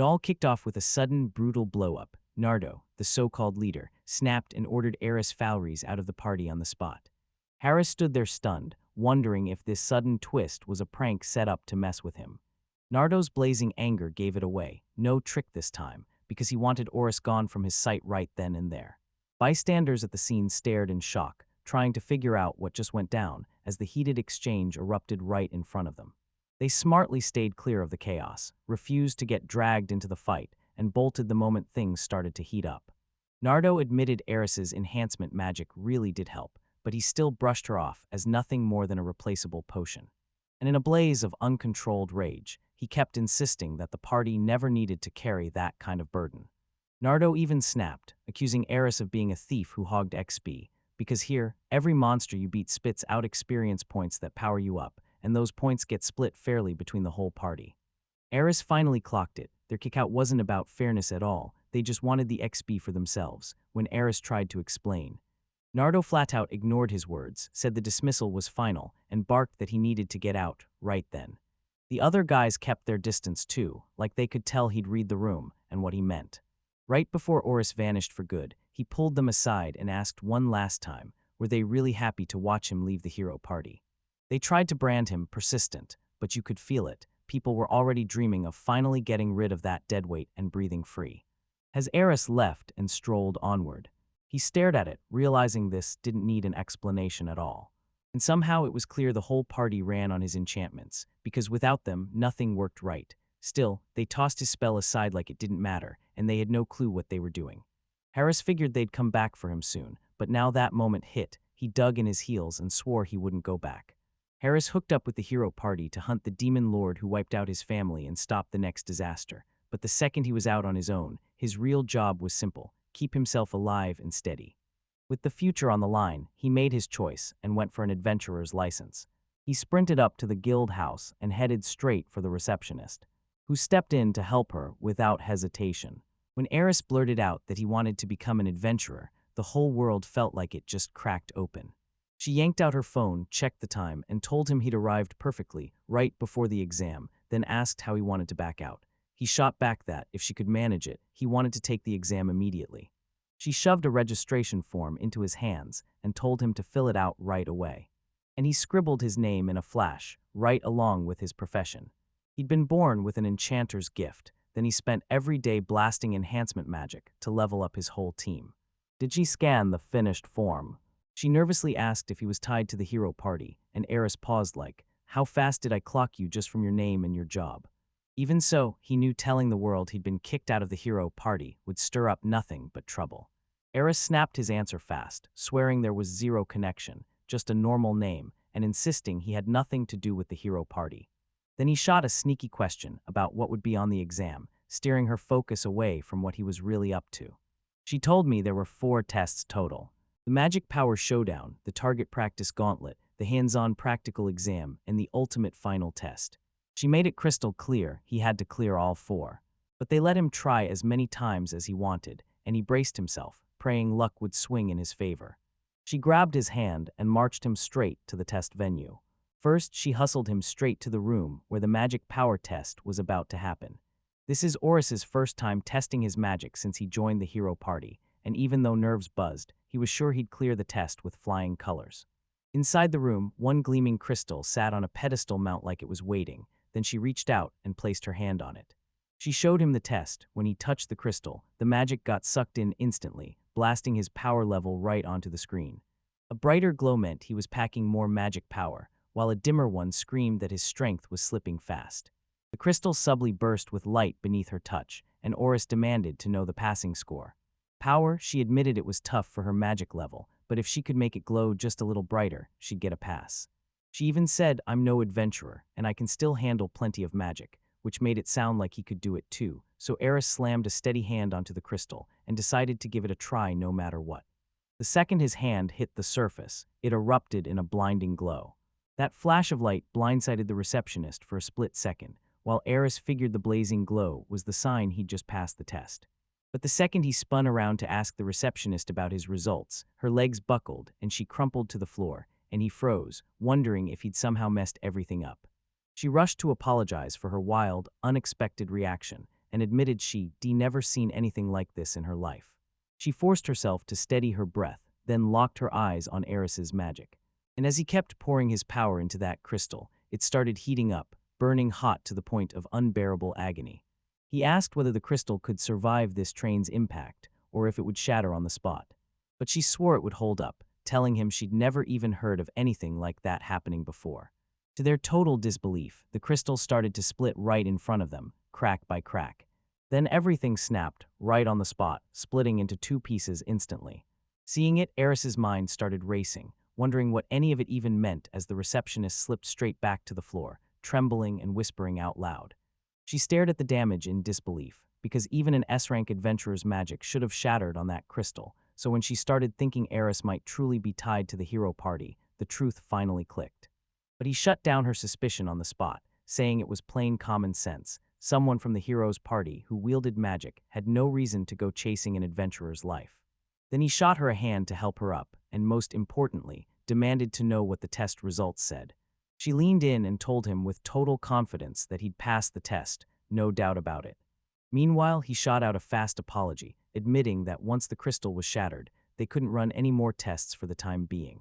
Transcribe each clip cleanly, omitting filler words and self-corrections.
It all kicked off with a sudden, brutal blow-up. Nardo, the so-called leader, snapped and ordered Eris Fowries out of the party on the spot. Harris stood there stunned, wondering if this sudden twist was a prank set up to mess with him. Nardo's blazing anger gave it away, no trick this time, because he wanted Oris gone from his sight right then and there. Bystanders at the scene stared in shock, trying to figure out what just went down as the heated exchange erupted right in front of them. They smartly stayed clear of the chaos, refused to get dragged into the fight, and bolted the moment things started to heat up. Nardo admitted Eris's enhancement magic really did help, but he still brushed her off as nothing more than a replaceable potion. And in a blaze of uncontrolled rage, he kept insisting that the party never needed to carry that kind of burden. Nardo even snapped, accusing Eris of being a thief who hogged XP, because here, every monster you beat spits out experience points that power you up, and those points get split fairly between the whole party. Eris finally clocked it. Their kickout wasn't about fairness at all, they just wanted the XP for themselves, when Eris tried to explain. Nardo flat out ignored his words, said the dismissal was final, and barked that he needed to get out, right then. The other guys kept their distance too, like they could tell he'd read the room and what he meant. Right before Oris vanished for good, he pulled them aside and asked one last time, were they really happy to watch him leave the hero party? They tried to brand him persistent, but you could feel it. People were already dreaming of finally getting rid of that deadweight and breathing free. As Eris left and strolled onward, he stared at it, realizing this didn't need an explanation at all. And somehow it was clear the whole party ran on his enchantments, because without them, nothing worked right. Still, they tossed his spell aside like it didn't matter, and they had no clue what they were doing. Harris figured they'd come back for him soon, but now that moment hit, he dug in his heels and swore he wouldn't go back. Harris hooked up with the hero party to hunt the demon lord who wiped out his family and stopped the next disaster. But the second he was out on his own, his real job was simple: keep himself alive and steady. With the future on the line, he made his choice and went for an adventurer's license. He sprinted up to the guild house and headed straight for the receptionist, who stepped in to help her without hesitation. When Eris blurted out that he wanted to become an adventurer, the whole world felt like it just cracked open. She yanked out her phone, checked the time, and told him he'd arrived perfectly, right before the exam, then asked how he wanted to back out. He shot back that, if she could manage it, he wanted to take the exam immediately. She shoved a registration form into his hands and told him to fill it out right away. And he scribbled his name in a flash, right along with his profession. He'd been born with an enchanter's gift, then he spent every day blasting enhancement magic to level up his whole team. Did she scan the finished form? She nervously asked if he was tied to the hero party, and Eris paused like, how fast did I clock you just from your name and your job? Even so, he knew telling the world he'd been kicked out of the hero party would stir up nothing but trouble. Eris snapped his answer fast, swearing there was zero connection, just a normal name, and insisting he had nothing to do with the hero party. Then he shot a sneaky question about what would be on the exam, steering her focus away from what he was really up to. She told me there were 4 tests total. The Magic Power Showdown, the Target Practice Gauntlet, the Hands-On Practical Exam, and the Ultimate Final Test. She made it crystal clear he had to clear all 4. But they let him try as many times as he wanted, and he braced himself, praying luck would swing in his favor. She grabbed his hand and marched him straight to the test venue. First, she hustled him straight to the room where the magic power test was about to happen. This is Oris's first time testing his magic since he joined the hero party, and even though nerves buzzed, he was sure he'd clear the test with flying colors. Inside the room, one gleaming crystal sat on a pedestal mount like it was waiting. Then she reached out and placed her hand on it. She showed him the test. When he touched the crystal, the magic got sucked in instantly, blasting his power level right onto the screen. A brighter glow meant he was packing more magic power, while a dimmer one screamed that his strength was slipping fast. The crystal subtly burst with light beneath her touch, and Oris demanded to know the passing score. Power, she admitted it was tough for her magic level, but if she could make it glow just a little brighter, she'd get a pass. She even said, I'm no adventurer, and I can still handle plenty of magic, which made it sound like he could do it too, so Eris slammed a steady hand onto the crystal and decided to give it a try no matter what. The second his hand hit the surface, it erupted in a blinding glow. That flash of light blindsided the receptionist for a split second, while Eris figured the blazing glow was the sign he'd just passed the test. But the second he spun around to ask the receptionist about his results, her legs buckled and she crumpled to the floor, and he froze, wondering if he'd somehow messed everything up. She rushed to apologize for her wild, unexpected reaction, and admitted she'd never seen anything like this in her life. She forced herself to steady her breath, then locked her eyes on Eris's magic. And as he kept pouring his power into that crystal, it started heating up, burning hot to the point of unbearable agony. He asked whether the crystal could survive this train's impact, or if it would shatter on the spot. But she swore it would hold up, telling him she'd never even heard of anything like that happening before. To their total disbelief, the crystal started to split right in front of them, crack by crack. Then everything snapped, right on the spot, splitting into two pieces instantly. Seeing it, Eris's mind started racing, wondering what any of it even meant as the receptionist slipped straight back to the floor, trembling and whispering out loud. She stared at the damage in disbelief, because even an S-rank adventurer's magic should have shattered on that crystal, so when she started thinking Eris might truly be tied to the hero party, the truth finally clicked. But he shut down her suspicion on the spot, saying it was plain common sense. Someone from the hero's party who wielded magic had no reason to go chasing an adventurer's life. Then he shot her a hand to help her up, and most importantly, demanded to know what the test results said. She leaned in and told him with total confidence that he'd passed the test, no doubt about it. Meanwhile, he shot out a fast apology, admitting that once the crystal was shattered, they couldn't run any more tests for the time being.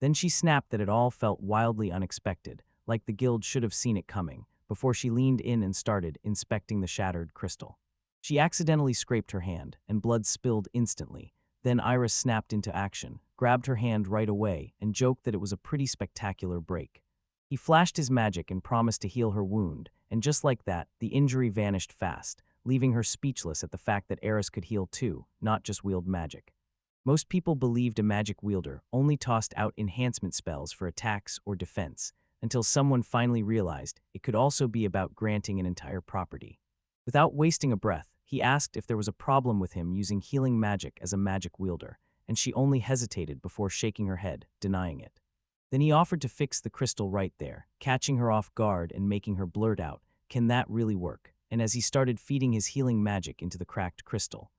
Then she snapped that it all felt wildly unexpected, like the guild should have seen it coming, before she leaned in and started inspecting the shattered crystal. She accidentally scraped her hand, and blood spilled instantly. Then Iris snapped into action, grabbed her hand right away, and joked that it was a pretty spectacular break. He flashed his magic and promised to heal her wound, and just like that, the injury vanished fast, leaving her speechless at the fact that Eris could heal too, not just wield magic. Most people believed a magic wielder only tossed out enhancement spells for attacks or defense, until someone finally realized it could also be about granting an entire property. Without wasting a breath, he asked if there was a problem with him using healing magic as a magic wielder, and she only hesitated before shaking her head, denying it. Then he offered to fix the crystal right there, catching her off guard and making her blurt out, "Can that really work?" And as he started feeding his healing magic into the cracked crystal.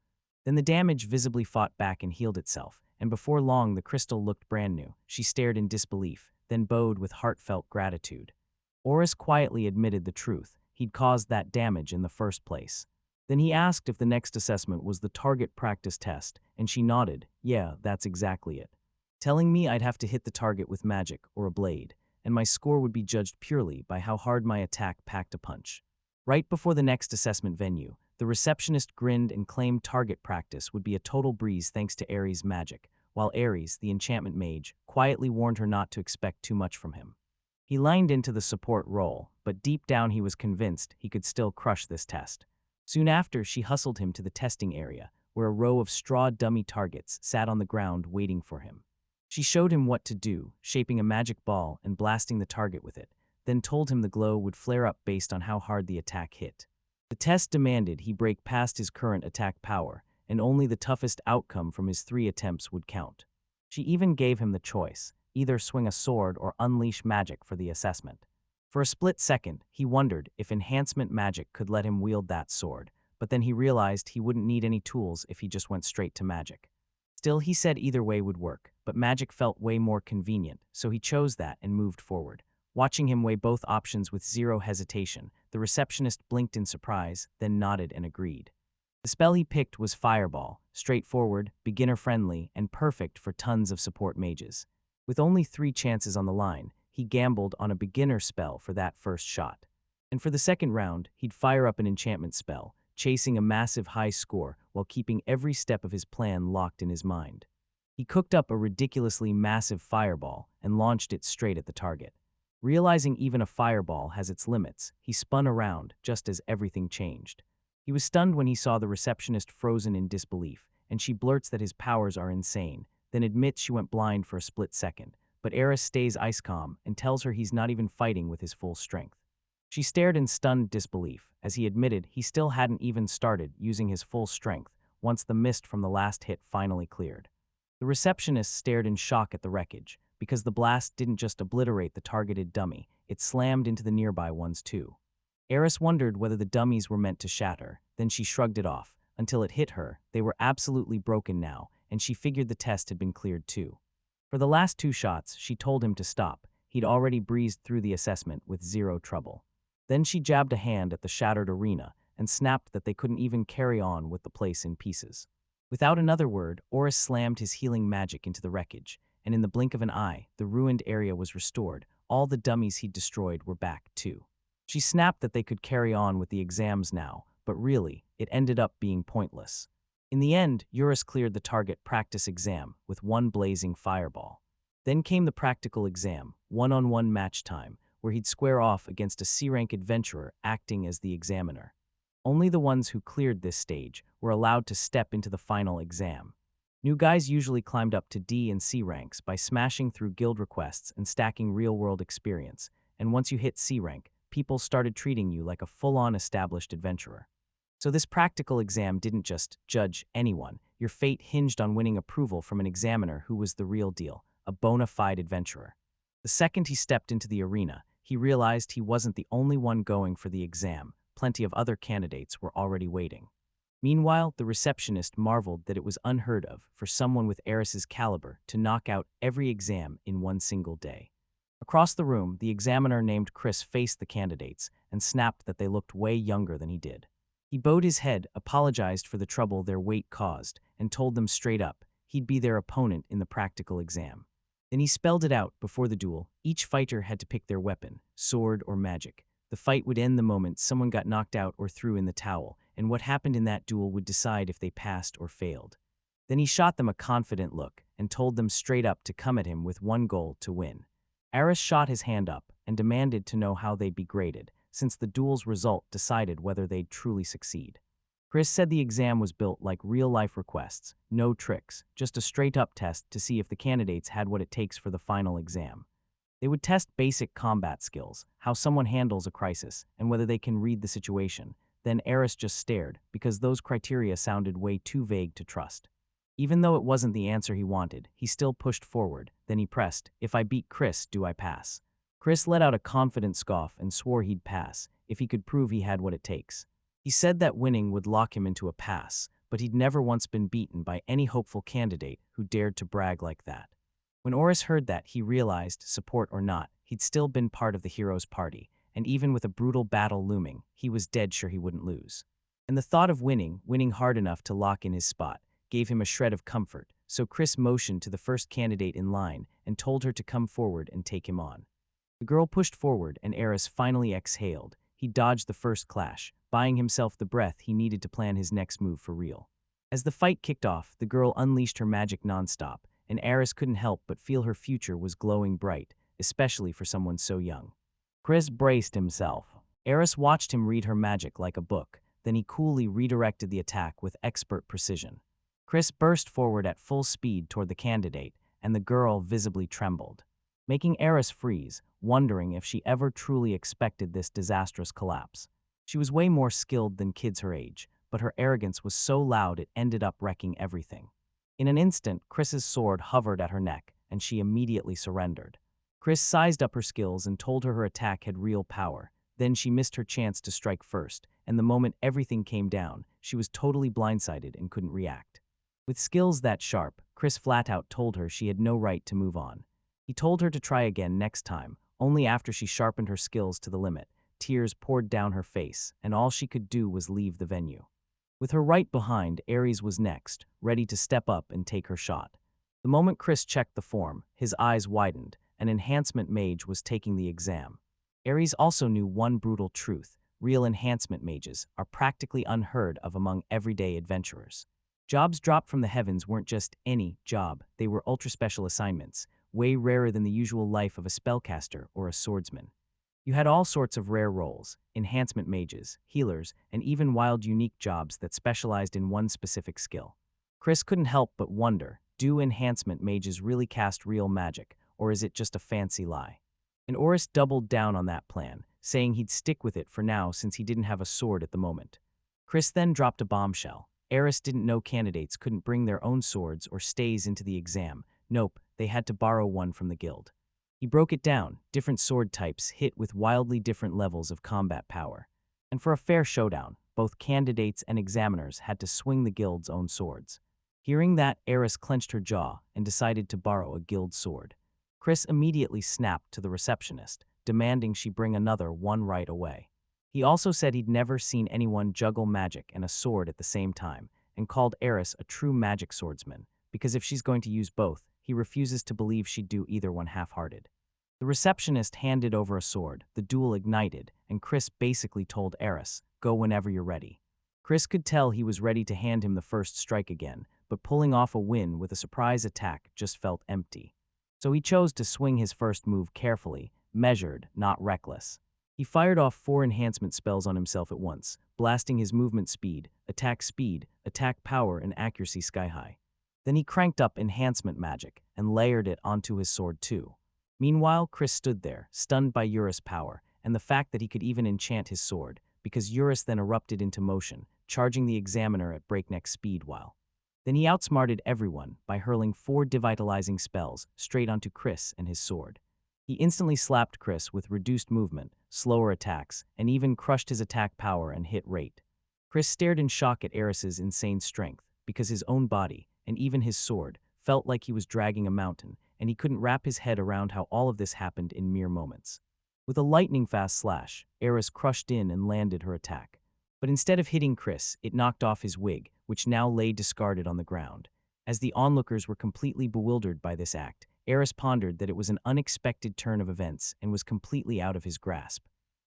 Then the damage visibly fought back and healed itself, and before long the crystal looked brand new. She stared in disbelief, then bowed with heartfelt gratitude. Oris quietly admitted the truth. He'd caused that damage in the first place. Then he asked if the next assessment was the target practice test, and she nodded. "Yeah, that's exactly it. Telling me I'd have to hit the target with magic or a blade, and my score would be judged purely by how hard my attack packed a punch." Right before the next assessment venue, the receptionist grinned and claimed target practice would be a total breeze thanks to Ares' magic, while Ares, the enchantment mage, quietly warned her not to expect too much from him. He lined into the support role, but deep down he was convinced he could still crush this test. Soon after, she hustled him to the testing area, where a row of straw dummy targets sat on the ground waiting for him. She showed him what to do, shaping a magic ball and blasting the target with it, then told him the glow would flare up based on how hard the attack hit. The test demanded he break past his current attack power, and only the toughest outcome from his 3 attempts would count. She even gave him the choice, either swing a sword or unleash magic for the assessment. For a split second, he wondered if enhancement magic could let him wield that sword, but then he realized he wouldn't need any tools if he just went straight to magic. Still, he said either way would work, but magic felt way more convenient, so he chose that and moved forward. Watching him weigh both options with zero hesitation, the receptionist blinked in surprise, then nodded and agreed. The spell he picked was Fireball, straightforward, beginner-friendly, and perfect for tons of support mages. With only 3 chances on the line, he gambled on a beginner spell for that first shot. And for the second round, he'd fire up an enchantment spell, chasing a massive high score while keeping every step of his plan locked in his mind. He cooked up a ridiculously massive fireball and launched it straight at the target. Realizing even a fireball has its limits, he spun around just as everything changed. He was stunned when he saw the receptionist frozen in disbelief, and she blurts that his powers are insane, then admits she went blind for a split second, but Eris stays ice calm and tells her he's not even fighting with his full strength. She stared in stunned disbelief, as he admitted he still hadn't even started using his full strength once the mist from the last hit finally cleared. The receptionist stared in shock at the wreckage, because the blast didn't just obliterate the targeted dummy, it slammed into the nearby ones too. Eris wondered whether the dummies were meant to shatter, then she shrugged it off. Until it hit her, they were absolutely broken now, and she figured the test had been cleared too. For the last 2 shots, she told him to stop. He'd already breezed through the assessment with 0 trouble. Then she jabbed a hand at the shattered arena, and snapped that they couldn't even carry on with the place in pieces. Without another word, Oris slammed his healing magic into the wreckage, and in the blink of an eye, the ruined area was restored. All the dummies he'd destroyed were back, too. She snapped that they could carry on with the exams now, but really, it ended up being pointless. In the end, Eurus cleared the target practice exam with one blazing fireball. Then came the practical exam, one-on-one match time, where he'd square off against a C-rank adventurer acting as the examiner. Only the ones who cleared this stage were allowed to step into the final exam. New guys usually climbed up to D and C ranks by smashing through guild requests and stacking real-world experience, and once you hit C rank, people started treating you like a full-on established adventurer. So this practical exam didn't just judge anyone. Your fate hinged on winning approval from an examiner who was the real deal, a bona fide adventurer. The second he stepped into the arena, he realized he wasn't the only one going for the exam. Plenty of other candidates were already waiting. Meanwhile, the receptionist marveled that it was unheard of for someone with Eris's caliber to knock out every exam in one single day. Across the room, the examiner named Chris faced the candidates and snapped that they looked way younger than he did. He bowed his head, apologized for the trouble their weight caused, and told them straight up he'd be their opponent in the practical exam. Then he spelled it out before the duel. Each fighter had to pick their weapon, sword or magic. The fight would end the moment someone got knocked out or threw in the towel, and what happened in that duel would decide if they passed or failed. Then he shot them a confident look and told them straight up to come at him with one goal: to win. Eris shot his hand up and demanded to know how they'd be graded, since the duel's result decided whether they'd truly succeed. Chris said the exam was built like real-life requests, no tricks, just a straight-up test to see if the candidates had what it takes for the final exam. They would test basic combat skills, how someone handles a crisis, and whether they can read the situation. Then Eris just stared, because those criteria sounded way too vague to trust. Even though it wasn't the answer he wanted, he still pushed forward. Then he pressed, "If I beat Chris, do I pass?" Chris let out a confident scoff and swore he'd pass, if he could prove he had what it takes. He said that winning would lock him into a pass, but he'd never once been beaten by any hopeful candidate who dared to brag like that. When Oris heard that, he realized, support or not, he'd still been part of the hero's party, and even with a brutal battle looming, he was dead sure he wouldn't lose. And the thought of winning hard enough to lock in his spot, gave him a shred of comfort, so Chris motioned to the first candidate in line and told her to come forward and take him on. The girl pushed forward and Eris finally exhaled. He dodged the first clash, buying himself the breath he needed to plan his next move for real. As the fight kicked off, the girl unleashed her magic nonstop, and Eris couldn't help but feel her future was glowing bright, especially for someone so young. Chris braced himself. Eris watched him read her magic like a book, then he coolly redirected the attack with expert precision. Chris burst forward at full speed toward the candidate, and the girl visibly trembled, making Eris freeze, wondering if she ever truly expected this disastrous collapse. She was way more skilled than kids her age, but her arrogance was so loud it ended up wrecking everything. In an instant, Chris's sword hovered at her neck, and she immediately surrendered. Chris sized up her skills and told her attack had real power. Then she missed her chance to strike first, and the moment everything came down, she was totally blindsided and couldn't react. With skills that sharp, Chris flat out told her she had no right to move on. He told her to try again next time, only after she sharpened her skills to the limit. Tears poured down her face, and all she could do was leave the venue. With her right behind, Ares was next, ready to step up and take her shot. The moment Chris checked the form, his eyes widened. An enhancement mage was taking the exam. Ares also knew one brutal truth: real enhancement mages are practically unheard of among everyday adventurers. Jobs dropped from the heavens weren't just any job, they were ultra-special assignments, way rarer than the usual life of a spellcaster or a swordsman. You had all sorts of rare roles: enhancement mages, healers, and even wild unique jobs that specialized in one specific skill. Chris couldn't help but wonder, do enhancement mages really cast real magic, or is it just a fancy lie? And Oris doubled down on that plan, saying he'd stick with it for now since he didn't have a sword at the moment. Chris then dropped a bombshell. Eris didn't know candidates couldn't bring their own swords or stays into the exam. Nope, they had to borrow one from the guild. He broke it down: different sword types hit with wildly different levels of combat power. And for a fair showdown, both candidates and examiners had to swing the guild's own swords. Hearing that, Eris clenched her jaw and decided to borrow a guild sword. Chris immediately snapped to the receptionist, demanding she bring another one right away. He also said he'd never seen anyone juggle magic and a sword at the same time, and called Eris a true magic swordsman, because if she's going to use both, he refuses to believe she'd do either one half-hearted. The receptionist handed over a sword, the duel ignited, and Chris basically told Eris, "Go whenever you're ready." Chris could tell he was ready to hand him the first strike again, but pulling off a win with a surprise attack just felt empty. So he chose to swing his first move carefully, measured, not reckless. He fired off 4 enhancement spells on himself at once, blasting his movement speed, attack power, and accuracy sky-high. Then he cranked up enhancement magic and layered it onto his sword too. Meanwhile, Chris stood there, stunned by Eurus' power, and the fact that he could even enchant his sword, because Eurus then erupted into motion, charging the examiner at breakneck speed while. Then he outsmarted everyone by hurling 4 devitalizing spells straight onto Chris and his sword. He instantly slapped Chris with reduced movement, slower attacks, and even crushed his attack power and hit rate. Chris stared in shock at Eris's insane strength, because his own body, and even his sword, felt like he was dragging a mountain, and he couldn't wrap his head around how all of this happened in mere moments. With a lightning-fast slash, Eris crushed in and landed her attack. But instead of hitting Chris, it knocked off his wig, which now lay discarded on the ground. As the onlookers were completely bewildered by this act, Eris pondered that it was an unexpected turn of events and was completely out of his grasp.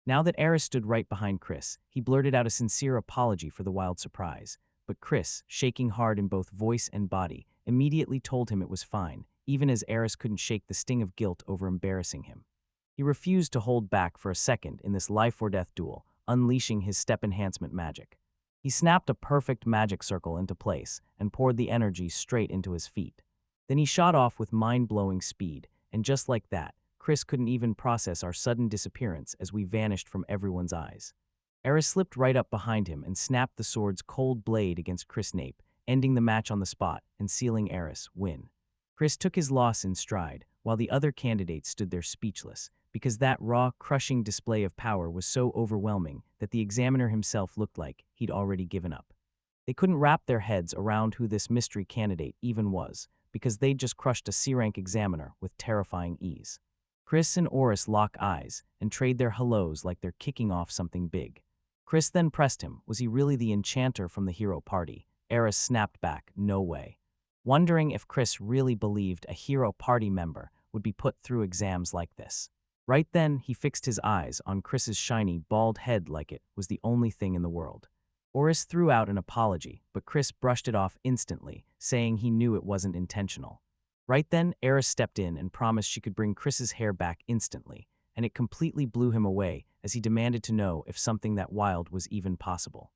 Now that Eris stood right behind Chris, he blurted out a sincere apology for the wild surprise. But Chris, shaking hard in both voice and body, immediately told him it was fine, even as Eris couldn't shake the sting of guilt over embarrassing him. He refused to hold back for a second in this life-or-death duel, unleashing his step enhancement magic. He snapped a perfect magic circle into place and poured the energy straight into his feet. Then he shot off with mind-blowing speed, and just like that, Chris couldn't even process our sudden disappearance as we vanished from everyone's eyes. Eris slipped right up behind him and snapped the sword's cold blade against Chris' nape, ending the match on the spot and sealing Eris' win. Chris took his loss in stride, while the other candidates stood there speechless, because that raw, crushing display of power was so overwhelming that the examiner himself looked like he'd already given up. They couldn't wrap their heads around who this mystery candidate even was, because they'd just crushed a C-rank examiner with terrifying ease. Chris and Oris lock eyes and trade their hellos like they're kicking off something big. Chris then pressed him, was he really the enchanter from the hero party? Eris snapped back, no way. Wondering if Chris really believed a hero party member would be put through exams like this. Right then, he fixed his eyes on Chris's shiny, bald head like it was the only thing in the world. Oris threw out an apology, but Chris brushed it off instantly, saying he knew it wasn't intentional. Right then, Eris stepped in and promised she could bring Chris's hair back instantly, and it completely blew him away as he demanded to know if something that wild was even possible.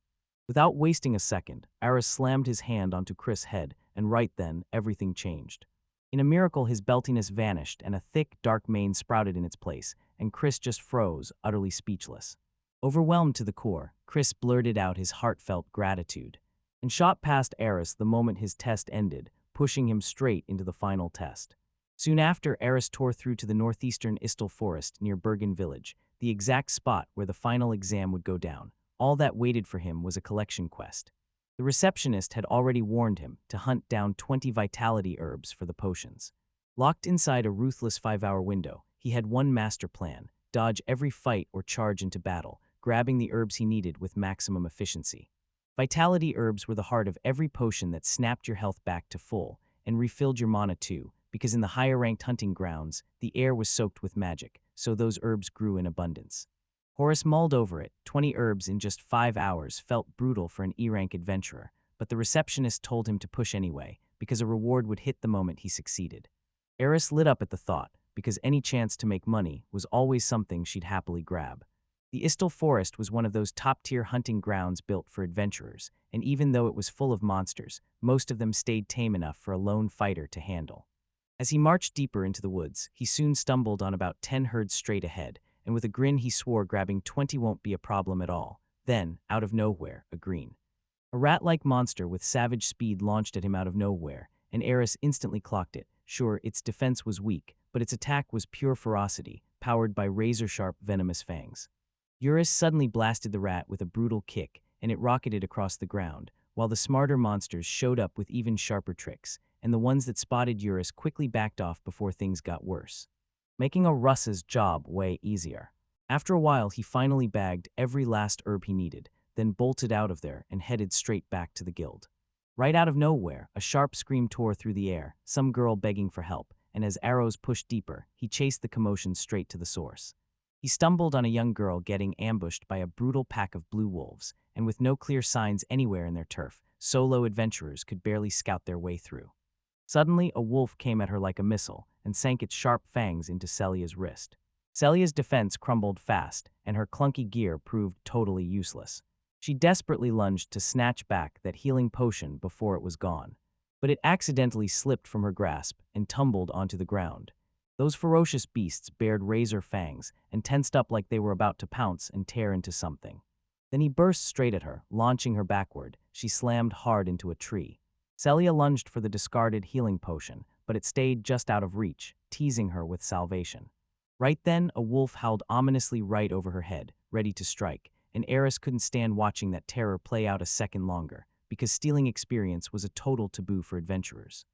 Without wasting a second, Eris slammed his hand onto Chris' head, and right then, everything changed. In a miracle, his beltiness vanished and a thick, dark mane sprouted in its place, and Chris just froze, utterly speechless. Overwhelmed to the core, Chris blurted out his heartfelt gratitude and shot past Eris the moment his test ended, pushing him straight into the final test. Soon after, Eris tore through to the northeastern Istal Forest near Bergen Village, the exact spot where the final exam would go down. All that waited for him was a collection quest. The receptionist had already warned him to hunt down 20 vitality herbs for the potions. Locked inside a ruthless 5-hour window, he had one master plan: dodge every fight or charge into battle, grabbing the herbs he needed with maximum efficiency. Vitality herbs were the heart of every potion that snapped your health back to full and refilled your mana too, because in the higher-ranked hunting grounds, the air was soaked with magic, so those herbs grew in abundance. Horace mulled over it. 20 herbs in just 5 hours felt brutal for an E-rank adventurer, but the receptionist told him to push anyway, because a reward would hit the moment he succeeded. Eris lit up at the thought, because any chance to make money was always something she'd happily grab. The Istal Forest was one of those top-tier hunting grounds built for adventurers, and even though it was full of monsters, most of them stayed tame enough for a lone fighter to handle. As he marched deeper into the woods, he soon stumbled on about 10 herds straight ahead, and with a grin he swore grabbing 20 won't be a problem at all. Then, out of nowhere, a green. A rat-like monster with savage speed launched at him out of nowhere, and Eris instantly clocked it. Sure, its defense was weak, but its attack was pure ferocity, powered by razor-sharp venomous fangs. Eurus suddenly blasted the rat with a brutal kick, and it rocketed across the ground, while the smarter monsters showed up with even sharper tricks, and the ones that spotted Eurus quickly backed off before things got worse, making a Russ's job way easier. After a while, he finally bagged every last herb he needed, then bolted out of there and headed straight back to the guild. Right out of nowhere, a sharp scream tore through the air, some girl begging for help, and as arrows pushed deeper, he chased the commotion straight to the source. He stumbled on a young girl getting ambushed by a brutal pack of blue wolves, and with no clear signs anywhere in their turf, solo adventurers could barely scout their way through. Suddenly, a wolf came at her like a missile and sank its sharp fangs into Celia's wrist. Celia's defense crumbled fast, and her clunky gear proved totally useless. She desperately lunged to snatch back that healing potion before it was gone, but it accidentally slipped from her grasp and tumbled onto the ground. Those ferocious beasts bared razor fangs and tensed up like they were about to pounce and tear into something. Then he burst straight at her, launching her backward. She slammed hard into a tree. Celia lunged for the discarded healing potion, but it stayed just out of reach, teasing her with salvation. Right then, a wolf howled ominously right over her head, ready to strike, and Eris couldn't stand watching that terror play out a second longer, because stealing experience was a total taboo for adventurers.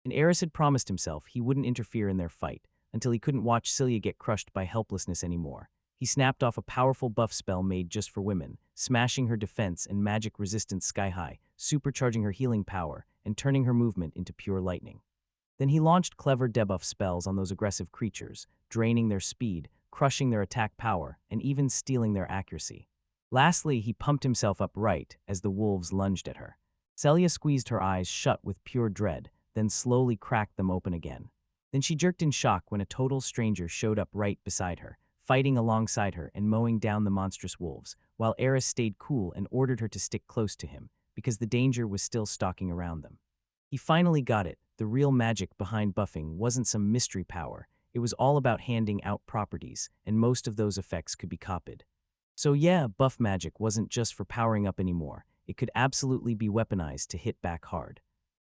And Eris had promised himself he wouldn't interfere in their fight, until he couldn't watch Celia get crushed by helplessness anymore. He snapped off a powerful buff spell made just for women, smashing her defense and magic resistance sky-high, supercharging her healing power, and turning her movement into pure lightning. Then he launched clever debuff spells on those aggressive creatures, draining their speed, crushing their attack power, and even stealing their accuracy. Lastly, he pumped himself up right as the wolves lunged at her. Celia squeezed her eyes shut with pure dread, then slowly cracked them open again. Then she jerked in shock when a total stranger showed up right beside her, fighting alongside her and mowing down the monstrous wolves, while Eris stayed cool and ordered her to stick close to him, because the danger was still stalking around them. He finally got it. The real magic behind buffing wasn't some mystery power. It was all about handing out properties, and most of those effects could be copied. So yeah, buff magic wasn't just for powering up anymore. It could absolutely be weaponized to hit back hard.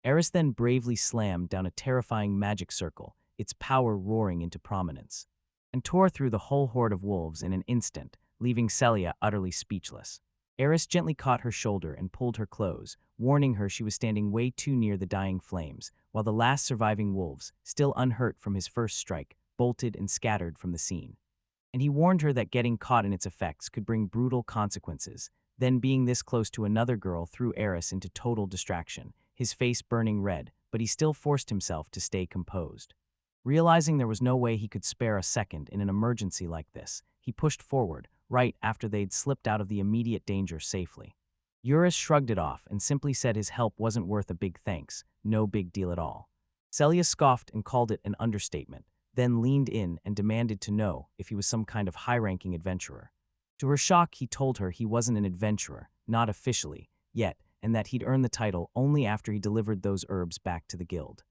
Eris then bravely slammed down a terrifying magic circle, its power roaring into prominence, and tore through the whole horde of wolves in an instant, leaving Celia utterly speechless. Eris gently caught her shoulder and pulled her close, warning her she was standing way too near the dying flames, while the last surviving wolves, still unhurt from his first strike, bolted and scattered from the scene. And he warned her that getting caught in its effects could bring brutal consequences. Then being this close to another girl threw Eris into total distraction, his face burning red, but he still forced himself to stay composed. Realizing there was no way he could spare a second in an emergency like this, he pushed forward, right after they'd slipped out of the immediate danger safely. Eurus shrugged it off and simply said his help wasn't worth a big thanks, no big deal at all. Celia scoffed and called it an understatement, then leaned in and demanded to know if he was some kind of high-ranking adventurer. To her shock, he told her he wasn't an adventurer, not officially, yet, and that he'd earned the title only after he delivered those herbs back to the guild.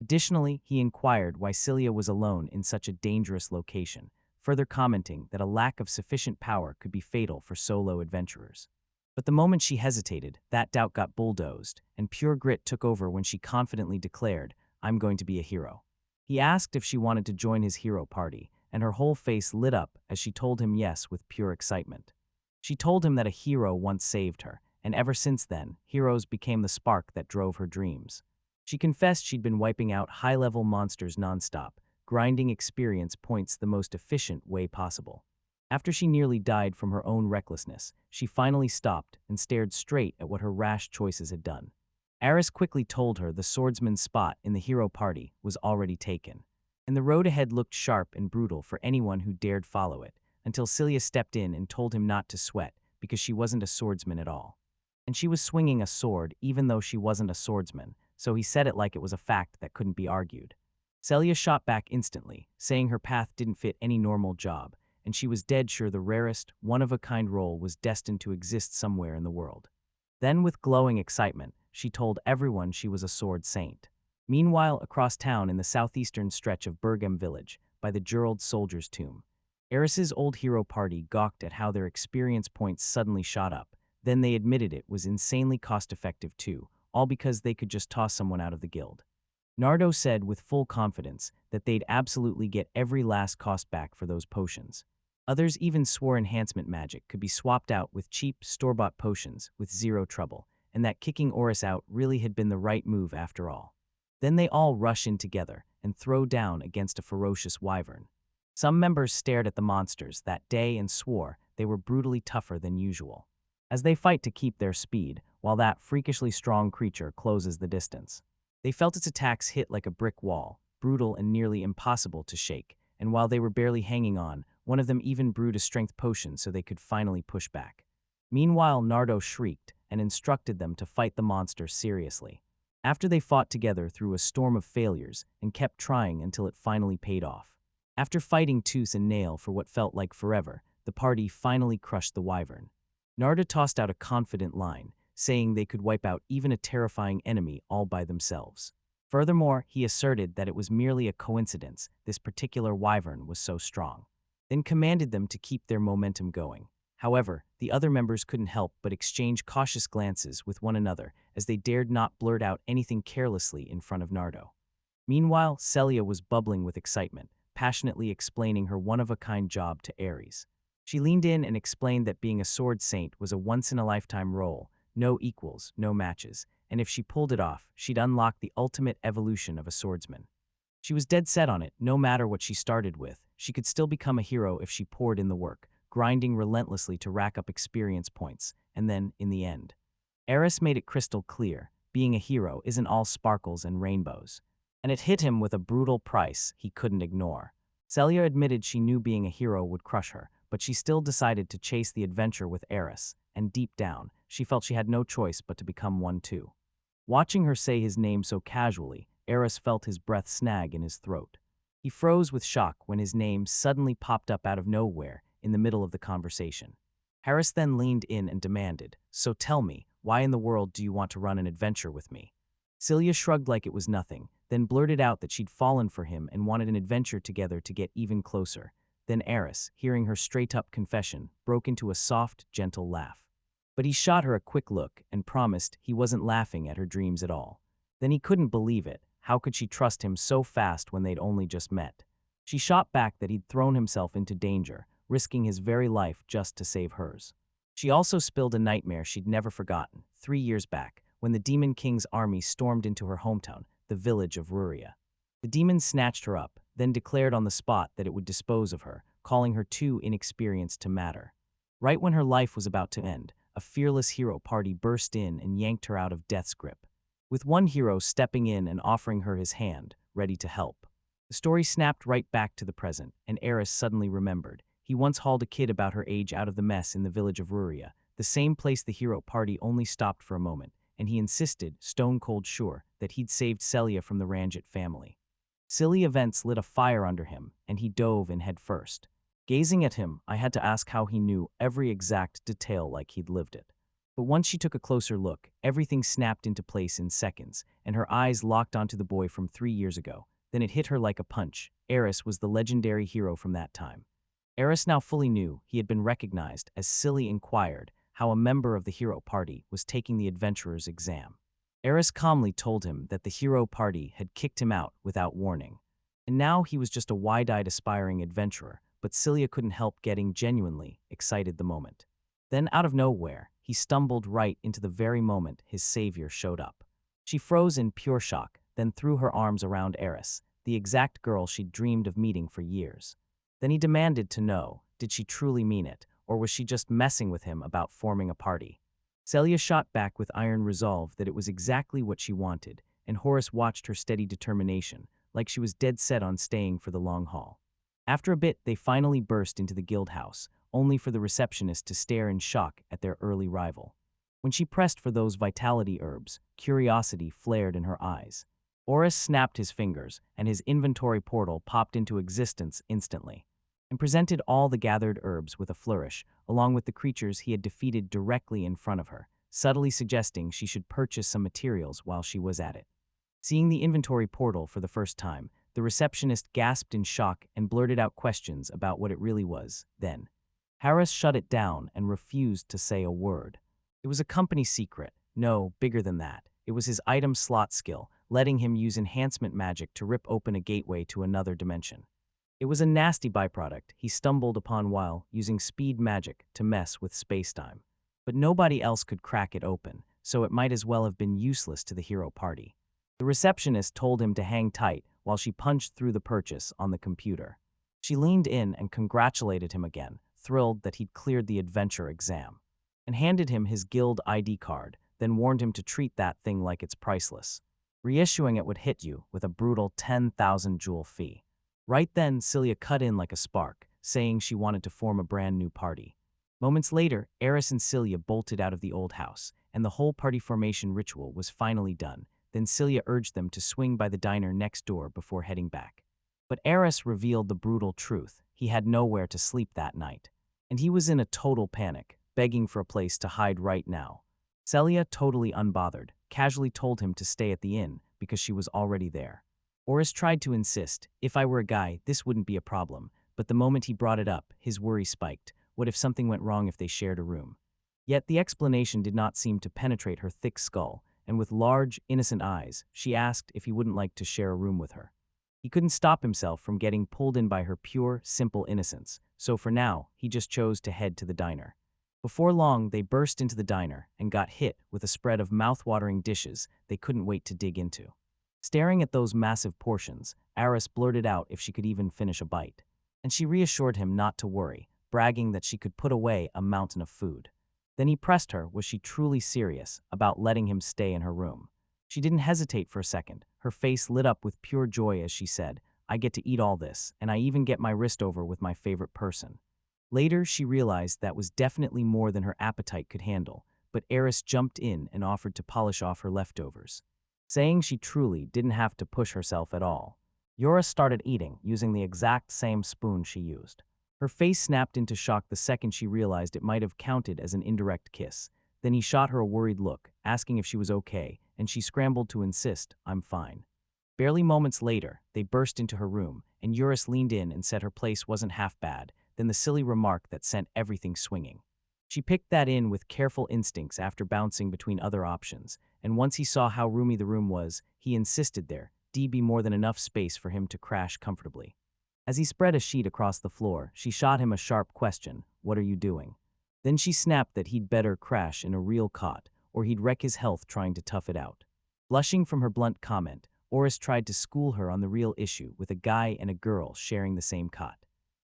Additionally, he inquired why Celia was alone in such a dangerous location, further commenting that a lack of sufficient power could be fatal for solo adventurers. But the moment she hesitated, that doubt got bulldozed, and pure grit took over when she confidently declared, "I'm going to be a hero." He asked if she wanted to join his hero party, and her whole face lit up as she told him yes with pure excitement. She told him that a hero once saved her, and ever since then, heroes became the spark that drove her dreams. She confessed she'd been wiping out high-level monsters nonstop, grinding experience points the most efficient way possible. After she nearly died from her own recklessness, she finally stopped and stared straight at what her rash choices had done. Eris quickly told her the swordsman's spot in the hero party was already taken, and the road ahead looked sharp and brutal for anyone who dared follow it, until Celia stepped in and told him not to sweat because she wasn't a swordsman at all. And she was swinging a sword even though she wasn't a swordsman, so he said it like it was a fact that couldn't be argued. Celia shot back instantly, saying her path didn't fit any normal job, and she was dead sure the rarest, one-of-a-kind role was destined to exist somewhere in the world. Then, with glowing excitement, she told everyone she was a sword saint. Meanwhile, across town in the southeastern stretch of Berghem village, by the Gerald soldier's tomb, Eris's old hero party gawked at how their experience points suddenly shot up. Then they admitted it was insanely cost-effective too, all because they could just toss someone out of the guild. Nardo said with full confidence that they'd absolutely get every last cost back for those potions. Others even swore enhancement magic could be swapped out with cheap, store-bought potions with zero trouble, and that kicking Oris out really had been the right move after all. Then they all rush in together and throw down against a ferocious wyvern. Some members stared at the monsters that day and swore they were brutally tougher than usual, as they fight to keep their speed, while that freakishly strong creature closes the distance. They felt its attacks hit like a brick wall, brutal and nearly impossible to shake, and while they were barely hanging on, one of them even brewed a strength potion so they could finally push back. Meanwhile, Nardo shrieked and instructed them to fight the monster seriously. After they fought together through a storm of failures and kept trying until it finally paid off. After fighting tooth and nail for what felt like forever, the party finally crushed the wyvern. Nardo tossed out a confident line, saying they could wipe out even a terrifying enemy all by themselves. Furthermore, he asserted that it was merely a coincidence this particular wyvern was so strong, then commanded them to keep their momentum going. However, the other members couldn't help but exchange cautious glances with one another as they dared not blurt out anything carelessly in front of Nardo. Meanwhile, Celia was bubbling with excitement, passionately explaining her one-of-a-kind job to Ares. She leaned in and explained that being a sword saint was a once-in-a-lifetime role, no equals, no matches, and if she pulled it off, she'd unlock the ultimate evolution of a swordsman. She was dead set on it. No matter what she started with, she could still become a hero if she poured in the work, grinding relentlessly to rack up experience points, and then, in the end. Eris made it crystal clear, being a hero isn't all sparkles and rainbows. And it hit him with a brutal price he couldn't ignore. Celia admitted she knew being a hero would crush her, but she still decided to chase the adventure with Eris, and deep down, she felt she had no choice but to become one too. Watching her say his name so casually, Eris felt his breath snag in his throat. He froze with shock when his name suddenly popped up out of nowhere in the middle of the conversation. Harris then leaned in and demanded, "So tell me, why in the world do you want to run an adventure with me?" Celia shrugged like it was nothing, then blurted out that she'd fallen for him and wanted an adventure together to get even closer. Then Eris, hearing her straight-up confession, broke into a soft, gentle laugh. But he shot her a quick look and promised he wasn't laughing at her dreams at all. Then he couldn't believe it. How could she trust him so fast when they'd only just met? She shot back that he'd thrown himself into danger, risking his very life just to save hers. She also spilled a nightmare she'd never forgotten, 3 years back, when the Demon King's army stormed into her hometown, the village of Ruria. The demon snatched her up, then declared on the spot that it would dispose of her, calling her too inexperienced to matter. Right when her life was about to end, a fearless hero party burst in and yanked her out of death's grip, with one hero stepping in and offering her his hand, ready to help. The story snapped right back to the present, and Eris suddenly remembered. He once hauled a kid about her age out of the mess in the village of Ruria, the same place the hero party only stopped for a moment, and he insisted, stone-cold sure, that he'd saved Celia from the Ranjit family. Silly events lit a fire under him, and he dove in head first. Gazing at him, I had to ask how he knew every exact detail like he'd lived it. But once she took a closer look, everything snapped into place in seconds, and her eyes locked onto the boy from 3 years ago. Then it hit her like a punch. Eris was the legendary hero from that time. Eris now fully knew he had been recognized as Silly inquired how a member of the hero party was taking the adventurer's exam. Eris calmly told him that the hero party had kicked him out without warning. And now he was just a wide-eyed aspiring adventurer, but Celia couldn't help getting genuinely excited the moment. Then out of nowhere, he stumbled right into the very moment his savior showed up. She froze in pure shock, then threw her arms around Eris, the exact girl she'd dreamed of meeting for years. Then he demanded to know, did she truly mean it, or was she just messing with him about forming a party? Celia shot back with iron resolve that it was exactly what she wanted, and Horace watched her steady determination, like she was dead set on staying for the long haul. After a bit, they finally burst into the guild house, only for the receptionist to stare in shock at their early rival. When she pressed for those vitality herbs, curiosity flared in her eyes. Horace snapped his fingers, and his inventory portal popped into existence instantly, and presented all the gathered herbs with a flourish, along with the creatures he had defeated directly in front of her, subtly suggesting she should purchase some materials while she was at it. Seeing the inventory portal for the first time, the receptionist gasped in shock and blurted out questions about what it really was. Then, Harris shut it down and refused to say a word. It was a company secret. No, bigger than that. It was his item slot skill, letting him use enhancement magic to rip open a gateway to another dimension. It was a nasty byproduct he stumbled upon while using speed magic to mess with spacetime. But nobody else could crack it open, so it might as well have been useless to the hero party. The receptionist told him to hang tight while she punched through the purchase on the computer. She leaned in and congratulated him again, thrilled that he'd cleared the adventure exam, and handed him his guild ID card, then warned him to treat that thing like it's priceless. Reissuing it would hit you with a brutal 10,000 jewel fee. Right then, Celia cut in like a spark, saying she wanted to form a brand new party. Moments later, Eris and Celia bolted out of the old house, and the whole party formation ritual was finally done. Then Celia urged them to swing by the diner next door before heading back. But Eris revealed the brutal truth. He had nowhere to sleep that night. And he was in a total panic, begging for a place to hide right now. Celia, totally unbothered, casually told him to stay at the inn because she was already there. Oris tried to insist, if I were a guy, this wouldn't be a problem, but the moment he brought it up, his worry spiked. What if something went wrong if they shared a room? Yet the explanation did not seem to penetrate her thick skull, and with large, innocent eyes, she asked if he wouldn't like to share a room with her. He couldn't stop himself from getting pulled in by her pure, simple innocence, so for now, he just chose to head to the diner. Before long, they burst into the diner and got hit with a spread of mouth-watering dishes they couldn't wait to dig into. Staring at those massive portions, Eris blurted out if she could even finish a bite. And she reassured him not to worry, bragging that she could put away a mountain of food. Then he pressed her, was she truly serious about letting him stay in her room? She didn't hesitate for a second. Her face lit up with pure joy as she said, I get to eat all this, and I even get my wrist over with my favorite person. Later, she realized that was definitely more than her appetite could handle, but Eris jumped in and offered to polish off her leftovers, saying she truly didn't have to push herself at all. Yora started eating, using the exact same spoon she used. Her face snapped into shock the second she realized it might have counted as an indirect kiss. Then he shot her a worried look, asking if she was okay, and she scrambled to insist, I'm fine. Barely moments later, they burst into her room, and Eurus leaned in and said her place wasn't half bad, then the silly remark that sent everything swinging. She picked that in with careful instincts after bouncing between other options, and once he saw how roomy the room was, he insisted there'd be more than enough space for him to crash comfortably. As he spread a sheet across the floor, she shot him a sharp question, what are you doing? Then she snapped that he'd better crash in a real cot, or he'd wreck his health trying to tough it out. Blushing from her blunt comment, Oris tried to school her on the real issue with a guy and a girl sharing the same cot.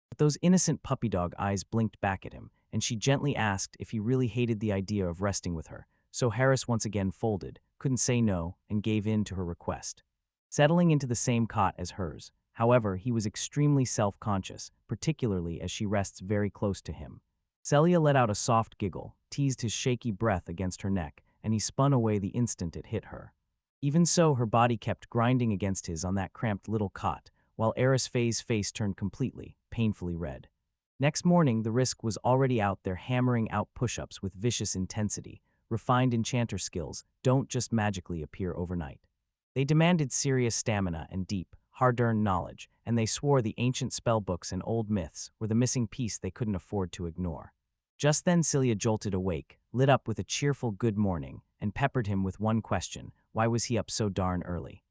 But those innocent puppy dog eyes blinked back at him, and she gently asked if he really hated the idea of resting with her, so Harris once again folded, couldn't say no, and gave in to her request. Settling into the same cot as hers, however, he was extremely self-conscious, particularly as she rests very close to him. Celia let out a soft giggle, teased his shaky breath against her neck, and he spun away the instant it hit her. Even so, her body kept grinding against his on that cramped little cot, while Eris Faye's face turned completely, painfully red. Next morning, the Risk was already out there hammering out push-ups with vicious intensity. Refined enchanter skills don't just magically appear overnight. They demanded serious stamina and deep, hard-earned knowledge, and they swore the ancient spellbooks and old myths were the missing piece they couldn't afford to ignore. Just then Celia jolted awake, lit up with a cheerful good morning, and peppered him with one question, why was he up so darn early?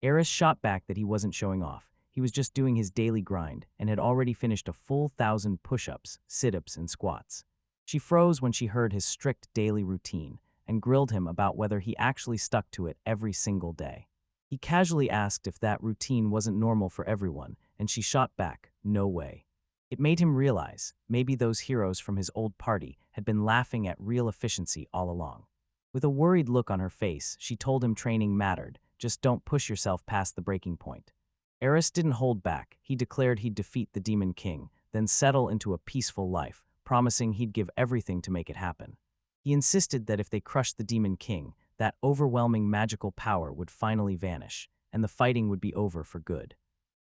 Eris shot back that he wasn't showing off. He was just doing his daily grind and had already finished a full 1,000 push-ups, sit-ups, and squats. She froze when she heard his strict daily routine and grilled him about whether he actually stuck to it every single day. He casually asked if that routine wasn't normal for everyone, and she shot back, no way. It made him realize maybe those heroes from his old party had been laughing at real efficiency all along. With a worried look on her face, she told him training mattered, just don't push yourself past the breaking point. Eris didn't hold back. He declared he'd defeat the Demon King, then settle into a peaceful life, promising he'd give everything to make it happen. He insisted that if they crushed the Demon King, that overwhelming magical power would finally vanish, and the fighting would be over for good.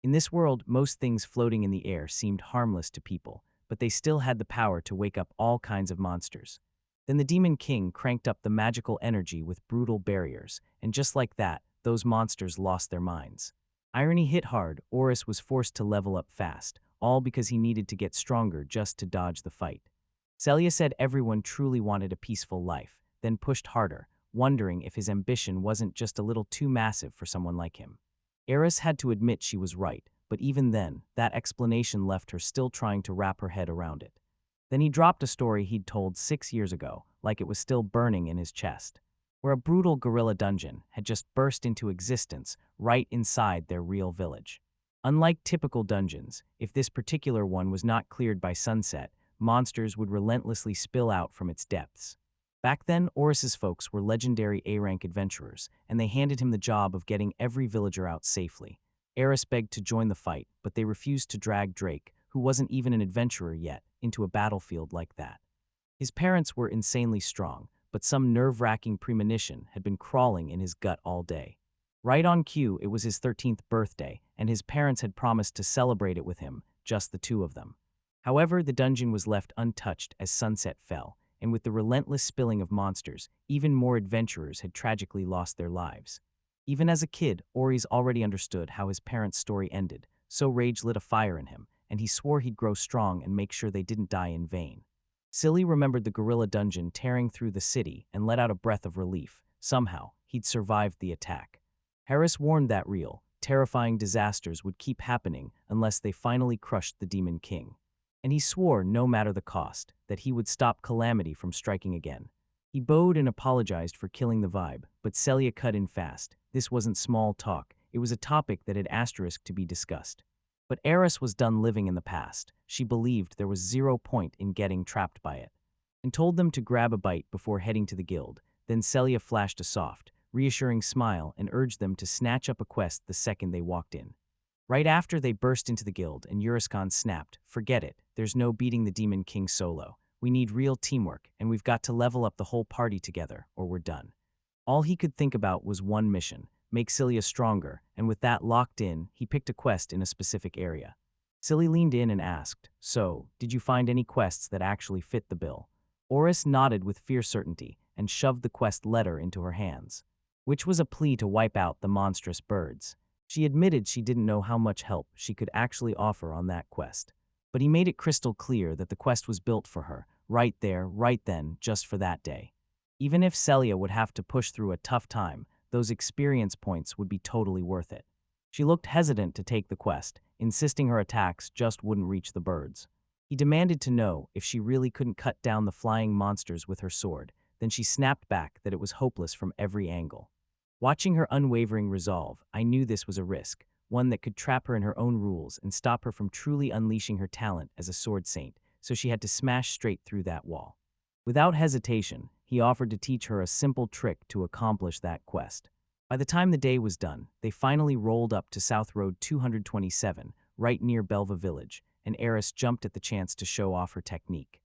In this world, most things floating in the air seemed harmless to people, but they still had the power to wake up all kinds of monsters. Then the Demon King cranked up the magical energy with brutal barriers, and just like that, those monsters lost their minds. Irony hit hard. Oris was forced to level up fast, all because he needed to get stronger just to dodge the fight. Celia said everyone truly wanted a peaceful life, then pushed harder, wondering if his ambition wasn't just a little too massive for someone like him. Eris had to admit she was right, but even then, that explanation left her still trying to wrap her head around it. Then he dropped a story he'd told 6 years ago, like it was still burning in his chest, where a brutal guerrilla dungeon had just burst into existence right inside their real village. Unlike typical dungeons, if this particular one was not cleared by sunset, monsters would relentlessly spill out from its depths. Back then, Oris's folks were legendary A-rank adventurers, and they handed him the job of getting every villager out safely. Eris begged to join the fight, but they refused to drag Drake, who wasn't even an adventurer yet, into a battlefield like that. His parents were insanely strong, but some nerve-wracking premonition had been crawling in his gut all day. Right on cue, it was his 13th birthday, and his parents had promised to celebrate it with him, just the two of them. However, the dungeon was left untouched as sunset fell, and with the relentless spilling of monsters, even more adventurers had tragically lost their lives. Even as a kid, Ori's already understood how his parents' story ended, so rage lit a fire in him, and he swore he'd grow strong and make sure they didn't die in vain. Silly remembered the gorilla dungeon tearing through the city and let out a breath of relief. Somehow, he'd survived the attack. Harris warned that real, terrifying disasters would keep happening unless they finally crushed the Demon King. And he swore, no matter the cost, that he would stop Calamity from striking again. He bowed and apologized for killing the vibe, but Celia cut in fast. This wasn't small talk, it was a topic that had asterisk to be discussed. But Eris was done living in the past. She believed there was 0 point in getting trapped by it, and told them to grab a bite before heading to the guild. Then Celia flashed a soft, reassuring smile and urged them to snatch up a quest the second they walked in. Right after, they burst into the guild, and Yuriskan snapped, "Forget it, there's no beating the Demon King solo. We need real teamwork, and we've got to level up the whole party together, or we're done." All he could think about was one mission: make Celia stronger, and with that locked in, he picked a quest in a specific area. Silly leaned in and asked, "So, did you find any quests that actually fit the bill?" Oris nodded with fierce certainty and shoved the quest letter into her hands, which was a plea to wipe out the monstrous birds. She admitted she didn't know how much help she could actually offer on that quest, but he made it crystal clear that the quest was built for her, right there, right then, just for that day. Even if Celia would have to push through a tough time, those experience points would be totally worth it. She looked hesitant to take the quest, insisting her attacks just wouldn't reach the birds. He demanded to know if she really couldn't cut down the flying monsters with her sword. Then she snapped back that it was hopeless from every angle. Watching her unwavering resolve, I knew this was a risk, one that could trap her in her own rules and stop her from truly unleashing her talent as a sword saint, so she had to smash straight through that wall. Without hesitation, he offered to teach her a simple trick to accomplish that quest. By the time the day was done, they finally rolled up to South Road 227, right near Belva Village, and Eris jumped at the chance to show off her technique.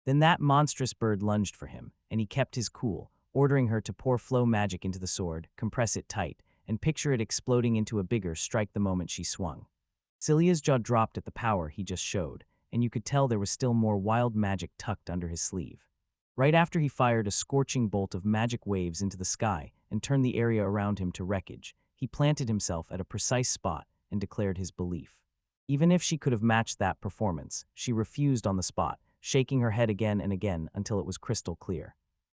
Then that monstrous bird lunged for him, and he kept his cool, ordering her to pour flow magic into the sword, compress it tight, and picture it exploding into a bigger strike the moment she swung. Celia's jaw dropped at the power he just showed, and you could tell there was still more wild magic tucked under his sleeve. Right after, he fired a scorching bolt of magic waves into the sky and turned the area around him to wreckage. He planted himself at a precise spot and declared his belief. Even if she could have matched that performance, she refused on the spot, shaking her head again and again until it was crystal clear.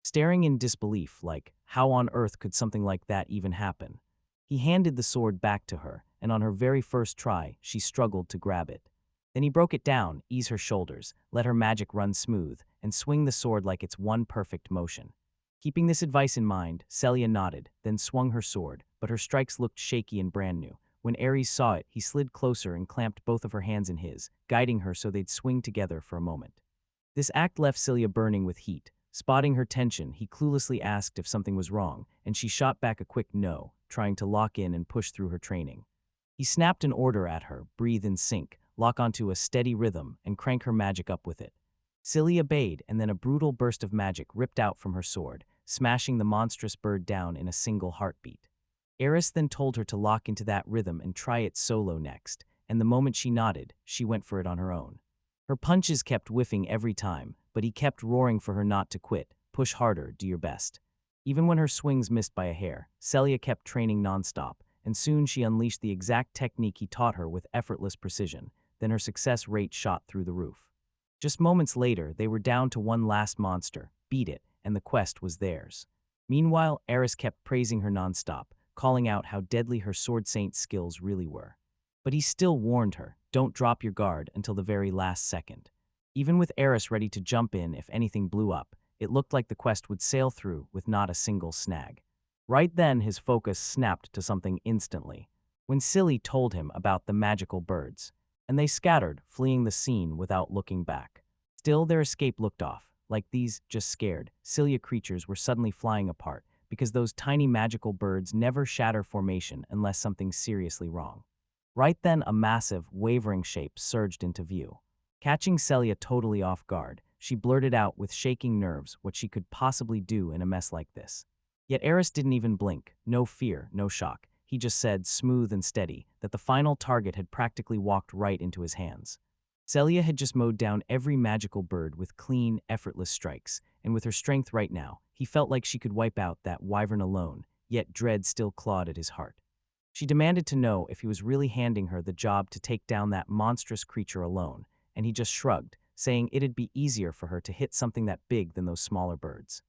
Staring in disbelief, like, how on earth could something like that even happen? He handed the sword back to her, and on her very first try, she struggled to grab it. Then he broke it down, eased her shoulders, let her magic run smooth, and swing the sword like it's one perfect motion. Keeping this advice in mind, Celia nodded, then swung her sword, but her strikes looked shaky and brand new. When Ares saw it, he slid closer and clamped both of her hands in his, guiding her so they'd swing together for a moment. This act left Celia burning with heat. Spotting her tension, he cluelessly asked if something was wrong, and she shot back a quick no, trying to lock in and push through her training. He snapped an order at her: breathe in sync, lock onto a steady rhythm, and crank her magic up with it. Celia obeyed, and then a brutal burst of magic ripped out from her sword, smashing the monstrous bird down in a single heartbeat. Eris then told her to lock into that rhythm and try it solo next, and the moment she nodded, she went for it on her own. Her punches kept whiffing every time, but he kept roaring for her not to quit. Push harder, do your best. Even when her swings missed by a hair, Celia kept training nonstop, and soon she unleashed the exact technique he taught her with effortless precision. Then her success rate shot through the roof. Just moments later, they were down to one last monster, beat it, and the quest was theirs. Meanwhile, Eris kept praising her nonstop, calling out how deadly her sword saint skills really were. But he still warned her, don't drop your guard until the very last second. Even with Eris ready to jump in if anything blew up, it looked like the quest would sail through with not a single snag. Right then, his focus snapped to something instantly. when Silly told him about the magical birds, and they scattered, fleeing the scene without looking back. Still, their escape looked off, like these just scared, Cilia creatures were suddenly flying apart, because those tiny magical birds never shatter formation unless something's seriously wrong. Right then, a massive, wavering shape surged into view. Catching Celia totally off guard, she blurted out with shaking nerves what she could possibly do in a mess like this. Yet Eris didn't even blink, no fear, no shock. He just said, smooth and steady, that the final target had practically walked right into his hands. Celia had just mowed down every magical bird with clean, effortless strikes, and with her strength right now, he felt like she could wipe out that wyvern alone, yet dread still clawed at his heart. She demanded to know if he was really handing her the job to take down that monstrous creature alone, and he just shrugged, saying it'd be easier for her to hit something that big than those smaller birds.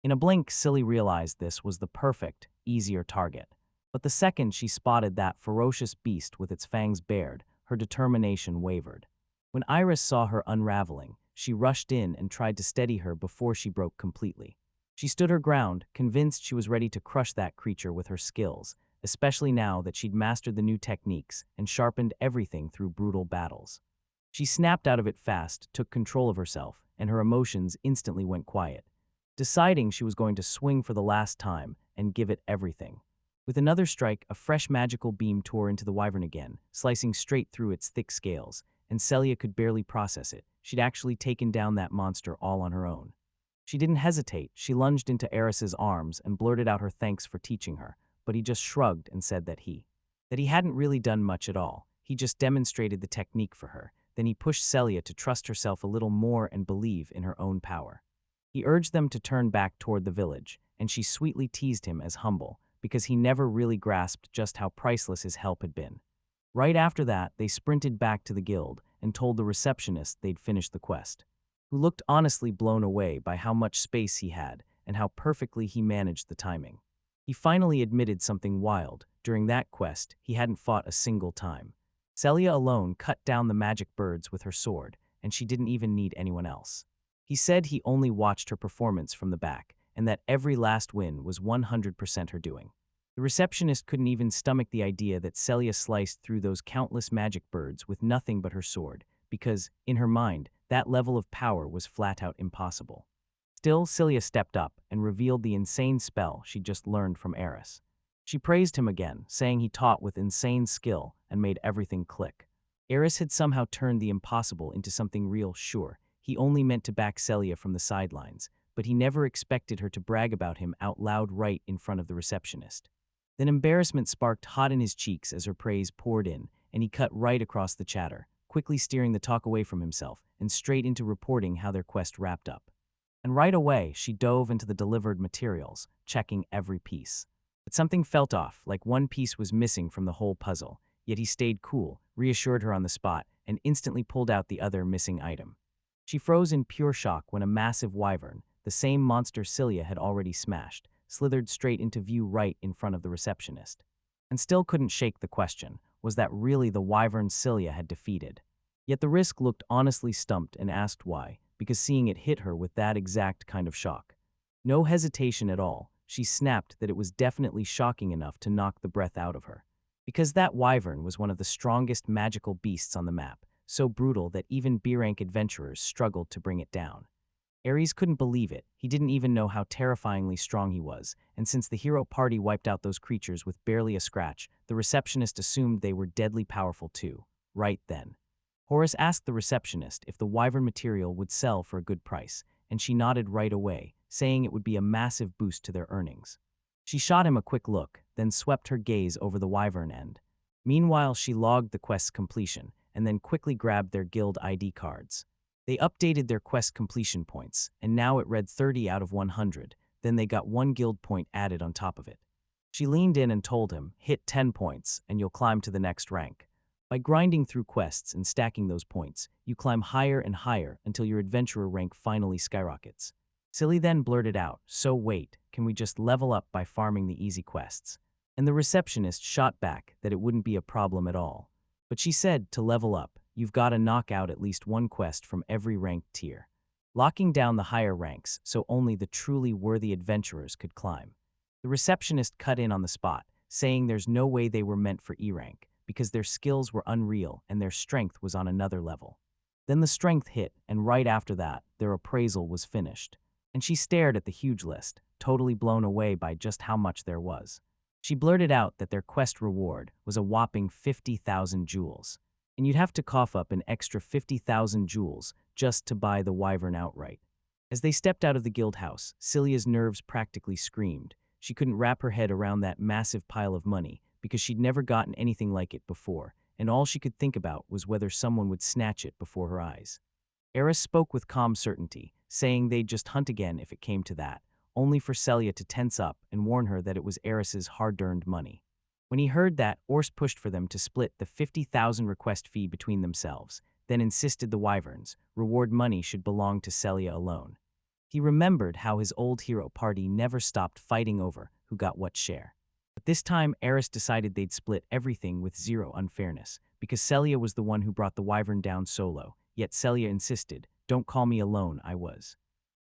In a blink, Silly realized this was the perfect, easier target. But the second she spotted that ferocious beast with its fangs bared, her determination wavered. When Iris saw her unraveling, she rushed in and tried to steady her before she broke completely. She stood her ground, convinced she was ready to crush that creature with her skills, especially now that she'd mastered the new techniques and sharpened everything through brutal battles. She snapped out of it fast, took control of herself, and her emotions instantly went quiet, deciding she was going to swing for the last time and give it everything. With another strike, a fresh magical beam tore into the wyvern again, slicing straight through its thick scales, and Celia could barely process it. She'd actually taken down that monster all on her own. She didn't hesitate. She lunged into Eris's arms and blurted out her thanks for teaching her, but he just shrugged and said that he hadn't really done much at all. He just demonstrated the technique for her. Then he pushed Celia to trust herself a little more and believe in her own power. He urged them to turn back toward the village, and she sweetly teased him as humble, because he never really grasped just how priceless his help had been. Right after that, they sprinted back to the guild and told the receptionist they'd finished the quest, who looked honestly blown away by how much space he had and how perfectly he managed the timing. He finally admitted something wild. During that quest, he hadn't fought a single time. Celia alone cut down the magic birds with her sword, and she didn't even need anyone else. He said he only watched her performance from the back, and that every last win was 100% her doing. The receptionist couldn't even stomach the idea that Celia sliced through those countless magic birds with nothing but her sword, because, in her mind, that level of power was flat-out impossible. Still, Celia stepped up and revealed the insane spell she'd just learned from Eris. She praised him again, saying he taught with insane skill and made everything click. Eris had somehow turned the impossible into something real. Sure, he only meant to back Celia from the sidelines, but he never expected her to brag about him out loud right in front of the receptionist. Then embarrassment sparked hot in his cheeks as her praise poured in, and he cut right across the chatter, quickly steering the talk away from himself and straight into reporting how their quest wrapped up. And right away, she dove into the delivered materials, checking every piece. But something felt off, like one piece was missing from the whole puzzle, yet he stayed cool, reassured her on the spot, and instantly pulled out the other missing item. She froze in pure shock when a massive wyvern, the same monster Celia had already smashed, slithered straight into view right in front of the receptionist. And still couldn't shake the question, was that really the wyvern Celia had defeated? Yet the risk looked honestly stumped and asked why, because seeing it hit her with that exact kind of shock. No hesitation at all, she snapped that it was definitely shocking enough to knock the breath out of her. Because that wyvern was one of the strongest magical beasts on the map, so brutal that even B-rank adventurers struggled to bring it down. Ares couldn't believe it. He didn't even know how terrifyingly strong he was, and since the hero party wiped out those creatures with barely a scratch, the receptionist assumed they were deadly powerful too, right then. Horace asked the receptionist if the wyvern material would sell for a good price, and she nodded right away, saying it would be a massive boost to their earnings. She shot him a quick look, then swept her gaze over the wyvern end. Meanwhile, she logged the quest's completion, and then quickly grabbed their guild ID cards. They updated their quest completion points, and now it read 30 out of 100, then they got 1 guild point added on top of it. She leaned in and told him, hit 10 points, and you'll climb to the next rank. By grinding through quests and stacking those points, you climb higher and higher until your adventurer rank finally skyrockets. Silly then blurted out, so wait, can we just level up by farming the easy quests? And the receptionist shot back that it wouldn't be a problem at all. But she said, to level up, you've got to knock out at least 1 quest from every ranked tier, locking down the higher ranks so only the truly worthy adventurers could climb. The receptionist cut in on the spot, saying there's no way they were meant for E rank, because their skills were unreal and their strength was on another level. Then the strength hit, and right after that, their appraisal was finished. And she stared at the huge list, totally blown away by just how much there was. She blurted out that their quest reward was a whopping 50,000 jewels. And you'd have to cough up an extra 50,000 jewels just to buy the wyvern outright. As they stepped out of the guild house, Celia's nerves practically screamed. She couldn't wrap her head around that massive pile of money because she'd never gotten anything like it before, and all she could think about was whether someone would snatch it before her eyes. Eris spoke with calm certainty, saying they'd just hunt again if it came to that, only for Celia to tense up and warn her that it was Eris's hard-earned money. When he heard that, Ors pushed for them to split the 50,000 request fee between themselves, then insisted the wyverns' reward money should belong to Celia alone. He remembered how his old hero party never stopped fighting over who got what share. But this time, Eris decided they'd split everything with zero unfairness, because Celia was the one who brought the wyvern down solo, yet Celia insisted, "Don't call me alone, I was."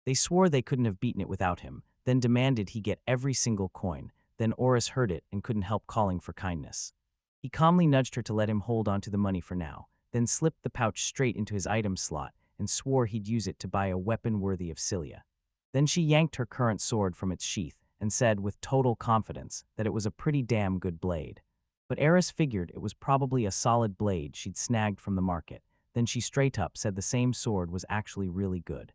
They swore they couldn't have beaten it without him, then demanded he get every single coin. Then Oris heard it and couldn't help calling for kindness. He calmly nudged her to let him hold on to the money for now, then slipped the pouch straight into his item slot and swore he'd use it to buy a weapon worthy of Celia. Then she yanked her current sword from its sheath and said with total confidence that it was a pretty damn good blade. But Eris figured it was probably a solid blade she'd snagged from the market. Then she straight up said the same sword was actually really good.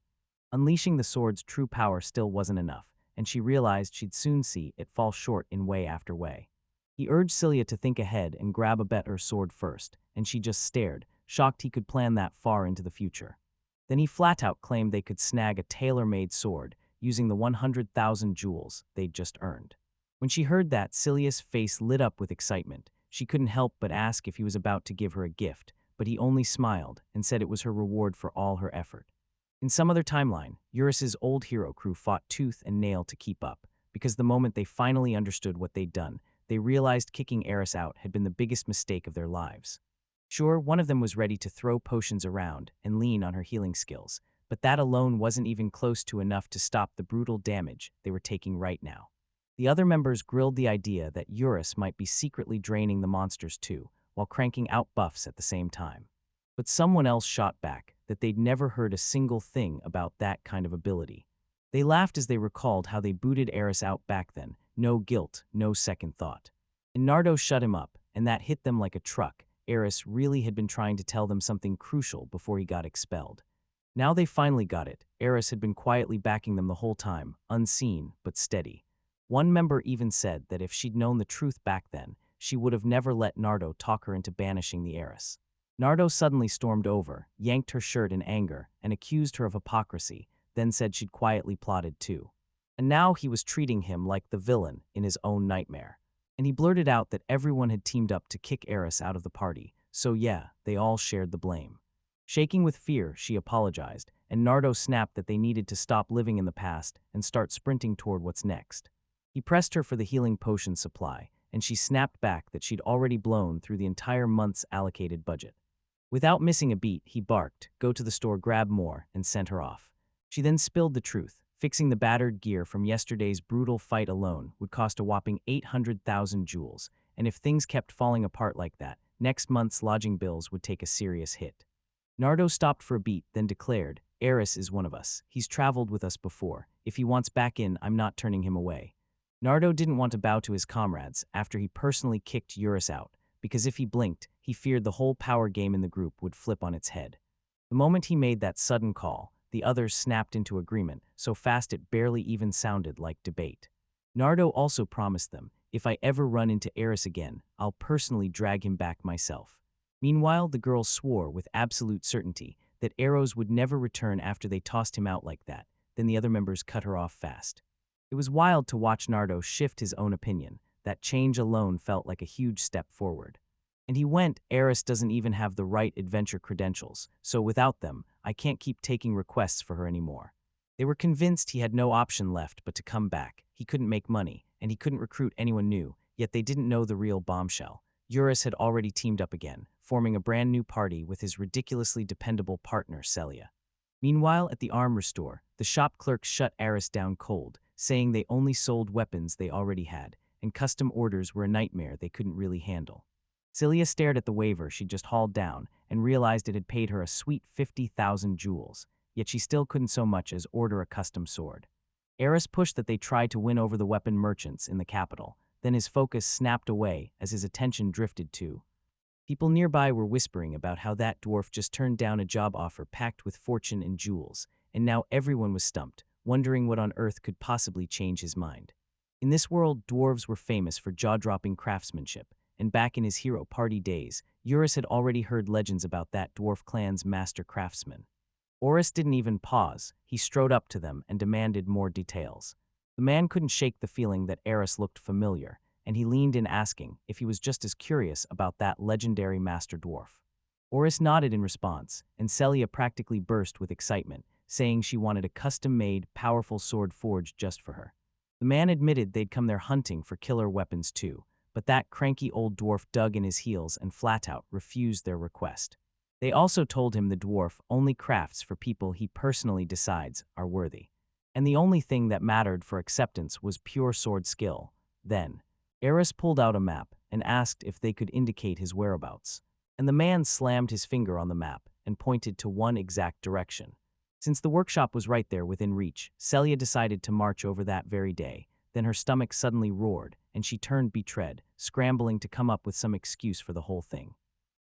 Unleashing the sword's true power still wasn't enough, and she realized she'd soon see it fall short in way after way. He urged Celia to think ahead and grab a better sword first, and she just stared, shocked he could plan that far into the future. Then he flat out claimed they could snag a tailor-made sword using the 100,000 jewels they'd just earned. When she heard that, Celia's face lit up with excitement. She couldn't help but ask if he was about to give her a gift, but he only smiled and said it was her reward for all her effort. In some other timeline, Eurus's old hero crew fought tooth and nail to keep up, because the moment they finally understood what they'd done, they realized kicking Eris out had been the biggest mistake of their lives. Sure, one of them was ready to throw potions around and lean on her healing skills, but that alone wasn't even close to enough to stop the brutal damage they were taking right now. The other members grilled the idea that Eurus might be secretly draining the monsters too, while cranking out buffs at the same time. But someone else shot back that they'd never heard a single thing about that kind of ability. They laughed as they recalled how they booted Eris out back then, no guilt, no second thought. And Nardo shut him up, and that hit them like a truck. Eris really had been trying to tell them something crucial before he got expelled. Now they finally got it. Eris had been quietly backing them the whole time, unseen but steady. One member even said that if she'd known the truth back then, she would have never let Nardo talk her into banishing the Eris. Nardo suddenly stormed over, yanked her shirt in anger, and accused her of hypocrisy, then said she'd quietly plotted too. And now he was treating him like the villain in his own nightmare. And he blurted out that everyone had teamed up to kick Eris out of the party, so yeah, they all shared the blame. Shaking with fear, she apologized, and Nardo snapped that they needed to stop living in the past and start sprinting toward what's next. He pressed her for the healing potion supply, and she snapped back that she'd already blown through the entire month's allocated budget. Without missing a beat, he barked, "Go to the store, grab more," and sent her off. She then spilled the truth. Fixing the battered gear from yesterday's brutal fight alone would cost a whopping 800,000 jewels, and if things kept falling apart like that, next month's lodging bills would take a serious hit. Nardo stopped for a beat, then declared, "Eris is one of us. He's traveled with us before. If he wants back in, I'm not turning him away." Nardo didn't want to bow to his comrades after he personally kicked Eurus out, because if he blinked, he feared the whole power game in the group would flip on its head. The moment he made that sudden call, the others snapped into agreement, so fast it barely even sounded like debate. Nardo also promised them, "If I ever run into Eris again, I'll personally drag him back myself." Meanwhile, the girls swore with absolute certainty that arrows would never return after they tossed him out like that. Then the other members cut her off fast. It was wild to watch Nardo shift his own opinion. That change alone felt like a huge step forward. And he went, "Eris doesn't even have the right adventure credentials, so without them, I can't keep taking requests for her anymore." They were convinced he had no option left but to come back. He couldn't make money, and he couldn't recruit anyone new, yet they didn't know the real bombshell. Eurus had already teamed up again, forming a brand new party with his ridiculously dependable partner, Celia. Meanwhile, at the armor store, the shop clerk shut Eris down cold, saying they only sold weapons they already had, and custom orders were a nightmare they couldn't really handle. Celia stared at the waiver she'd just hauled down and realized it had paid her a sweet 50,000 jewels, yet she still couldn't so much as order a custom sword. Eris pushed that they try to win over the weapon merchants in the capital, then his focus snapped away as his attention drifted to. People nearby were whispering about how that dwarf just turned down a job offer packed with fortune and jewels, and now everyone was stumped, wondering what on earth could possibly change his mind. In this world, dwarves were famous for jaw-dropping craftsmanship, and back in his hero party days, Eurus had already heard legends about that dwarf clan's master craftsman. Oris didn't even pause. He strode up to them and demanded more details. The man couldn't shake the feeling that Eris looked familiar, and he leaned in asking if he was just as curious about that legendary master dwarf. Oris nodded in response, and Celia practically burst with excitement, saying she wanted a custom-made, powerful sword forged just for her. The man admitted they'd come there hunting for killer weapons too, but that cranky old dwarf dug in his heels and flat-out refused their request. They also told him the dwarf only crafts for people he personally decides are worthy. And the only thing that mattered for acceptance was pure sword skill. Then, Eris pulled out a map and asked if they could indicate his whereabouts. And the man slammed his finger on the map and pointed to one exact direction. Since the workshop was right there within reach, Celia decided to march over that very day. Then her stomach suddenly roared, and she turned betrayed, scrambling to come up with some excuse for the whole thing.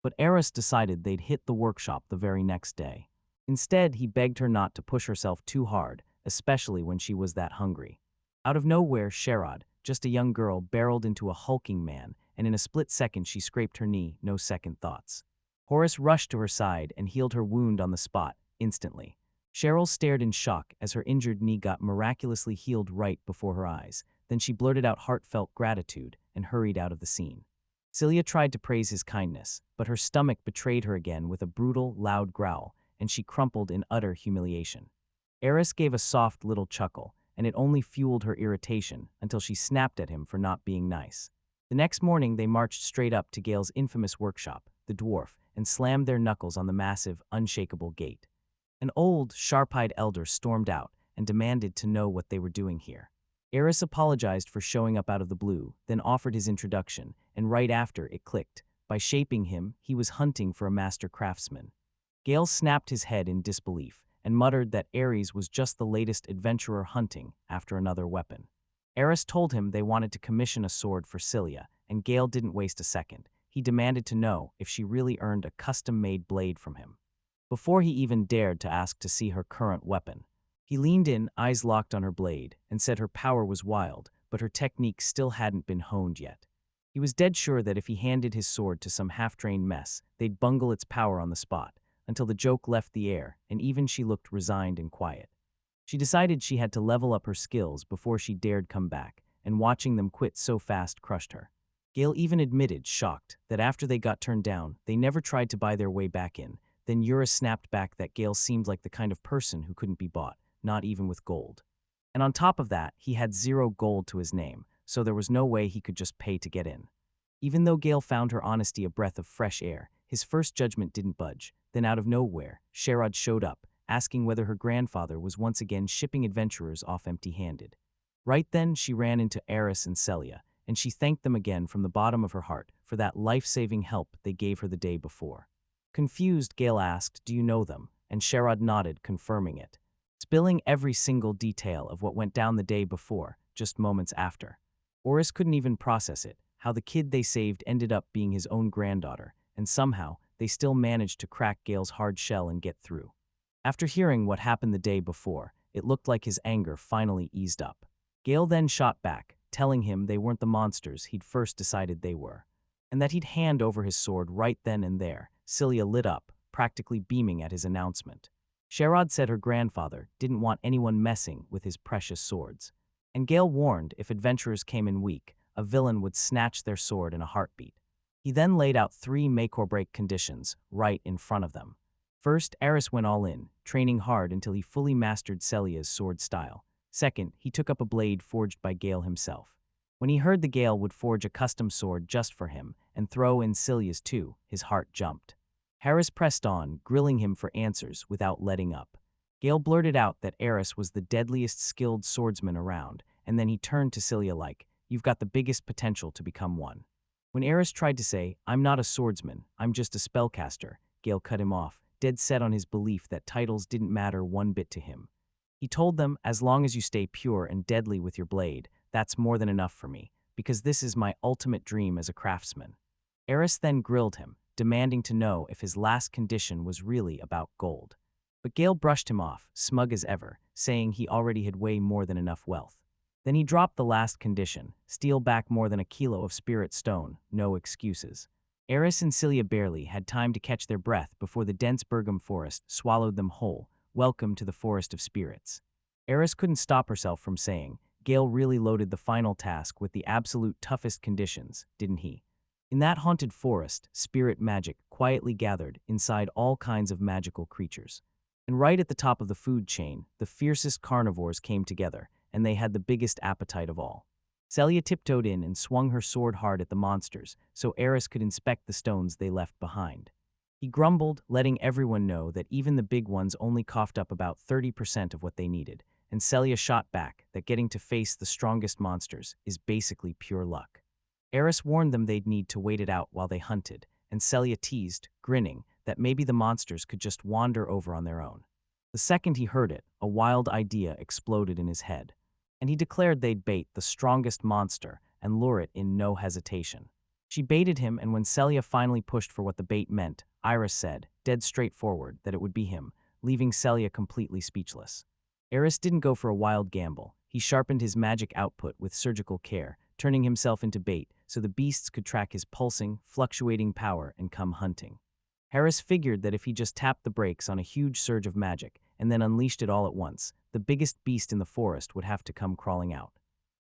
But Eris decided they'd hit the workshop the very next day. Instead, he begged her not to push herself too hard, especially when she was that hungry. Out of nowhere, Sherrod, just a young girl, barreled into a hulking man, and in a split second she scraped her knee, no second thoughts. Horace rushed to her side and healed her wound on the spot, instantly. Cheryl stared in shock as her injured knee got miraculously healed right before her eyes. Then she blurted out heartfelt gratitude and hurried out of the scene. Celia tried to praise his kindness, but her stomach betrayed her again with a brutal, loud growl, and she crumpled in utter humiliation. Eris gave a soft little chuckle, and it only fueled her irritation until she snapped at him for not being nice. The next morning, they marched straight up to Gale's infamous workshop, the dwarf, and slammed their knuckles on the massive, unshakable gate. An old, sharp-eyed elder stormed out and demanded to know what they were doing here. Eris apologized for showing up out of the blue, then offered his introduction, and right after it clicked. By shaping him, he was hunting for a master craftsman. Gale snapped his head in disbelief and muttered that Ares was just the latest adventurer hunting after another weapon. Eris told him they wanted to commission a sword for Celia, and Gale didn't waste a second. He demanded to know if she really earned a custom-made blade from him. Before he even dared to ask to see her current weapon, he leaned in, eyes locked on her blade, and said her power was wild, but her technique still hadn't been honed yet. He was dead sure that if he handed his sword to some half-trained mess, they'd bungle its power on the spot, until the joke left the air, and even she looked resigned and quiet. She decided she had to level up her skills before she dared come back, and watching them quit so fast crushed her. Gale even admitted, shocked, that after they got turned down, they never tried to buy their way back in. Then Eurus snapped back that Gale seemed like the kind of person who couldn't be bought, not even with gold. And on top of that, he had 0 gold to his name, so there was no way he could just pay to get in. Even though Gale found her honesty a breath of fresh air, his first judgment didn't budge. Then out of nowhere, Sherrod showed up, asking whether her grandfather was once again shipping adventurers off empty-handed. Right then, she ran into Eris and Celia, and she thanked them again from the bottom of her heart for that life-saving help they gave her the day before. Confused, Gale asked, "Do you know them?" And Sherrod nodded, confirming it, spilling every single detail of what went down the day before, just moments after. Oris couldn't even process it, how the kid they saved ended up being his own granddaughter, and somehow, they still managed to crack Gale's hard shell and get through. After hearing what happened the day before, it looked like his anger finally eased up. Gale then shot back, telling him they weren't the monsters he'd first decided they were, and that he'd hand over his sword right then and there. Celia lit up, practically beaming at his announcement. Sherrod said her grandfather didn't want anyone messing with his precious swords, and Gale warned if adventurers came in weak, a villain would snatch their sword in a heartbeat. He then laid out 3 make-or-break conditions right in front of them. First, Eris went all in, training hard until he fully mastered Celia's sword style. Second, he took up a blade forged by Gale himself. When he heard the Gale would forge a custom sword just for him and throw in Celia's too, his heart jumped. Harris pressed on, grilling him for answers without letting up. Gale blurted out that Eris was the deadliest skilled swordsman around, and then he turned to Celia like, You've got the biggest potential to become one." When Eris tried to say, "I'm not a swordsman, I'm just a spellcaster," Gale cut him off, dead set on his belief that titles didn't matter one bit to him. He told them, "As long as you stay pure and deadly with your blade, that's more than enough for me, because this is my ultimate dream as a craftsman." Eris then grilled him, demanding to know if his last condition was really about gold. But Gale brushed him off, smug as ever, saying he already had way more than enough wealth. Then he dropped the last condition: steal back more than a kilo of spirit stone, no excuses. Eris and Celia barely had time to catch their breath before the dense Bergam forest swallowed them whole. Welcome to the Forest of Spirits. Eris couldn't stop herself from saying, Gale really loaded the final task with the absolute toughest conditions, didn't he? In that haunted forest, spirit magic quietly gathered inside all kinds of magical creatures. And right at the top of the food chain, the fiercest carnivores came together, and they had the biggest appetite of all. Celia tiptoed in and swung her sword hard at the monsters, so Eris could inspect the stones they left behind. He grumbled, letting everyone know that even the big ones only coughed up about 30% of what they needed, and Celia shot back that getting to face the strongest monsters is basically pure luck. Eris warned them they'd need to wait it out while they hunted, and Celia teased, grinning, that maybe the monsters could just wander over on their own. The second he heard it, a wild idea exploded in his head, and he declared they'd bait the strongest monster and lure it in no hesitation. She baited him, and when Celia finally pushed for what the bait meant, Iris said, dead straightforward, that it would be him, leaving Celia completely speechless. Eris didn't go for a wild gamble. He sharpened his magic output with surgical care, turning himself into bait so the beasts could track his pulsing, fluctuating power and come hunting. Harris figured that if he just tapped the brakes on a huge surge of magic and then unleashed it all at once, the biggest beast in the forest would have to come crawling out.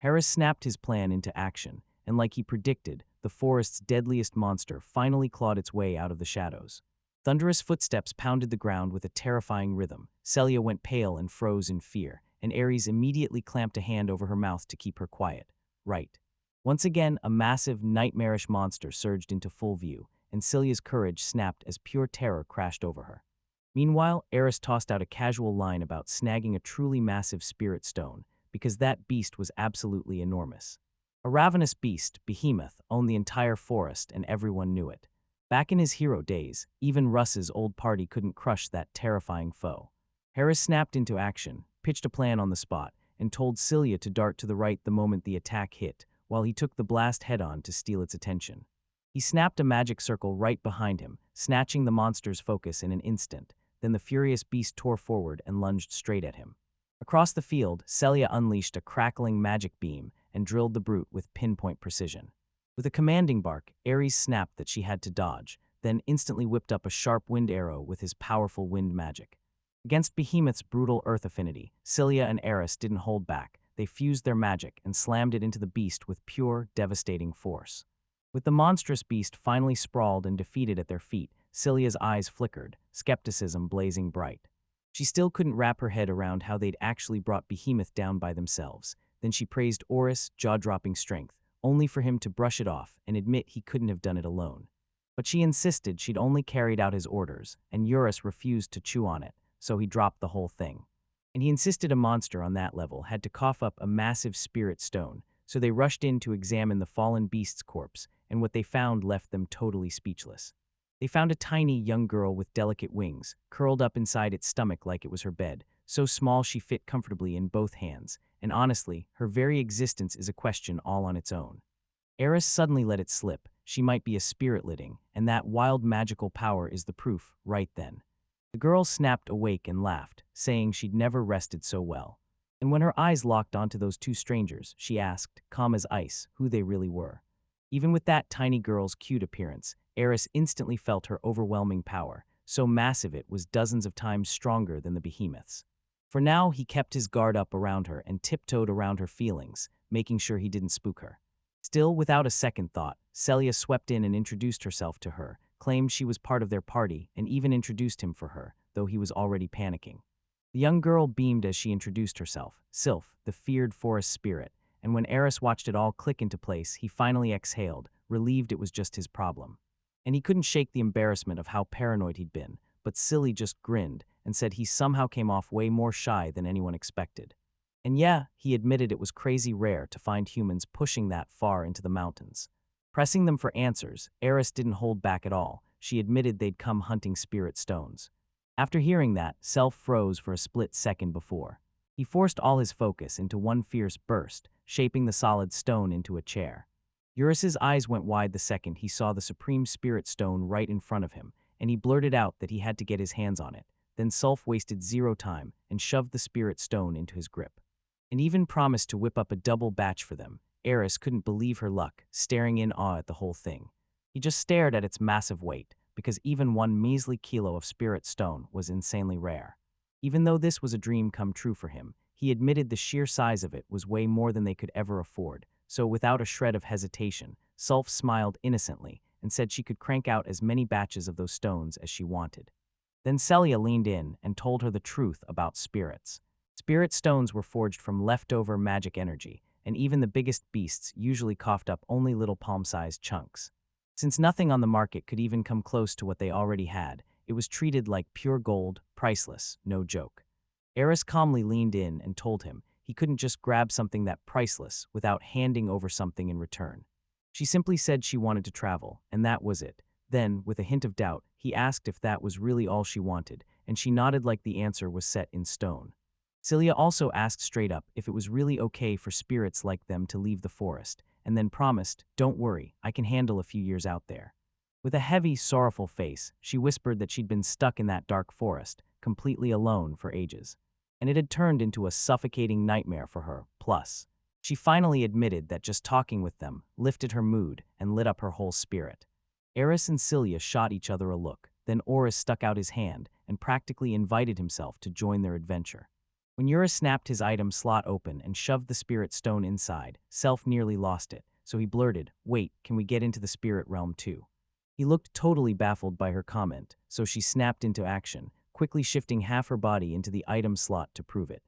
Harris snapped his plan into action, and like he predicted, the forest's deadliest monster finally clawed its way out of the shadows. Thunderous footsteps pounded the ground with a terrifying rhythm. Celia went pale and froze in fear, and Ares immediately clamped a hand over her mouth to keep her quiet. Right. Once again, a massive, nightmarish monster surged into full view, and Celia's courage snapped as pure terror crashed over her. Meanwhile, Eris tossed out a casual line about snagging a truly massive spirit stone, because that beast was absolutely enormous. A ravenous beast, Behemoth, owned the entire forest, and everyone knew it. Back in his hero days, even Russ's old party couldn't crush that terrifying foe. Harris snapped into action, pitched a plan on the spot, and told Celia to dart to the right the moment the attack hit, while he took the blast head-on to steal its attention. He snapped a magic circle right behind him, snatching the monster's focus in an instant. Then the furious beast tore forward and lunged straight at him. Across the field, Celia unleashed a crackling magic beam and drilled the brute with pinpoint precision. With a commanding bark, Ares snapped that she had to dodge, then instantly whipped up a sharp wind arrow with his powerful wind magic. Against Behemoth's brutal earth affinity, Celia and Eris didn't hold back. They fused their magic and slammed it into the beast with pure, devastating force. With the monstrous beast finally sprawled and defeated at their feet, Celia's eyes flickered, skepticism blazing bright. She still couldn't wrap her head around how they'd actually brought Behemoth down by themselves. Then she praised Oris' jaw-dropping strength, only for him to brush it off and admit he couldn't have done it alone. But she insisted she'd only carried out his orders, and Eurus refused to chew on it, so he dropped the whole thing. And he insisted a monster on that level had to cough up a massive spirit stone, so they rushed in to examine the fallen beast's corpse, and what they found left them totally speechless. They found a tiny young girl with delicate wings, curled up inside its stomach like it was her bed, so small she fit comfortably in both hands, and honestly, her very existence is a question all on its own. Eris suddenly let it slip. She might be a spirit living, and that wild magical power is the proof, right then. The girl snapped awake and laughed, saying she'd never rested so well. And when her eyes locked onto those two strangers, she asked, calm as ice, who they really were. Even with that tiny girl's cute appearance, Eris instantly felt her overwhelming power, so massive it was dozens of times stronger than the Behemoth's. For now, he kept his guard up around her and tiptoed around her feelings, making sure he didn't spook her. Still, without a second thought, Celia swept in and introduced herself to her, claimed she was part of their party, and even introduced him for her, though he was already panicking. The young girl beamed as she introduced herself, Sylph, the feared forest spirit, and when Eris watched it all click into place, he finally exhaled, relieved it was just his problem. And he couldn't shake the embarrassment of how paranoid he'd been, but Silly just grinned and said he somehow came off way more shy than anyone expected. And yeah, he admitted it was crazy rare to find humans pushing that far into the mountains. Pressing them for answers, Eris didn't hold back at all. She admitted they'd come hunting spirit stones. After hearing that, Self froze for a split second before. He forced all his focus into one fierce burst, shaping the solid stone into a chair. Eurus's eyes went wide the second he saw the supreme spirit stone right in front of him, and he blurted out that he had to get his hands on it. Then Sulf wasted zero time and shoved the spirit stone into his grip. And even promised to whip up a double batch for them. Eris couldn't believe her luck, staring in awe at the whole thing. He just stared at its massive weight, because even one measly kilo of spirit stone was insanely rare. Even though this was a dream come true for him, he admitted the sheer size of it was way more than they could ever afford, so without a shred of hesitation, Sulf smiled innocently and said she could crank out as many batches of those stones as she wanted. Then Celia leaned in and told her the truth about spirits. Spirit stones were forged from leftover magic energy, and even the biggest beasts usually coughed up only little palm-sized chunks. Since nothing on the market could even come close to what they already had, it was treated like pure gold, priceless, no joke. Eris calmly leaned in and told him he couldn't just grab something that priceless without handing over something in return. She simply said she wanted to travel, and that was it. Then, with a hint of doubt, he asked if that was really all she wanted, and she nodded like the answer was set in stone. Celia also asked straight up if it was really okay for spirits like them to leave the forest, and then promised, "Don't worry, I can handle a few years out there." With a heavy, sorrowful face, she whispered that she'd been stuck in that dark forest, completely alone for ages. And it had turned into a suffocating nightmare for her, plus. She finally admitted that just talking with them lifted her mood and lit up her whole spirit. Eris and Celia shot each other a look, then Oris stuck out his hand and practically invited himself to join their adventure. When Eurus snapped his item slot open and shoved the spirit stone inside, Self nearly lost it, so he blurted, "Wait, can we get into the spirit realm too?" He looked totally baffled by her comment, so she snapped into action, quickly shifting half her body into the item slot to prove it.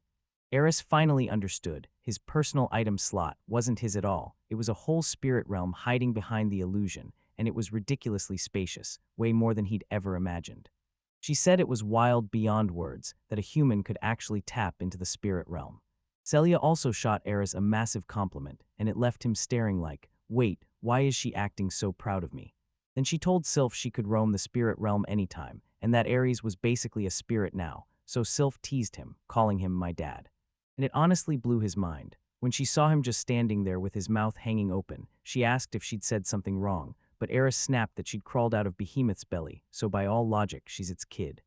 Eris finally understood. His personal item slot wasn't his at all. It was a whole spirit realm hiding behind the illusion, and it was ridiculously spacious, way more than he'd ever imagined. She said it was wild beyond words that a human could actually tap into the spirit realm. Celia also shot Eris a massive compliment, and it left him staring like, "Wait, why is she acting so proud of me?" Then she told Sylph she could roam the spirit realm anytime, and that Ares was basically a spirit now, so Sylph teased him, calling him my dad. And it honestly blew his mind. When she saw him just standing there with his mouth hanging open, she asked if she'd said something wrong, but Eris snapped that she'd crawled out of Behemoth's belly, so by all logic, she's its kid.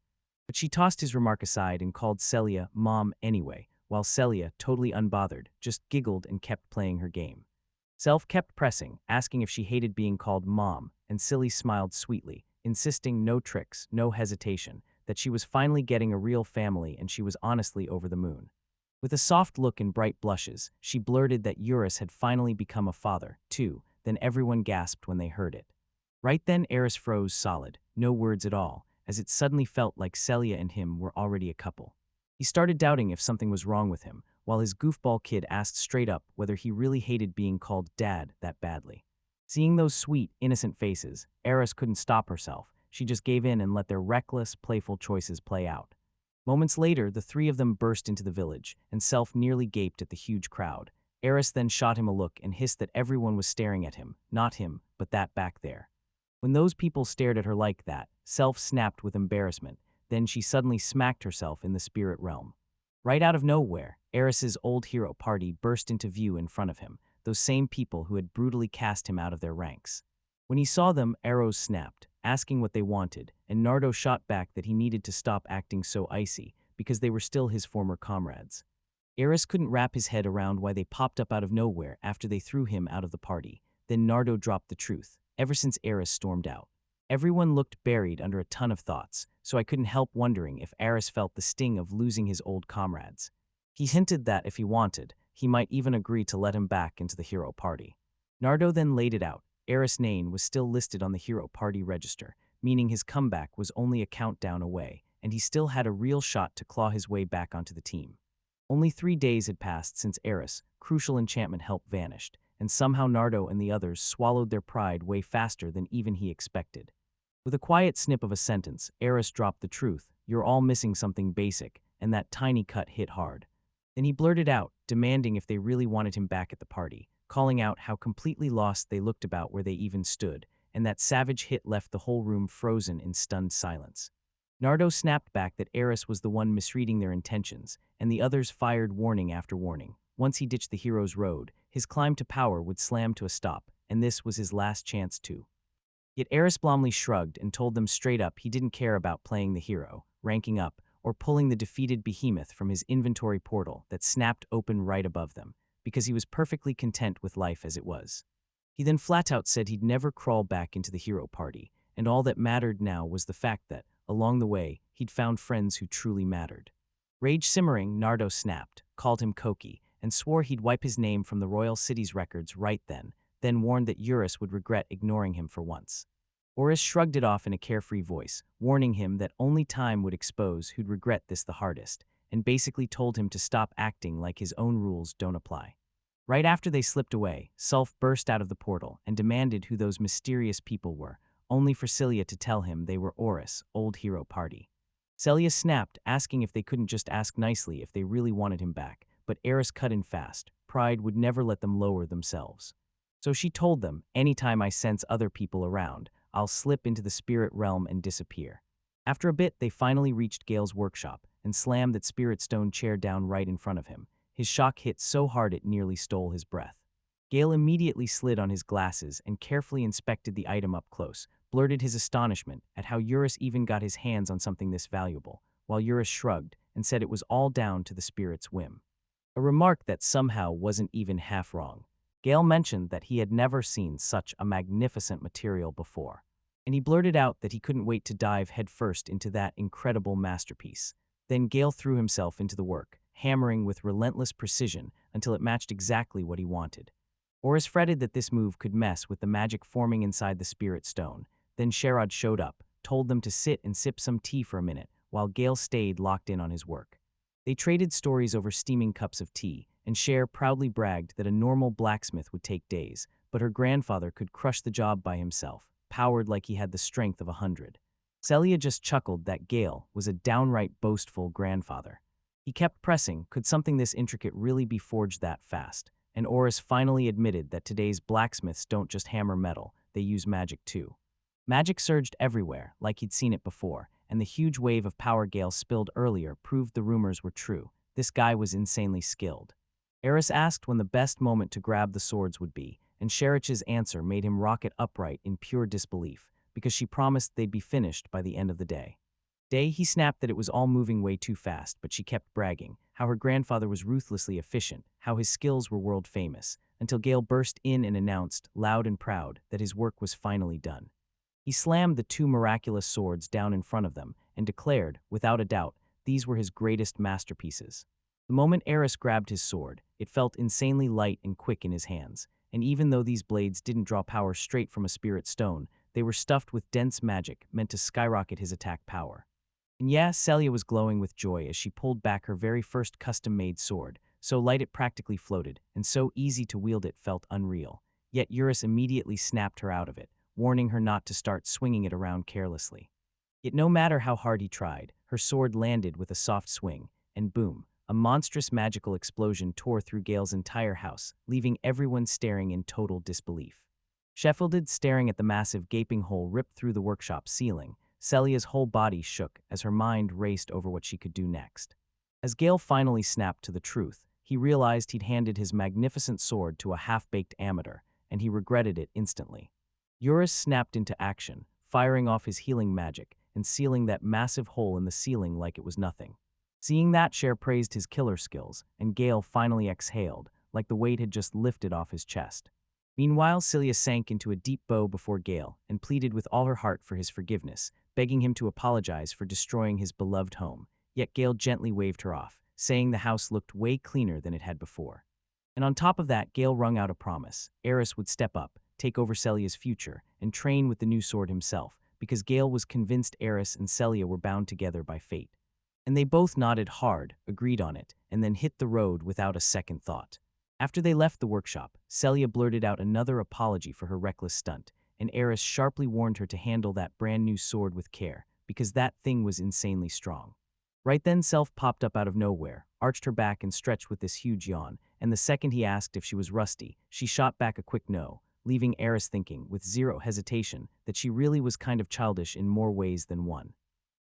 But she tossed his remark aside and called Celia Mom anyway, while Celia, totally unbothered, just giggled and kept playing her game. Self kept pressing, asking if she hated being called Mom, and Silly smiled sweetly, insisting no tricks, no hesitation, that she was finally getting a real family and she was honestly over the moon. With a soft look and bright blushes, she blurted that Eurus had finally become a father, too, then everyone gasped when they heard it. Right then Eris froze solid, no words at all, as it suddenly felt like Celia and him were already a couple. He started doubting if something was wrong with him, while his goofball kid asked straight up whether he really hated being called Dad that badly. Seeing those sweet, innocent faces, Eris couldn't stop herself. She just gave in and let their reckless, playful choices play out. Moments later, the three of them burst into the village, and Self nearly gaped at the huge crowd. Eris then shot him a look and hissed that everyone was staring at him, not him, but that back there. When those people stared at her like that, Self snapped with embarrassment, then she suddenly smacked herself in the spirit realm. Right out of nowhere, Eris's old hero party burst into view in front of him, those same people who had brutally cast him out of their ranks. When he saw them, arrows snapped, asking what they wanted, and Nardo shot back that he needed to stop acting so icy, because they were still his former comrades. Eris couldn't wrap his head around why they popped up out of nowhere after they threw him out of the party. Then Nardo dropped the truth, ever since Eris stormed out. Everyone looked buried under a ton of thoughts, so I couldn't help wondering if Eris felt the sting of losing his old comrades. He hinted that if he wanted, he might even agree to let him back into the hero party. Nardo then laid it out. Eris' name was still listed on the hero party register, meaning his comeback was only a countdown away, and he still had a real shot to claw his way back onto the team. Only 3 days had passed since Eris' crucial enchantment help vanished, and somehow Nardo and the others swallowed their pride way faster than even he expected. With a quiet snip of a sentence, Eris dropped the truth, "You're all missing something basic," and that tiny cut hit hard. Then he blurted out, demanding if they really wanted him back at the party, calling out how completely lost they looked about where they even stood, and that savage hit left the whole room frozen in stunned silence. Nardo snapped back that Eris was the one misreading their intentions, and the others fired warning after warning. Once he ditched the hero's road, his climb to power would slam to a stop, and this was his last chance too. Yet Eris Blomley shrugged and told them straight up he didn't care about playing the hero, ranking up, or pulling the defeated behemoth from his inventory portal that snapped open right above them, because he was perfectly content with life as it was. He then flat out said he'd never crawl back into the hero party, and all that mattered now was the fact that, along the way, he'd found friends who truly mattered. Rage simmering, Nardo snapped, called him Koki, and swore he'd wipe his name from the royal city's records right then warned that Eurus would regret ignoring him for once. Oris shrugged it off in a carefree voice, warning him that only time would expose who'd regret this the hardest, and basically told him to stop acting like his own rules don't apply. Right after they slipped away, Sulf burst out of the portal and demanded who those mysterious people were, only for Celia to tell him they were Oris, old hero party. Celia snapped, asking if they couldn't just ask nicely if they really wanted him back, but Eris cut in fast. Pride would never let them lower themselves. So she told them, anytime I sense other people around, I'll slip into the spirit realm and disappear. After a bit, they finally reached Gale's workshop and slammed that spirit stone chair down right in front of him. His shock hit so hard it nearly stole his breath. Gale immediately slid on his glasses and carefully inspected the item up close, blurted his astonishment at how Eurus even got his hands on something this valuable, while Eurus shrugged and said it was all down to the spirit's whim. A remark that somehow wasn't even half wrong. Gale mentioned that he had never seen such a magnificent material before, and he blurted out that he couldn't wait to dive headfirst into that incredible masterpiece. Then Gale threw himself into the work, hammering with relentless precision until it matched exactly what he wanted. Oris fretted that this move could mess with the magic forming inside the spirit stone. Then Sherrod showed up, told them to sit and sip some tea for a minute, while Gale stayed locked in on his work. They traded stories over steaming cups of tea, and Cher proudly bragged that a normal blacksmith would take days, but her grandfather could crush the job by himself, powered like he had the strength of 100. Celia just chuckled that Gale was a downright boastful grandfather. He kept pressing, could something this intricate really be forged that fast? And Oris finally admitted that today's blacksmiths don't just hammer metal, they use magic too. Magic surged everywhere, like he'd seen it before, and the huge wave of power Gale spilled earlier proved the rumors were true. This guy was insanely skilled. Eris asked when the best moment to grab the swords would be, and Sherich's answer made him rocket upright in pure disbelief, because she promised they'd be finished by the end of the day. He snapped that it was all moving way too fast, but she kept bragging, how her grandfather was ruthlessly efficient, how his skills were world famous, until Gale burst in and announced, loud and proud, that his work was finally done. He slammed the two miraculous swords down in front of them and declared, without a doubt, these were his greatest masterpieces. The moment Eris grabbed his sword, it felt insanely light and quick in his hands, and even though these blades didn't draw power straight from a spirit stone, they were stuffed with dense magic meant to skyrocket his attack power. And yeah, Celia was glowing with joy as she pulled back her very first custom-made sword, so light it practically floated, and so easy to wield it felt unreal. Yet Eurus immediately snapped her out of it, warning her not to start swinging it around carelessly. Yet no matter how hard he tried, her sword landed with a soft swing, and boom, a monstrous magical explosion tore through Gale's entire house, leaving everyone staring in total disbelief. Sheffielded staring at the massive gaping hole ripped through the workshop ceiling, Celia's whole body shook as her mind raced over what she could do next. As Gale finally snapped to the truth, he realized he'd handed his magnificent sword to a half-baked amateur, and he regretted it instantly. Eurus snapped into action, firing off his healing magic and sealing that massive hole in the ceiling like it was nothing. Seeing that, Cher praised his killer skills, and Gale finally exhaled, like the weight had just lifted off his chest. Meanwhile, Celia sank into a deep bow before Gale and pleaded with all her heart for his forgiveness, begging him to apologize for destroying his beloved home, yet Gale gently waved her off, saying the house looked way cleaner than it had before. And on top of that, Gale wrung out a promise. Eris would step up, take over Celia's future, and train with the new sword himself, because Gale was convinced Eris and Celia were bound together by fate. And they both nodded hard, agreed on it, and then hit the road without a second thought. After they left the workshop, Celia blurted out another apology for her reckless stunt, and Eris sharply warned her to handle that brand new sword with care, because that thing was insanely strong. Right then, Self popped up out of nowhere, arched her back and stretched with this huge yawn, and the second he asked if she was rusty, she shot back a quick no, leaving Eris thinking, with zero hesitation, that she really was kind of childish in more ways than one.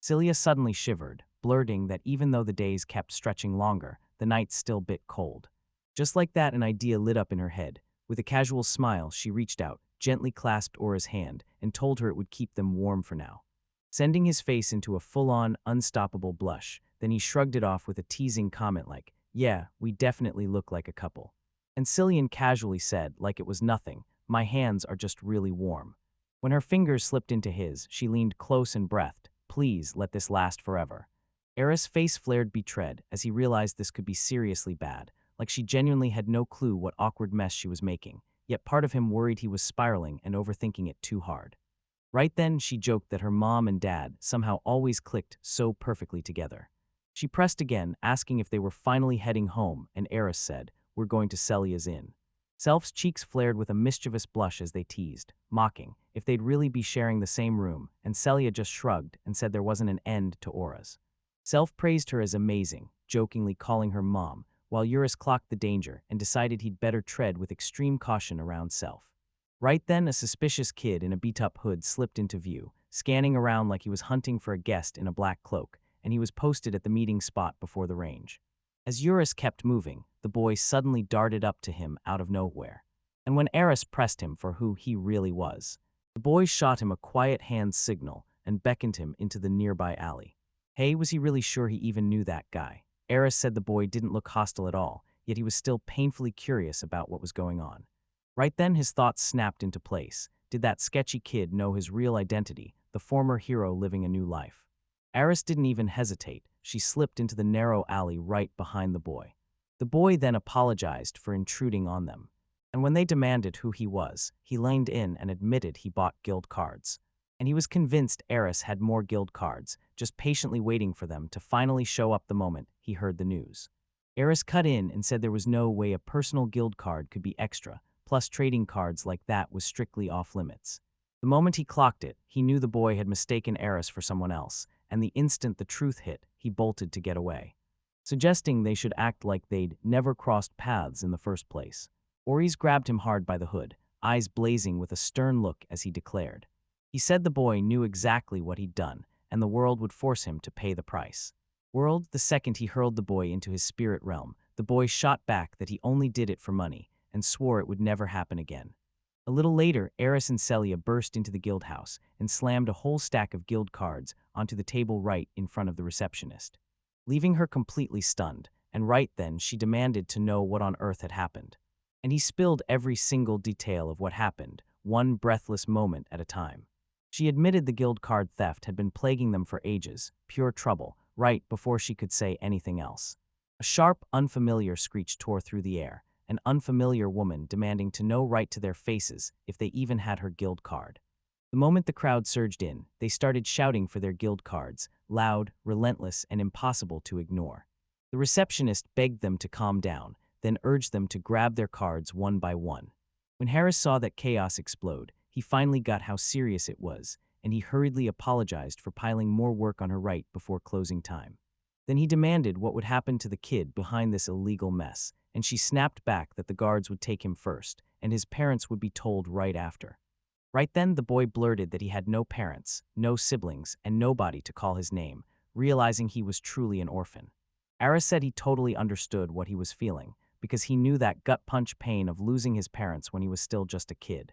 Celia suddenly shivered, blurting that even though the days kept stretching longer, the nights still bit cold. Just like that, an idea lit up in her head. With a casual smile, she reached out, gently clasped Aura's hand, and told her it would keep them warm for now, sending his face into a full-on, unstoppable blush. Then he shrugged it off with a teasing comment like, "Yeah, we definitely look like a couple." And Cillian casually said, like it was nothing, "My hands are just really warm." When her fingers slipped into his, she leaned close and breathed, "Please let this last forever." Eris' face flared betrayed as he realized this could be seriously bad, like she genuinely had no clue what awkward mess she was making, yet part of him worried he was spiraling and overthinking it too hard. Right then, she joked that her mom and dad somehow always clicked so perfectly together. She pressed again, asking if they were finally heading home, and Eris said, "We're going to Celia's inn." Self's cheeks flared with a mischievous blush as they teased, mocking if they'd really be sharing the same room, and Celia just shrugged and said there wasn't an end to Aura's. Self praised her as amazing, jokingly calling her mom, while Eurus clocked the danger and decided he'd better tread with extreme caution around Self. Right then, a suspicious kid in a beat-up hood slipped into view, scanning around like he was hunting for a guest in a black cloak, and he was posted at the meeting spot before the range. As Eurus kept moving, the boy suddenly darted up to him out of nowhere. And when Eris pressed him for who he really was, the boy shot him a quiet hand signal and beckoned him into the nearby alley. Hey, was he really sure he even knew that guy? Eris said the boy didn't look hostile at all, yet he was still painfully curious about what was going on. Right then, his thoughts snapped into place. Did that sketchy kid know his real identity, the former hero living a new life? Eris didn't even hesitate. She slipped into the narrow alley right behind the boy. The boy then apologized for intruding on them. And when they demanded who he was, he leaned in and admitted he bought guild cards. And he was convinced Eris had more guild cards, just patiently waiting for them to finally show up the moment he heard the news. Eris cut in and said there was no way a personal guild card could be extra, plus trading cards like that was strictly off-limits. The moment he clocked it, he knew the boy had mistaken Eris for someone else, and the instant the truth hit, he bolted to get away, suggesting they should act like they'd never crossed paths in the first place. Oris grabbed him hard by the hood, eyes blazing with a stern look as he declared. He said the boy knew exactly what he'd done, and the world would force him to pay the price. World, the second he hurled the boy into his spirit realm, the boy shot back that he only did it for money, and swore it would never happen again. A little later, Eris and Celia burst into the guild house and slammed a whole stack of guild cards onto the table right in front of the receptionist, leaving her completely stunned, and right then she demanded to know what on earth had happened. And he spilled every single detail of what happened, one breathless moment at a time. She admitted the guild card theft had been plaguing them for ages, pure trouble, right before she could say anything else. A sharp, unfamiliar screech tore through the air, an unfamiliar woman demanding to know right to their faces if they even had her guild card. The moment the crowd surged in, they started shouting for their guild cards, loud, relentless, and impossible to ignore. The receptionist begged them to calm down, then urged them to grab their cards one by one. When Harris saw that chaos explode, he finally got how serious it was, and he hurriedly apologized for piling more work on her right before closing time. Then he demanded what would happen to the kid behind this illegal mess, and she snapped back that the guards would take him first, and his parents would be told right after. Right then, the boy blurted that he had no parents, no siblings, and nobody to call his name, realizing he was truly an orphan. Ara said he totally understood what he was feeling, because he knew that gut-punch pain of losing his parents when he was still just a kid.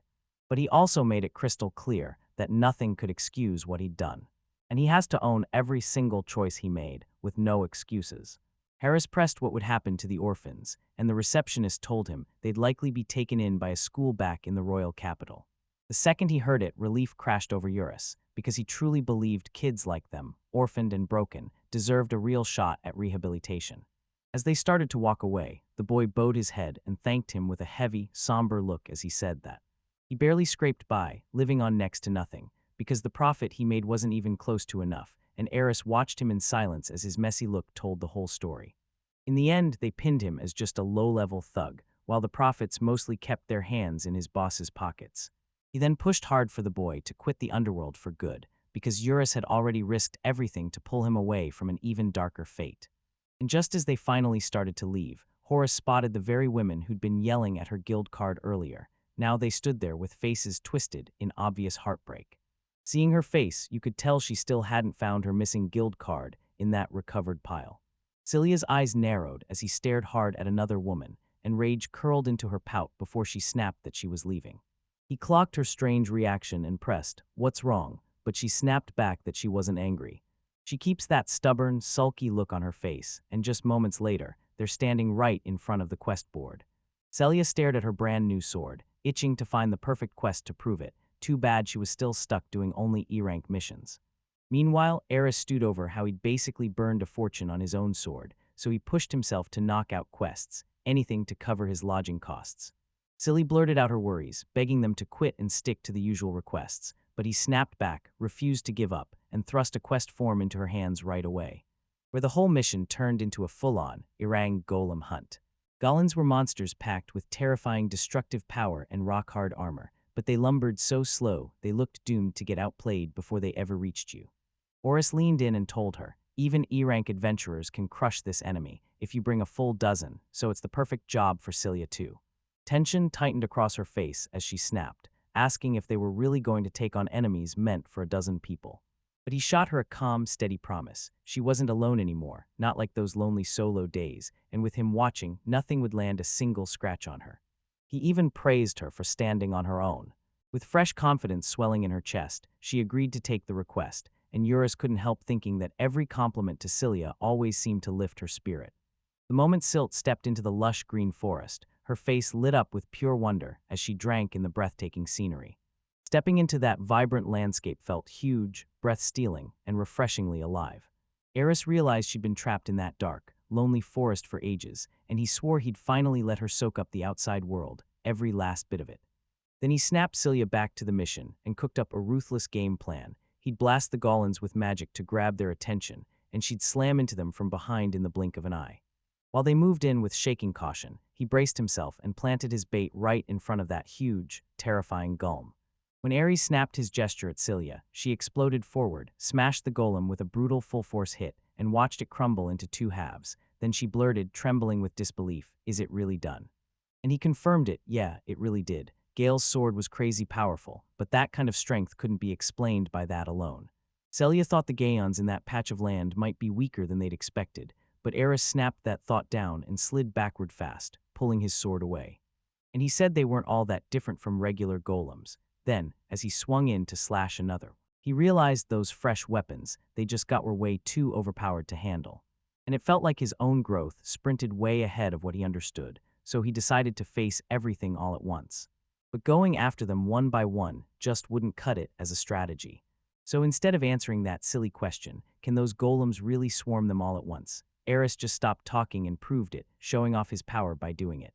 But he also made it crystal clear that nothing could excuse what he'd done, and he has to own every single choice he made, with no excuses. Harris pressed what would happen to the orphans, and the receptionist told him they'd likely be taken in by a school back in the royal capital. The second he heard it, relief crashed over Eurus, because he truly believed kids like them, orphaned and broken, deserved a real shot at rehabilitation. As they started to walk away, the boy bowed his head and thanked him with a heavy, somber look as he said that he barely scraped by, living on next to nothing, because the profit he made wasn't even close to enough, and Eris watched him in silence as his messy look told the whole story. In the end, they pinned him as just a low-level thug, while the prophets mostly kept their hands in his boss's pockets. He then pushed hard for the boy to quit the underworld for good, because Eurus had already risked everything to pull him away from an even darker fate. And just as they finally started to leave, Horace spotted the very women who'd been yelling at her guild card earlier. Now they stood there with faces twisted in obvious heartbreak. Seeing her face, you could tell she still hadn't found her missing guild card in that recovered pile. Celia's eyes narrowed as he stared hard at another woman, and rage curled into her pout before she snapped that she was leaving. He clocked her strange reaction and pressed, "What's wrong?" but she snapped back that she wasn't angry. She keeps that stubborn, sulky look on her face, and just moments later, they're standing right in front of the quest board. Celia stared at her brand new sword, itching to find the perfect quest to prove it. Too bad she was still stuck doing only E-rank missions. Meanwhile, Eris stewed over how he'd basically burned a fortune on his own sword, so he pushed himself to knock out quests, anything to cover his lodging costs. Silly blurted out her worries, begging them to quit and stick to the usual requests, but he snapped back, refused to give up, and thrust a quest form into her hands right away, where the whole mission turned into a full-on, Irang golem hunt. Golems were monsters packed with terrifying destructive power and rock-hard armor, but they lumbered so slow they looked doomed to get outplayed before they ever reached you. Oris leaned in and told her, "Even E-rank adventurers can crush this enemy if you bring a full dozen, so it's the perfect job for Celia too." Tension tightened across her face as she snapped, asking if they were really going to take on enemies meant for a dozen people. But he shot her a calm, steady promise. She wasn't alone anymore, not like those lonely solo days, and with him watching, nothing would land a single scratch on her. He even praised her for standing on her own. With fresh confidence swelling in her chest, she agreed to take the request, and Eurus couldn't help thinking that every compliment to Celia always seemed to lift her spirit. The moment Silt stepped into the lush green forest, her face lit up with pure wonder as she drank in the breathtaking scenery. Stepping into that vibrant landscape felt huge, breath-stealing, and refreshingly alive. Eris realized she'd been trapped in that dark, lonely forest for ages, and he swore he'd finally let her soak up the outside world, every last bit of it. Then he snapped Celia back to the mission and cooked up a ruthless game plan. He'd blast the Gollans with magic to grab their attention, and she'd slam into them from behind in the blink of an eye. While they moved in with shaking caution, he braced himself and planted his bait right in front of that huge, terrifying golem. When Ares snapped his gesture at Celia, she exploded forward, smashed the golem with a brutal full-force hit, and watched it crumble into two halves. Then she blurted, trembling with disbelief, "Is it really done?" And he confirmed it. Yeah, it really did. Gale's sword was crazy powerful, but that kind of strength couldn't be explained by that alone. Celia thought the Gaons in that patch of land might be weaker than they'd expected, but Eris snapped that thought down and slid backward fast, pulling his sword away. And he said they weren't all that different from regular golems. Then, as he swung in to slash another, he realized those fresh weapons they just got were way too overpowered to handle. And it felt like his own growth sprinted way ahead of what he understood, so he decided to face everything all at once. But going after them one by one just wouldn't cut it as a strategy. So instead of answering that silly question, can those golems really swarm them all at once, Eris just stopped talking and proved it, showing off his power by doing it.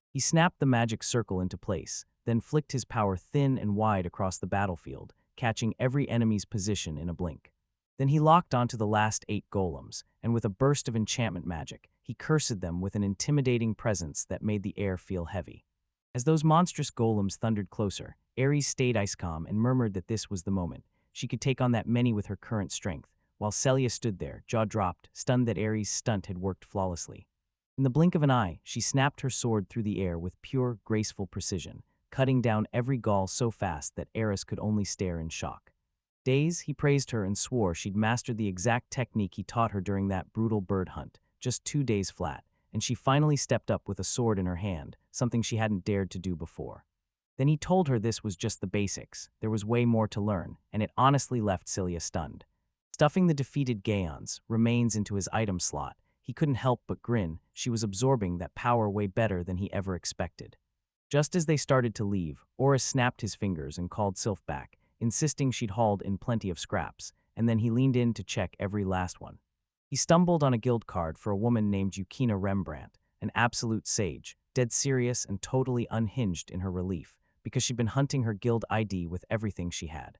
He snapped the magic circle into place, then flicked his power thin and wide across the battlefield, catching every enemy's position in a blink. Then he locked onto the last 8 golems, and with a burst of enchantment magic, he cursed them with an intimidating presence that made the air feel heavy. As those monstrous golems thundered closer, Ares stayed ice calm and murmured that this was the moment. She could take on that many with her current strength, while Celia stood there, jaw dropped, stunned that Ares' stunt had worked flawlessly. In the blink of an eye, she snapped her sword through the air with pure, graceful precision, cutting down every Gaul so fast that Eris could only stare in shock. Days, he praised her and swore she'd mastered the exact technique he taught her during that brutal bird hunt, just 2 days flat, and she finally stepped up with a sword in her hand, something she hadn't dared to do before. Then he told her this was just the basics, there was way more to learn, and it honestly left Celia stunned. Stuffing the defeated Gaons remains into his item slot, he couldn't help but grin. She was absorbing that power way better than he ever expected. Just as they started to leave, Oris snapped his fingers and called Sylph back, insisting she'd hauled in plenty of scraps, and then he leaned in to check every last one. He stumbled on a guild card for a woman named Yukina Rembrandt, an absolute sage, dead serious and totally unhinged in her relief, because she'd been hunting her guild ID with everything she had.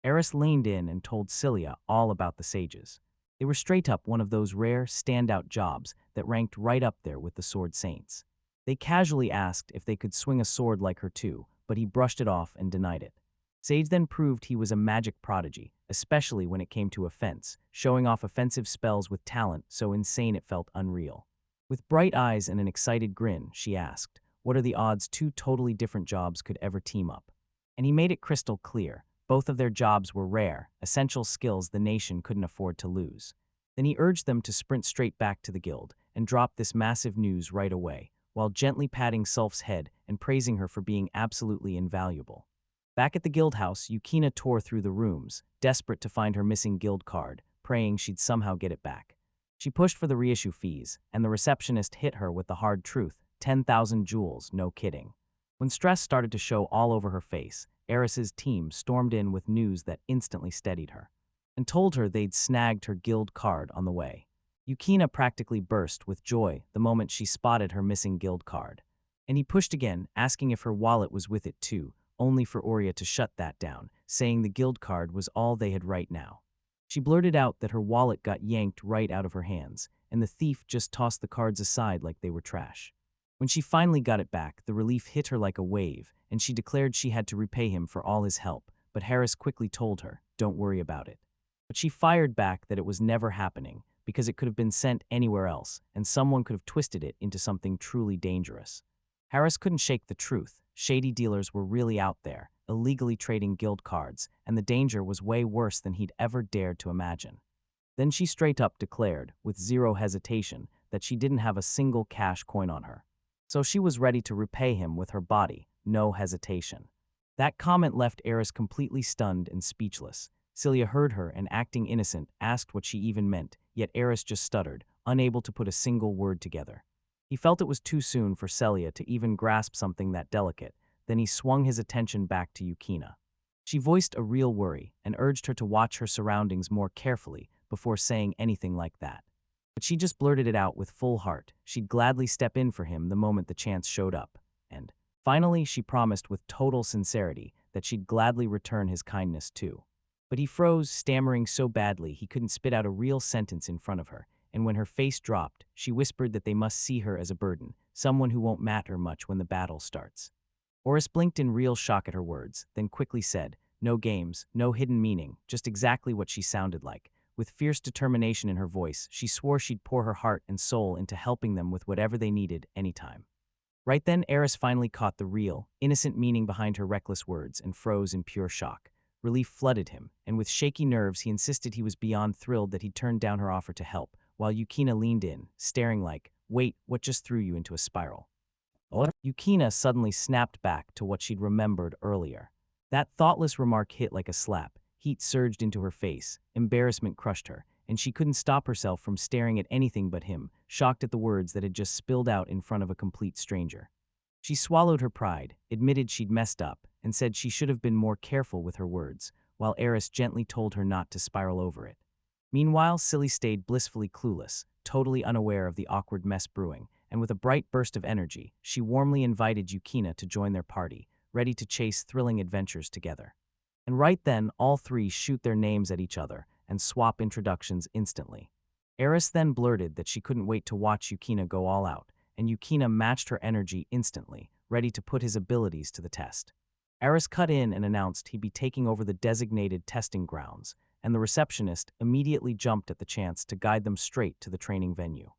Eris leaned in and told Celia all about the sages. They were straight up one of those rare, standout jobs that ranked right up there with the sword saints. They casually asked if they could swing a sword like her too, but he brushed it off and denied it. Sage then proved he was a magic prodigy, especially when it came to offense, showing off offensive spells with talent so insane it felt unreal. With bright eyes and an excited grin, she asked, "What are the odds two totally different jobs could ever team up?" And he made it crystal clear. Both of their jobs were rare, essential skills the nation couldn't afford to lose. Then he urged them to sprint straight back to the guild and drop this massive news right away, while gently patting Sulf's head and praising her for being absolutely invaluable. Back at the guild house, Yukina tore through the rooms, desperate to find her missing guild card, praying she'd somehow get it back. She pushed for the reissue fees, and the receptionist hit her with the hard truth: 10,000 jewels, no kidding. When stress started to show all over her face, Eris's team stormed in with news that instantly steadied her, and told her they'd snagged her guild card on the way. Yukina practically burst with joy the moment she spotted her missing guild card. And he pushed again, asking if her wallet was with it too, only for Oria to shut that down, saying the guild card was all they had right now. She blurted out that her wallet got yanked right out of her hands, and the thief just tossed the cards aside like they were trash. When she finally got it back, the relief hit her like a wave, and she declared she had to repay him for all his help, but Harris quickly told her, "Don't worry about it." But she fired back that it was never happening, because it could have been sent anywhere else, and someone could have twisted it into something truly dangerous. Harris couldn't shake the truth. Shady dealers were really out there, illegally trading guild cards, and the danger was way worse than he'd ever dared to imagine. Then she straight up declared, with zero hesitation, that she didn't have a single cash coin on her. So she was ready to repay him with her body, no hesitation. That comment left Eris completely stunned and speechless. Celia heard her and, acting innocent, asked what she even meant, yet Eris just stuttered, unable to put a single word together. He felt it was too soon for Celia to even grasp something that delicate. Then he swung his attention back to Yukina. She voiced a real worry and urged her to watch her surroundings more carefully before saying anything like that. But she just blurted it out with full heart. She'd gladly step in for him the moment the chance showed up. And finally, she promised with total sincerity that she'd gladly return his kindness too. But he froze, stammering so badly he couldn't spit out a real sentence in front of her, and when her face dropped, she whispered that they must see her as a burden, someone who won't matter much when the battle starts. Oris blinked in real shock at her words, then quickly said, "No games, no hidden meaning, just exactly what she sounded like." With fierce determination in her voice, she swore she'd pour her heart and soul into helping them with whatever they needed, anytime. Right then, Eris finally caught the real, innocent meaning behind her reckless words and froze in pure shock. Relief flooded him, and with shaky nerves he insisted he was beyond thrilled that he'd turned down her offer to help, while Yukina leaned in, staring like, "Wait, what just threw you into a spiral?" Yukina suddenly snapped back to what she'd remembered earlier. That thoughtless remark hit like a slap. Heat surged into her face, embarrassment crushed her, and she couldn't stop herself from staring at anything but him, shocked at the words that had just spilled out in front of a complete stranger. She swallowed her pride, admitted she'd messed up, and said she should have been more careful with her words, while Eris gently told her not to spiral over it. Meanwhile, Silly stayed blissfully clueless, totally unaware of the awkward mess brewing, and with a bright burst of energy, she warmly invited Yukina to join their party, ready to chase thrilling adventures together. And right then, all three shoot their names at each other and swap introductions instantly. Eris then blurted that she couldn't wait to watch Yukina go all out, and Yukina matched her energy instantly, ready to put his abilities to the test. Eris cut in and announced he'd be taking over the designated testing grounds, and the receptionist immediately jumped at the chance to guide them straight to the training venue.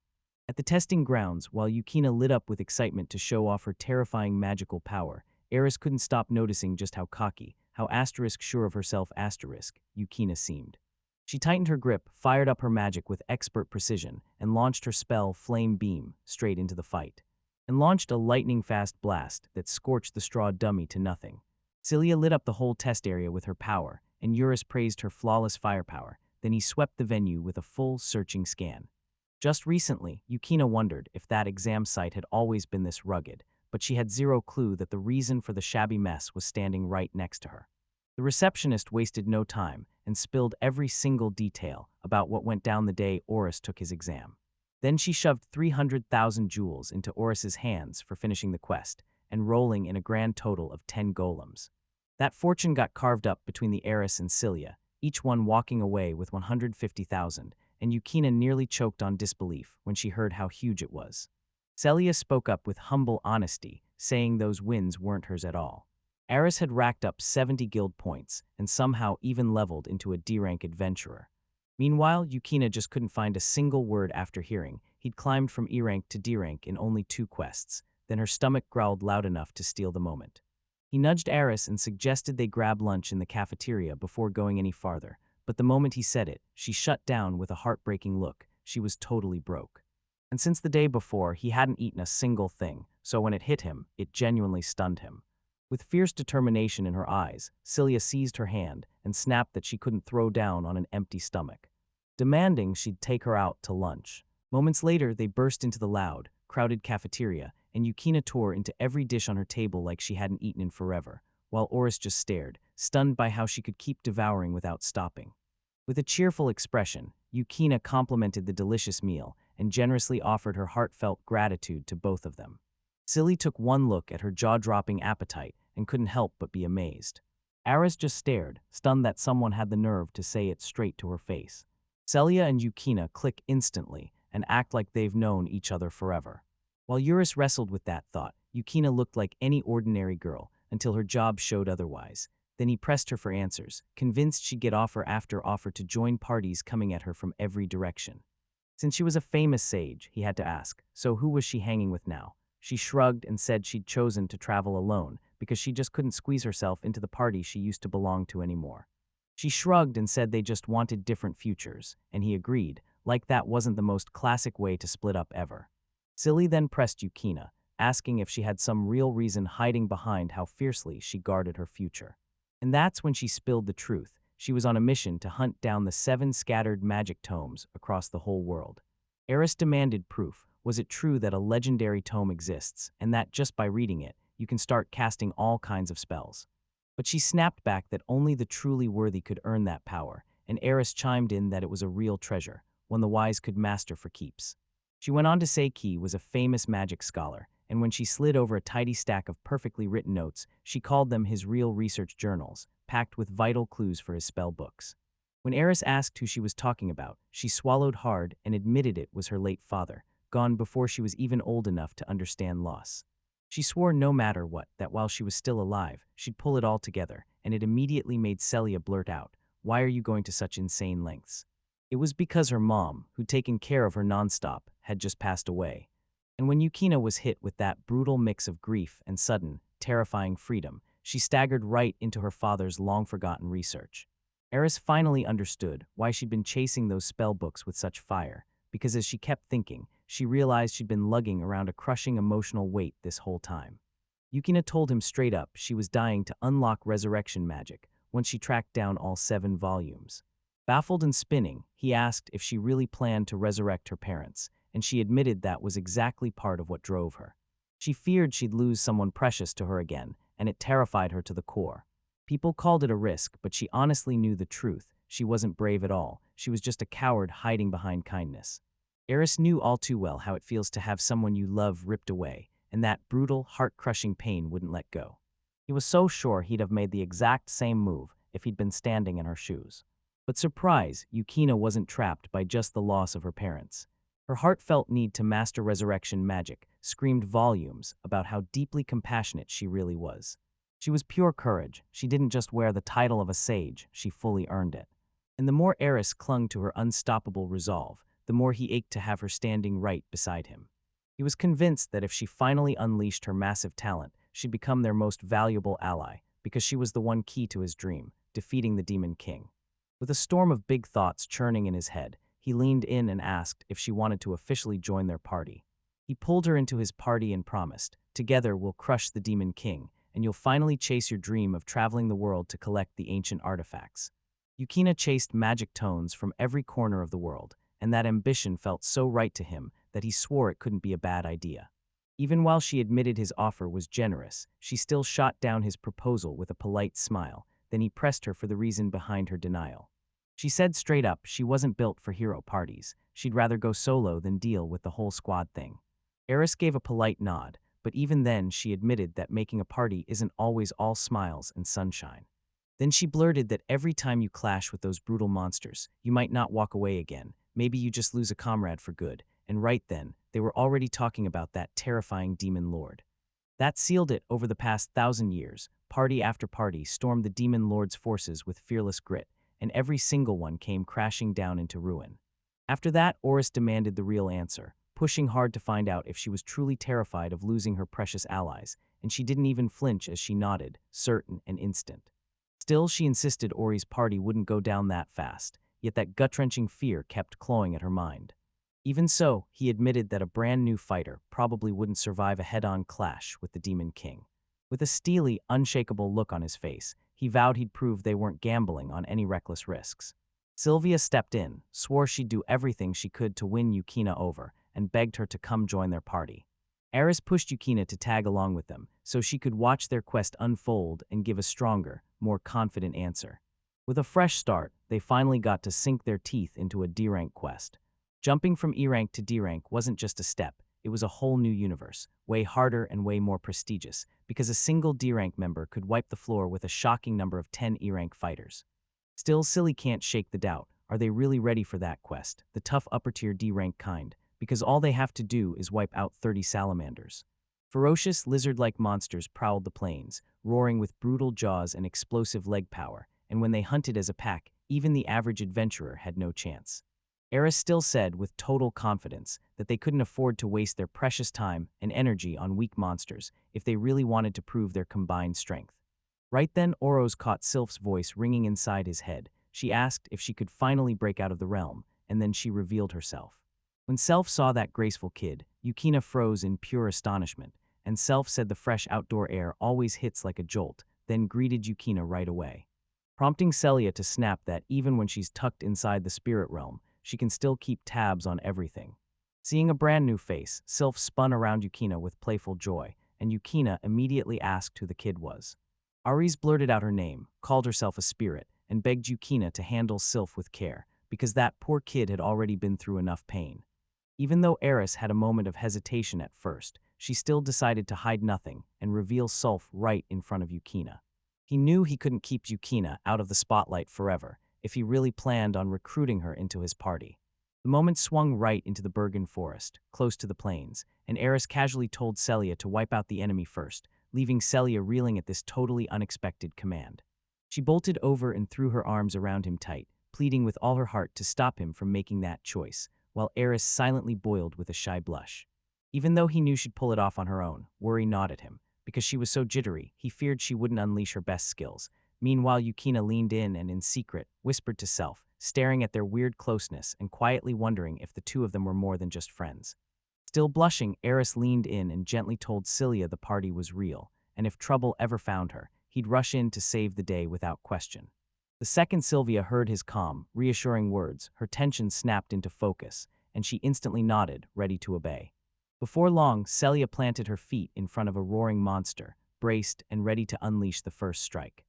At the testing grounds, while Yukina lit up with excitement to show off her terrifying magical power, Eris couldn't stop noticing just how cocky, how sure of herself Yukina seemed. She tightened her grip, fired up her magic with expert precision, and launched her spell Flame Beam straight into the fight. And launched a lightning-fast blast that scorched the straw dummy to nothing. Celia lit up the whole test area with her power, and Eurus praised her flawless firepower. Then he swept the venue with a full, searching scan. Just recently, Yukina wondered if that exam site had always been this rugged, but she had zero clue that the reason for the shabby mess was standing right next to her. The receptionist wasted no time and spilled every single detail about what went down the day Oris took his exam. Then she shoved 300,000 jewels into Oris's hands for finishing the quest, enrolling in a grand total of 10 golems. That fortune got carved up between the heiress and Celia, each one walking away with 150,000, and Yukina nearly choked on disbelief when she heard how huge it was. Celia spoke up with humble honesty, saying those wins weren't hers at all. Eris had racked up 70 guild points and somehow even leveled into a D-rank adventurer. Meanwhile, Yukina just couldn't find a single word after hearing he'd climbed from E-rank to D-rank in only 2 quests. Then her stomach growled loud enough to steal the moment. He nudged Eris and suggested they grab lunch in the cafeteria before going any farther, but the moment he said it, she shut down with a heartbreaking look. She was totally broke. And since the day before, he hadn't eaten a single thing, so when it hit him, it genuinely stunned him. With fierce determination in her eyes, Celia seized her hand and snapped that she couldn't throw down on an empty stomach, demanding she'd take her out to lunch. Moments later, they burst into the loud, crowded cafeteria, and Yukina tore into every dish on her table like she hadn't eaten in forever, while Oris just stared, stunned by how she could keep devouring without stopping. With a cheerful expression, Yukina complimented the delicious meal and generously offered her heartfelt gratitude to both of them. Silly took one look at her jaw-dropping appetite and couldn't help but be amazed. Aris just stared, stunned that someone had the nerve to say it straight to her face. Celia and Yukina click instantly and act like they've known each other forever. While Eurus wrestled with that thought, Yukina looked like any ordinary girl until her job showed otherwise. Then he pressed her for answers, convinced she'd get offer after offer to join parties coming at her from every direction. Since she was a famous sage, he had to ask, so who was she hanging with now? She shrugged and said she'd chosen to travel alone because she just couldn't squeeze herself into the party she used to belong to anymore. She shrugged and said they just wanted different futures, and he agreed, like that wasn't the most classic way to split up ever. Silly then pressed Yukina, asking if she had some real reason hiding behind how fiercely she guarded her future. And that's when she spilled the truth. She was on a mission to hunt down the 7 scattered magic tomes across the whole world. Eris demanded proof. Was it true that a legendary tome exists, and that just by reading it, you can start casting all kinds of spells? But she snapped back that only the truly worthy could earn that power, and Eris chimed in that it was a real treasure, one the wise could master for keeps. She went on to say Key was a famous magic scholar, and when she slid over a tidy stack of perfectly written notes, she called them his real research journals, packed with vital clues for his spell books. When Eris asked who she was talking about, she swallowed hard and admitted it was her late father, gone before she was even old enough to understand loss. She swore no matter what, that while she was still alive, she'd pull it all together, and it immediately made Celia blurt out, "Why are you going to such insane lengths?" It was because her mom, who'd taken care of her nonstop, had just passed away. And when Yukina was hit with that brutal mix of grief and sudden, terrifying freedom, she staggered right into her father's long-forgotten research. Eris finally understood why she'd been chasing those spell books with such fire, because as she kept thinking, she realized she'd been lugging around a crushing emotional weight this whole time. Yukina told him straight up she was dying to unlock resurrection magic once she tracked down all 7 volumes. Baffled and spinning, he asked if she really planned to resurrect her parents, and she admitted that was exactly part of what drove her. She feared she'd lose someone precious to her again, and it terrified her to the core. People called it a risk, but she honestly knew the truth. She wasn't brave at all. She was just a coward hiding behind kindness. Eris knew all too well how it feels to have someone you love ripped away, and that brutal, heart-crushing pain wouldn't let go. He was so sure he'd have made the exact same move if he'd been standing in her shoes. But surprise, Yukina wasn't trapped by just the loss of her parents. Her heartfelt need to master resurrection magic screamed volumes about how deeply compassionate she really was. She was pure courage. She didn't just wear the title of a sage, she fully earned it. And the more Eris clung to her unstoppable resolve, the more he ached to have her standing right beside him. He was convinced that if she finally unleashed her massive talent, she'd become their most valuable ally, because she was the one key to his dream, defeating the Demon King. With a storm of big thoughts churning in his head, he leaned in and asked if she wanted to officially join their party. He pulled her into his party and promised, "Together we'll crush the Demon King, and you'll finally chase your dream of traveling the world to collect the ancient artifacts." Yukina chased magic tones from every corner of the world, and that ambition felt so right to him that he swore it couldn't be a bad idea. Even while she admitted his offer was generous, she still shot down his proposal with a polite smile. Then he pressed her for the reason behind her denial. She said straight up she wasn't built for hero parties. She'd rather go solo than deal with the whole squad thing. Eris gave a polite nod, but even then she admitted that making a party isn't always all smiles and sunshine. Then she blurted that every time you clash with those brutal monsters, you might not walk away again. Maybe you just lose a comrade for good. And right then, they were already talking about that terrifying demon lord. That sealed it. Over the past 1,000 years. Party after party stormed the demon lord's forces with fearless grit, and every single one came crashing down into ruin. After that, Oris demanded the real answer, pushing hard to find out if she was truly terrified of losing her precious allies, and she didn't even flinch as she nodded, certain and instant. Still, she insisted Ori's party wouldn't go down that fast, yet that gut-wrenching fear kept clawing at her mind. Even so, he admitted that a brand new fighter probably wouldn't survive a head-on clash with the Demon King. With a steely, unshakable look on his face, he vowed he'd prove they weren't gambling on any reckless risks. Sylvia stepped in, swore she'd do everything she could to win Yukina over, and begged her to come join their party. Eris pushed Yukina to tag along with them, so she could watch their quest unfold and give a stronger, more confident answer. With a fresh start, they finally got to sink their teeth into a D-rank quest. Jumping from E-rank to D-rank wasn't just a step, it was a whole new universe, way harder and way more prestigious, because a single D-rank member could wipe the floor with a shocking number of 10 E-rank fighters. Still, Silly can't shake the doubt. Are they really ready for that quest, the tough upper-tier D-rank kind? Because all they have to do is wipe out 30 salamanders. Ferocious, lizard-like monsters prowled the plains, roaring with brutal jaws and explosive leg power, and when they hunted as a pack, even the average adventurer had no chance. Eris still said with total confidence that they couldn't afford to waste their precious time and energy on weak monsters if they really wanted to prove their combined strength. Right then, Oros caught Sylph's voice ringing inside his head. She asked if she could finally break out of the realm, and then she revealed herself. When Self saw that graceful kid, Yukina froze in pure astonishment, and Self said the fresh outdoor air always hits like a jolt, then greeted Yukina right away, prompting Celia to snap that even when she's tucked inside the spirit realm, she can still keep tabs on everything. Seeing a brand new face, Sylph spun around Yukina with playful joy, and Yukina immediately asked who the kid was. Aries blurted out her name, called herself a spirit, and begged Yukina to handle Sylph with care, because that poor kid had already been through enough pain. Even though Eris had a moment of hesitation at first, she still decided to hide nothing and reveal Sylph right in front of Yukina. He knew he couldn't keep Yukina out of the spotlight forever if he really planned on recruiting her into his party. The moment swung right into the Bergen forest, close to the plains, and Eris casually told Celia to wipe out the enemy first, leaving Celia reeling at this totally unexpected command. She bolted over and threw her arms around him tight, pleading with all her heart to stop him from making that choice, while Eris silently boiled with a shy blush. Even though he knew she'd pull it off on her own, Worry gnawed at him. Because she was so jittery, he feared she wouldn't unleash her best skills. Meanwhile, Yukina leaned in secret, whispered to Self, staring at their weird closeness and quietly wondering if the two of them were more than just friends. Still blushing, Eris leaned in and gently told Celia the party was real, and if trouble ever found her, he'd rush in to save the day without question. The second Sylvia heard his calm, reassuring words, her tension snapped into focus, and she instantly nodded, ready to obey. Before long, Celia planted her feet in front of a roaring monster, braced and ready to unleash the first strike.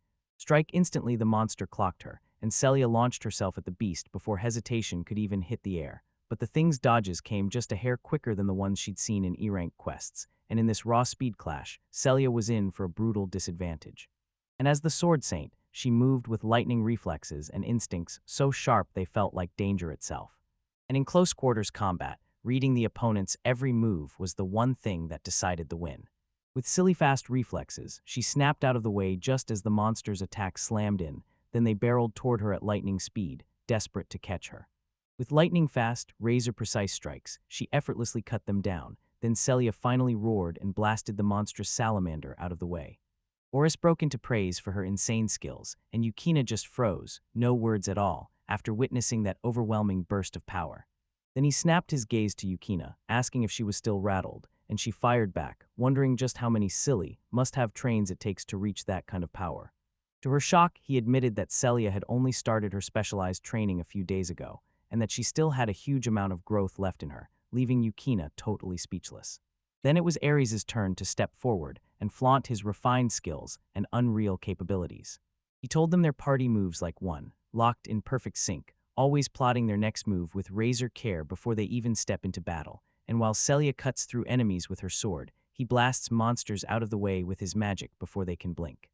Instantly, the monster clocked her, and Celia launched herself at the beast before hesitation could even hit the air. But the thing's dodges came just a hair quicker than the ones she'd seen in E-rank quests, and in this raw speed clash, Celia was in for a brutal disadvantage. And as the Sword Saint, she moved with lightning reflexes and instincts so sharp they felt like danger itself. And in close quarters combat, reading the opponent's every move was the one thing that decided the win. With silly fast reflexes, she snapped out of the way just as the monster's attack slammed in, then they barreled toward her at lightning speed, desperate to catch her. With lightning-fast, razor-precise strikes, she effortlessly cut them down, then Celia finally roared and blasted the monstrous salamander out of the way. Oris broke into praise for her insane skills, and Yukina just froze, no words at all, after witnessing that overwhelming burst of power. Then he snapped his gaze to Yukina, asking if she was still rattled, and she fired back, wondering just how many silly, must-have trains it takes to reach that kind of power. To her shock, he admitted that Celia had only started her specialized training a few days ago, and that she still had a huge amount of growth left in her, leaving Yukina totally speechless. Then it was Ares' turn to step forward and flaunt his refined skills and unreal capabilities. He told them their party moves like one, locked in perfect sync, always plotting their next move with razor care before they even step into battle, and while Celia cuts through enemies with her sword, he blasts monsters out of the way with his magic before they can blink.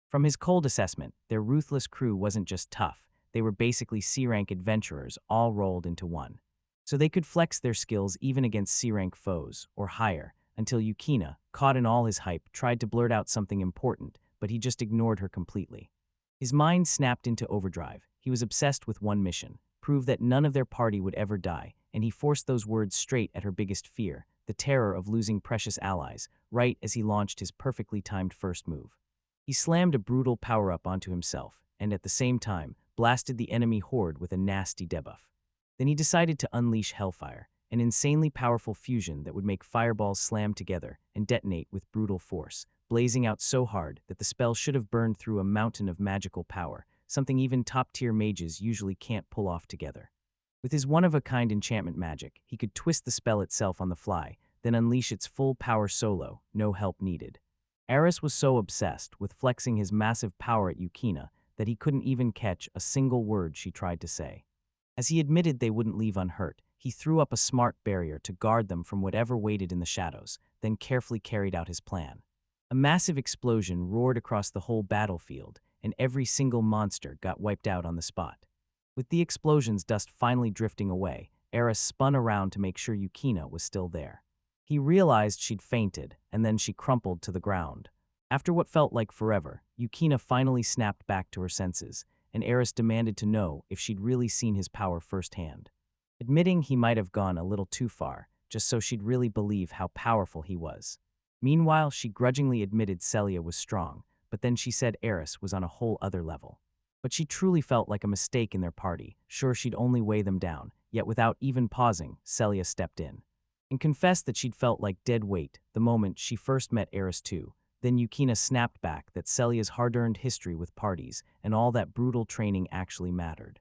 From his cold assessment, their ruthless crew wasn't just tough, they were basically C-rank adventurers all rolled into one. So they could flex their skills even against C-rank foes, or higher, until Yukina, caught in all his hype, tried to blurt out something important, but he just ignored her completely. His mind snapped into overdrive. He was obsessed with one mission: prove that none of their party would ever die, and he forced those words straight at her biggest fear, the terror of losing precious allies, right as he launched his perfectly timed first move. He slammed a brutal power-up onto himself, and at the same time, blasted the enemy horde with a nasty debuff. Then he decided to unleash Hellfire, an insanely powerful fusion that would make fireballs slam together and detonate with brutal force, blazing out so hard that the spell should have burned through a mountain of magical power, something even top-tier mages usually can't pull off together. With his one-of-a-kind enchantment magic, he could twist the spell itself on the fly, then unleash its full power solo, no help needed. Eris was so obsessed with flexing his massive power at Yukina that he couldn't even catch a single word she tried to say. As he admitted they wouldn't leave unhurt, he threw up a smart barrier to guard them from whatever waited in the shadows, then carefully carried out his plan. A massive explosion roared across the whole battlefield, and every single monster got wiped out on the spot. With the explosion's dust finally drifting away, Eris spun around to make sure Yukina was still there. He realized she'd fainted, and then she crumpled to the ground. After what felt like forever, Yukina finally snapped back to her senses, and Eris demanded to know if she'd really seen his power firsthand. Admitting he might have gone a little too far, just so she'd really believe how powerful he was. Meanwhile, she grudgingly admitted Celia was strong, but then she said Eris was on a whole other level. But she truly felt like a mistake in their party, sure she'd only weigh them down, yet without even pausing, Celia stepped in and confessed that she'd felt like dead weight the moment she first met Eris too. Then Yukina snapped back that Celia's hard-earned history with parties and all that brutal training actually mattered.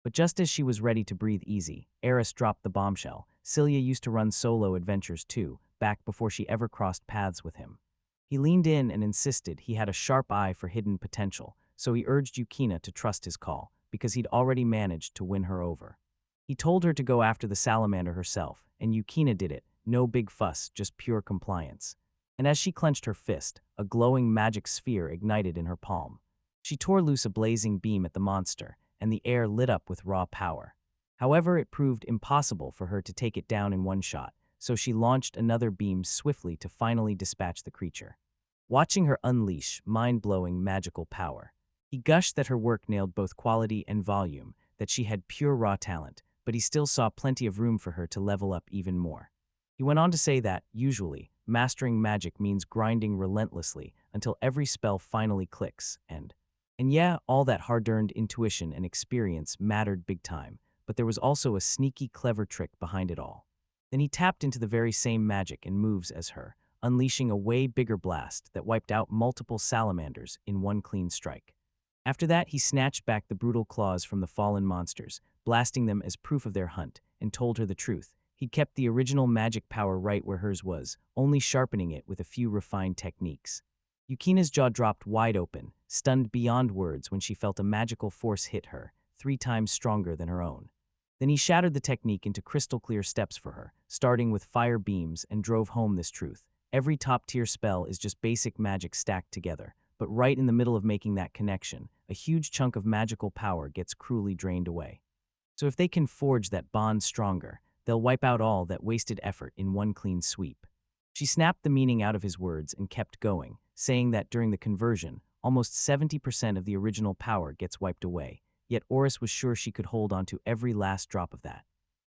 But just as she was ready to breathe easy, Eris dropped the bombshell. Celia used to run solo adventures too, back before she ever crossed paths with him. He leaned in and insisted he had a sharp eye for hidden potential, so he urged Yukina to trust his call, because he'd already managed to win her over. He told her to go after the salamander herself, and Yukina did it, no big fuss, just pure compliance. And as she clenched her fist, a glowing magic sphere ignited in her palm. She tore loose a blazing beam at the monster, and the air lit up with raw power. However, it proved impossible for her to take it down in one shot, so she launched another beam swiftly to finally dispatch the creature. Watching her unleash mind-blowing magical power, he gushed that her work nailed both quality and volume, that she had pure raw talent, but he still saw plenty of room for her to level up even more. He went on to say that, usually, mastering magic means grinding relentlessly until every spell finally clicks, and yeah, all that hard-earned intuition and experience mattered big time, but there was also a sneaky, clever trick behind it all. Then he tapped into the very same magic and moves as her, unleashing a way bigger blast that wiped out multiple salamanders in one clean strike. After that, he snatched back the brutal claws from the fallen monsters, blasting them as proof of their hunt, and told her the truth. He'd kept the original magic power right where hers was, only sharpening it with a few refined techniques. Yukina's jaw dropped wide open, stunned beyond words when she felt a magical force hit her, 3 times stronger than her own. Then he shattered the technique into crystal-clear steps for her, starting with fire beams, and drove home this truth. Every top-tier spell is just basic magic stacked together, but right in the middle of making that connection, a huge chunk of magical power gets cruelly drained away. So if they can forge that bond stronger, they'll wipe out all that wasted effort in one clean sweep. She snapped the meaning out of his words and kept going, saying that during the conversion, almost 70% of the original power gets wiped away, yet Oris was sure she could hold on to every last drop of that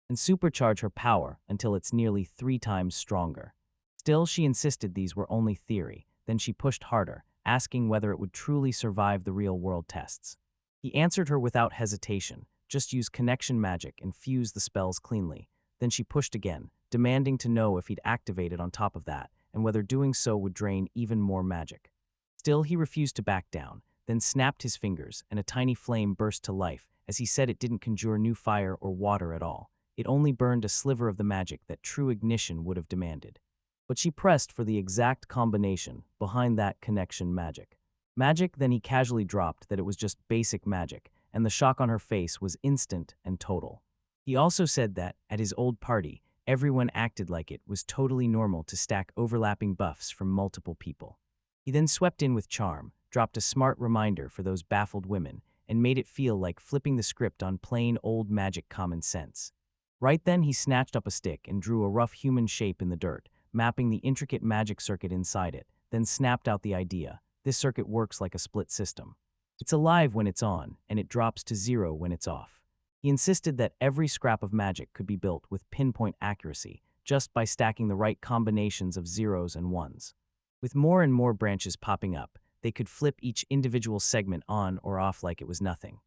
and supercharge her power until it's nearly 3 times stronger. Still, she insisted these were only theory. Then she pushed harder, asking whether it would truly survive the real-world tests. He answered her without hesitation, just use connection magic and fuse the spells cleanly. Then she pushed again, demanding to know if he'd activate it on top of that, and whether doing so would drain even more magic. Still, he refused to back down, then snapped his fingers, and a tiny flame burst to life, as he said it didn't conjure new fire or water at all. It only burned a sliver of the magic that true ignition would have demanded. But she pressed for the exact combination behind that connection magic. Then he casually dropped that it was just basic magic, and the shock on her face was instant and total. He also said that, at his old party, everyone acted like it was totally normal to stack overlapping buffs from multiple people. He then swept in with charm, dropped a smart reminder for those baffled women, and made it feel like flipping the script on plain old magic common sense. Right then he snatched up a stick and drew a rough human shape in the dirt, mapping the intricate magic circuit inside it, then snapped out the idea. This circuit works like a split system. It's alive when it's on, and it drops to zero when it's off. He insisted that every scrap of magic could be built with pinpoint accuracy, just by stacking the right combinations of zeros and ones. With more and more branches popping up, they could flip each individual segment on or off like it was nothing.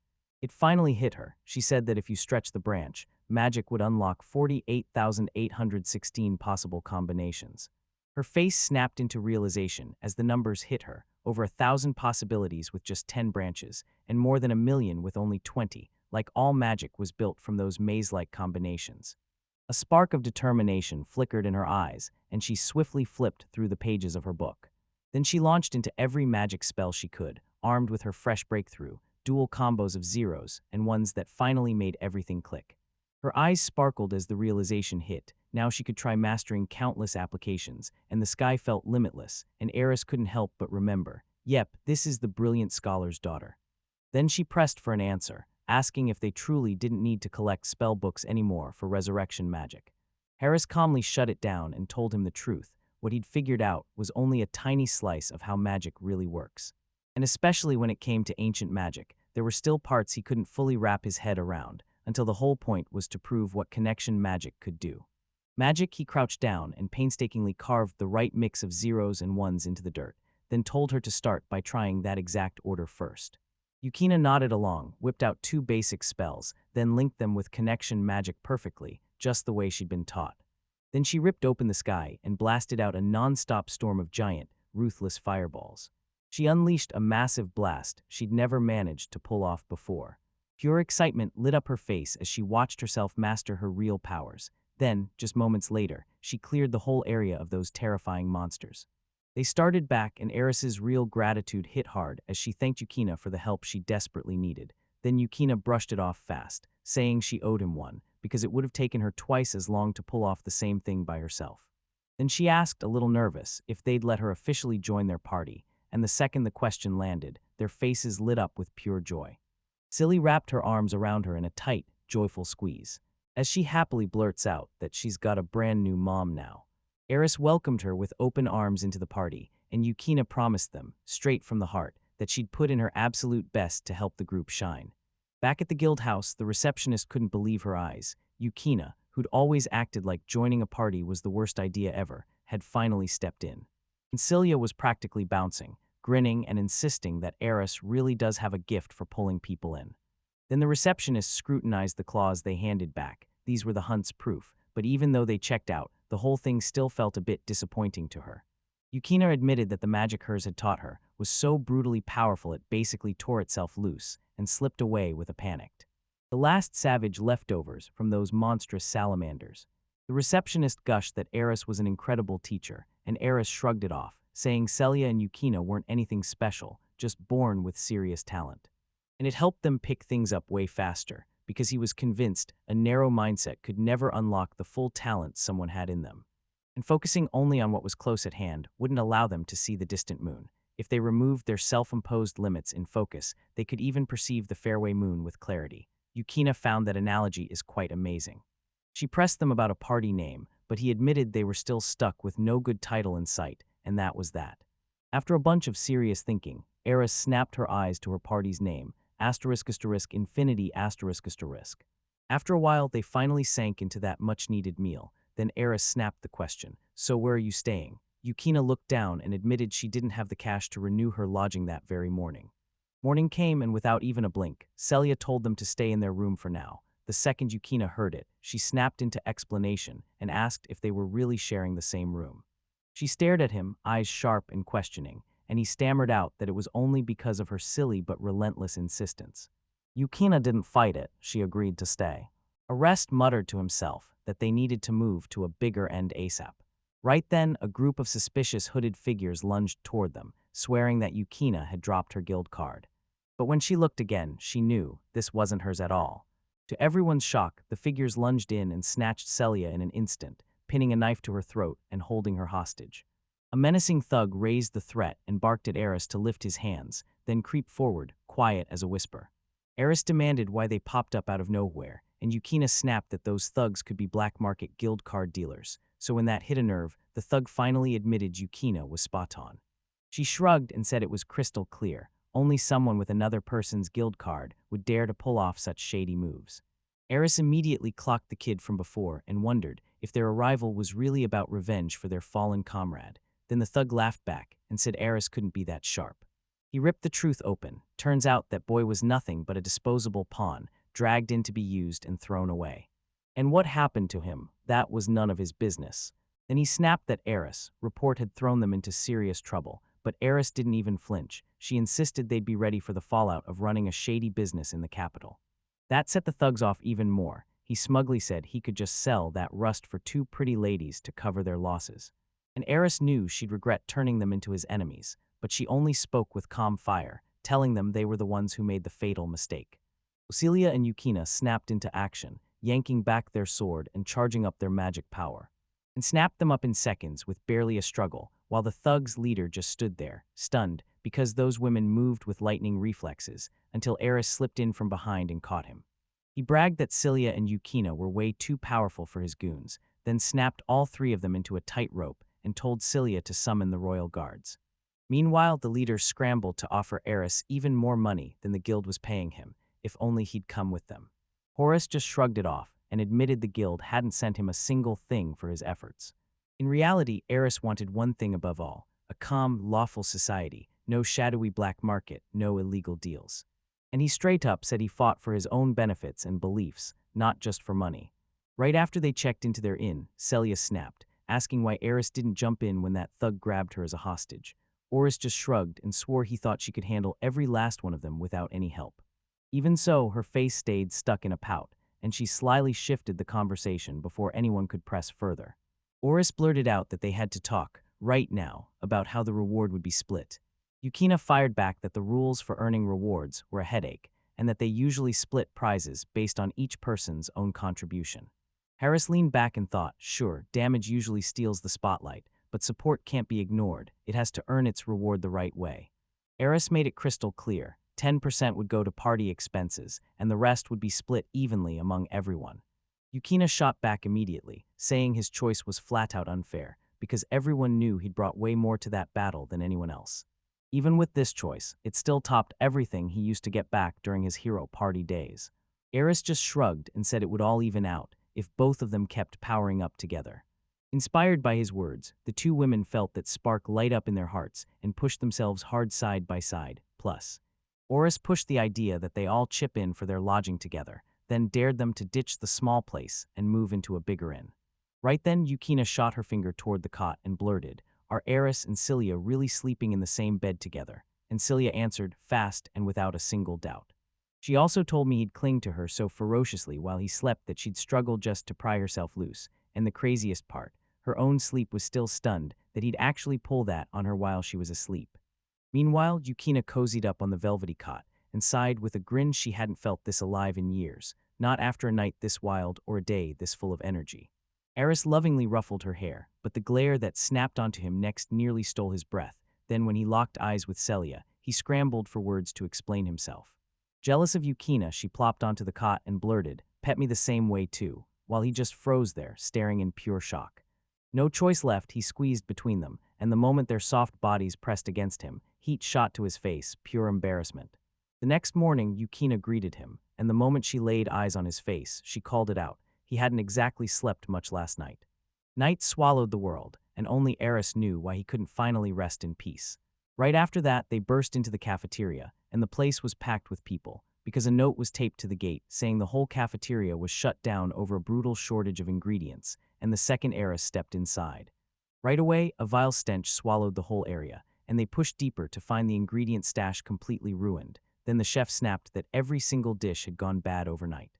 It finally hit her. She said that if you stretch the branch, magic would unlock 48,816 possible combinations. Her face snapped into realization as the numbers hit her, over 1,000 possibilities with just 10 branches, and more than 1,000,000 with only 20, like all magic was built from those maze-like combinations. A spark of determination flickered in her eyes, and she swiftly flipped through the pages of her book. Then she launched into every magic spell she could, armed with her fresh breakthrough, dual combos of zeros, and ones that finally made everything click. Her eyes sparkled as the realization hit. Now she could try mastering countless applications, and the sky felt limitless, and Eris couldn't help but remember, yep, this is the brilliant scholar's daughter. Then she pressed for an answer, asking if they truly didn't need to collect spell books anymore for resurrection magic. Harris calmly shut it down and told him the truth. What he'd figured out was only a tiny slice of how magic really works. And especially when it came to ancient magic, there were still parts he couldn't fully wrap his head around, until the whole point was to prove what connection magic could do. Magic, he crouched down and painstakingly carved the right mix of zeros and ones into the dirt, then told her to start by trying that exact order first. Yukina nodded along, whipped out 2 basic spells, then linked them with connection magic perfectly, just the way she'd been taught. Then she ripped open the sky and blasted out a non-stop storm of giant, ruthless fireballs. She unleashed a massive blast she'd never managed to pull off before. Pure excitement lit up her face as she watched herself master her real powers. Then, just moments later, she cleared the whole area of those terrifying monsters. They started back, and Eris's real gratitude hit hard as she thanked Yukina for the help she desperately needed. Then Yukina brushed it off fast, saying she owed him one, because it would have taken her twice as long to pull off the same thing by herself. Then she asked, a little nervous, if they'd let her officially join their party, and the second the question landed, their faces lit up with pure joy. Silly wrapped her arms around her in a tight, joyful squeeze, as she happily blurts out that she's got a brand new mom now. Eris welcomed her with open arms into the party, and Yukina promised them, straight from the heart, that she'd put in her absolute best to help the group shine. Back at the guild house, the receptionist couldn't believe her eyes. Yukina, who'd always acted like joining a party was the worst idea ever, had finally stepped in. And Celia was practically bouncing, grinning and insisting that Eris really does have a gift for pulling people in. Then the receptionist scrutinized the claws they handed back. These were the hunt's proof, but even though they checked out, the whole thing still felt a bit disappointing to her. Yukina admitted that the magic hers had taught her was so brutally powerful it basically tore itself loose and slipped away with a panicked. The last savage leftovers from those monstrous salamanders. The receptionist gushed that Eris was an incredible teacher, and Eris shrugged it off, saying Celia and Yukina weren't anything special, just born with serious talent. And it helped them pick things up way faster, because he was convinced a narrow mindset could never unlock the full talent someone had in them. And focusing only on what was close at hand wouldn't allow them to see the distant moon. If they removed their self-imposed limits in focus, they could even perceive the fairway moon with clarity. Yukina found that analogy is quite amazing. She pressed them about a party name, but he admitted they were still stuck with no good title in sight, and that was that. After a bunch of serious thinking, Eris snapped her eyes to her party's name, **infinity**. After a while, they finally sank into that much-needed meal. Then Eris snapped the question, "So where are you staying?" Yukina looked down and admitted she didn't have the cash to renew her lodging that very morning. Morning came, and without even a blink, Celia told them to stay in their room for now. The second Yukina heard it, she snapped into explanation and asked if they were really sharing the same room. She stared at him, eyes sharp and questioning, and he stammered out that it was only because of her silly but relentless insistence. Yukina didn't fight it. She agreed to stay. Arrest muttered to himself that they needed to move to a bigger end ASAP. Right then, a group of suspicious hooded figures lunged toward them, swearing that Yukina had dropped her guild card. But when she looked again, she knew this wasn't hers at all. To everyone's shock, the figures lunged in and snatched Celia in an instant, pinning a knife to her throat and holding her hostage. A menacing thug raised the threat and barked at Eris to lift his hands, then creep forward, quiet as a whisper. Eris demanded why they popped up out of nowhere, and Yukina snapped that those thugs could be black market guild card dealers, so when that hit a nerve, the thug finally admitted Yukina was spot on. She shrugged and said it was crystal clear. Only someone with another person's guild card would dare to pull off such shady moves. Eris immediately clocked the kid from before and wondered if their arrival was really about revenge for their fallen comrade. Then the thug laughed back and said Eris couldn't be that sharp. He ripped the truth open. Turns out that boy was nothing but a disposable pawn, dragged in to be used and thrown away. And what happened to him, that was none of his business. Then he snapped that Eris' report had thrown them into serious trouble, but Eris didn't even flinch. She insisted they'd be ready for the fallout of running a shady business in the capital. That set the thugs off even more. He smugly said he could just sell that rust for 2 pretty ladies to cover their losses. And Eris knew she'd regret turning them into his enemies, but she only spoke with calm fire, telling them they were the ones who made the fatal mistake. Celia and Yukina snapped into action, yanking back their sword and charging up their magic power, and snapped them up in seconds with barely a struggle, while the thug's leader just stood there, stunned, because those women moved with lightning reflexes, until Eris slipped in from behind and caught him. He bragged that Celia and Yukina were way too powerful for his goons, then snapped all 3 of them into a tight rope and told Celia to summon the royal guards. Meanwhile, the leader scrambled to offer Eris even more money than the guild was paying him, if only he'd come with them. Horace just shrugged it off and admitted the guild hadn't sent him a single thing for his efforts. In reality, Eris wanted one thing above all: a calm, lawful society, no shadowy black market, no illegal deals. And he straight up said he fought for his own benefits and beliefs, not just for money. Right after they checked into their inn, Celia snapped, asking why Eris didn't jump in when that thug grabbed her as a hostage. Oris just shrugged and swore he thought she could handle every last one of them without any help. Even so, her face stayed stuck in a pout, and she slyly shifted the conversation before anyone could press further. Oris blurted out that they had to talk, right now, about how the reward would be split. Yukina fired back that the rules for earning rewards were a headache, and that they usually split prizes based on each person's own contribution. Harris leaned back and thought, sure, damage usually steals the spotlight, but support can't be ignored. It has to earn its reward the right way. Eris made it crystal clear: 10% would go to party expenses, and the rest would be split evenly among everyone. Yukina shot back immediately, saying his choice was flat-out unfair, because everyone knew he'd brought way more to that battle than anyone else. Even with this choice, it still topped everything he used to get back during his hero party days. Eris just shrugged and said it would all even out if both of them kept powering up together. Inspired by his words, the 2 women felt that spark light up in their hearts and pushed themselves hard side by side. Plus, Oris pushed the idea that they all chip in for their lodging together, then dared them to ditch the small place and move into a bigger inn. Right then, Yukina shot her finger toward the cot and blurted, "Are Eris and Celia really sleeping in the same bed together?" And Celia answered, fast and without a single doubt. She also told me he'd cling to her so ferociously while he slept that she'd struggle just to pry herself loose, and the craziest part, her own sleep was still stunned that he'd actually pull that on her while she was asleep. Meanwhile, Yukina cozied up on the velvety cot and sighed with a grin she hadn't felt this alive in years, not after a night this wild or a day this full of energy. Eris lovingly ruffled her hair, but the glare that snapped onto him next nearly stole his breath. Then when he locked eyes with Celia, he scrambled for words to explain himself. Jealous of Yukina, she plopped onto the cot and blurted, "Pet me the same way too," while he just froze there, staring in pure shock. No choice left, he squeezed between them, and the moment their soft bodies pressed against him, heat shot to his face, pure embarrassment. The next morning, Yukina greeted him, and the moment she laid eyes on his face, she called it out. He hadn't exactly slept much last night. Night swallowed the world, and only Eris knew why he couldn't finally rest in peace. Right after that, they burst into the cafeteria, and the place was packed with people, because a note was taped to the gate saying the whole cafeteria was shut down over a brutal shortage of ingredients, and the second Eris stepped inside. Right away, a vile stench swallowed the whole area, and they pushed deeper to find the ingredient stash completely ruined. Then the chef snapped that every single dish had gone bad overnight.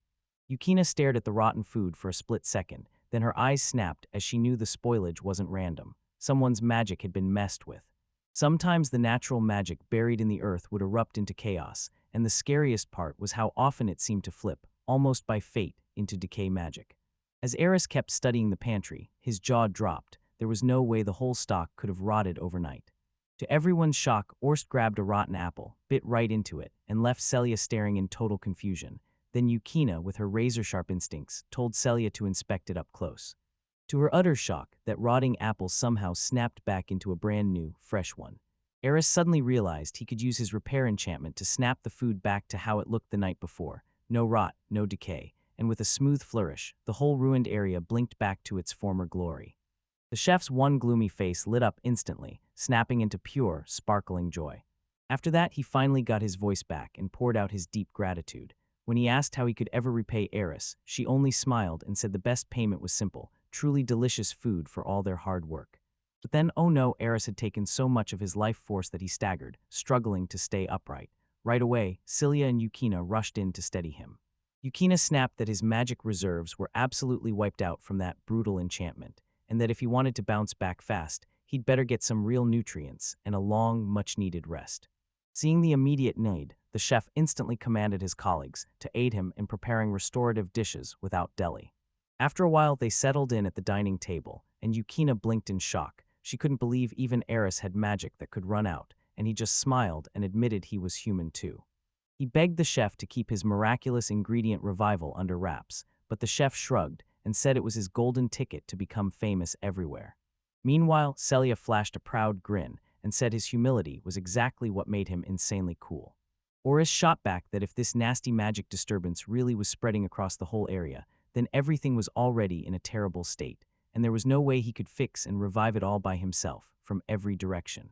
Yukina stared at the rotten food for a split second, then her eyes snapped as she knew the spoilage wasn't random. Someone's magic had been messed with. Sometimes the natural magic buried in the earth would erupt into chaos, and the scariest part was how often it seemed to flip, almost by fate, into decay magic. As Eris kept studying the pantry, his jaw dropped. There was no way the whole stock could have rotted overnight. To everyone's shock, Orst grabbed a rotten apple, bit right into it, and left Celia staring in total confusion. Then Yukina, with her razor-sharp instincts, told Celia to inspect it up close. To her utter shock, that rotting apple somehow snapped back into a brand new, fresh one. Eris suddenly realized he could use his repair enchantment to snap the food back to how it looked the night before. No rot, no decay, and with a smooth flourish, the whole ruined area blinked back to its former glory. The chef's one gloomy face lit up instantly, snapping into pure, sparkling joy. After that, he finally got his voice back and poured out his deep gratitude. When he asked how he could ever repay Eris, she only smiled and said the best payment was simple, truly delicious food for all their hard work. But then, oh no, Eris had taken so much of his life force that he staggered, struggling to stay upright. Right away, Celia and Yukina rushed in to steady him. Yukina snapped that his magic reserves were absolutely wiped out from that brutal enchantment, and that if he wanted to bounce back fast, he'd better get some real nutrients and a long, much-needed rest. Seeing the immediate need, the chef instantly commanded his colleagues to aid him in preparing restorative dishes without delay. After a while, they settled in at the dining table, and Yukina blinked in shock. She couldn't believe even Eris had magic that could run out, and he just smiled and admitted he was human too. He begged the chef to keep his miraculous ingredient revival under wraps, but the chef shrugged and said it was his golden ticket to become famous everywhere. Meanwhile, Celia flashed a proud grin and said his humility was exactly what made him insanely cool. Oris shot back that if this nasty magic disturbance really was spreading across the whole area, then everything was already in a terrible state, and there was no way he could fix and revive it all by himself, from every direction.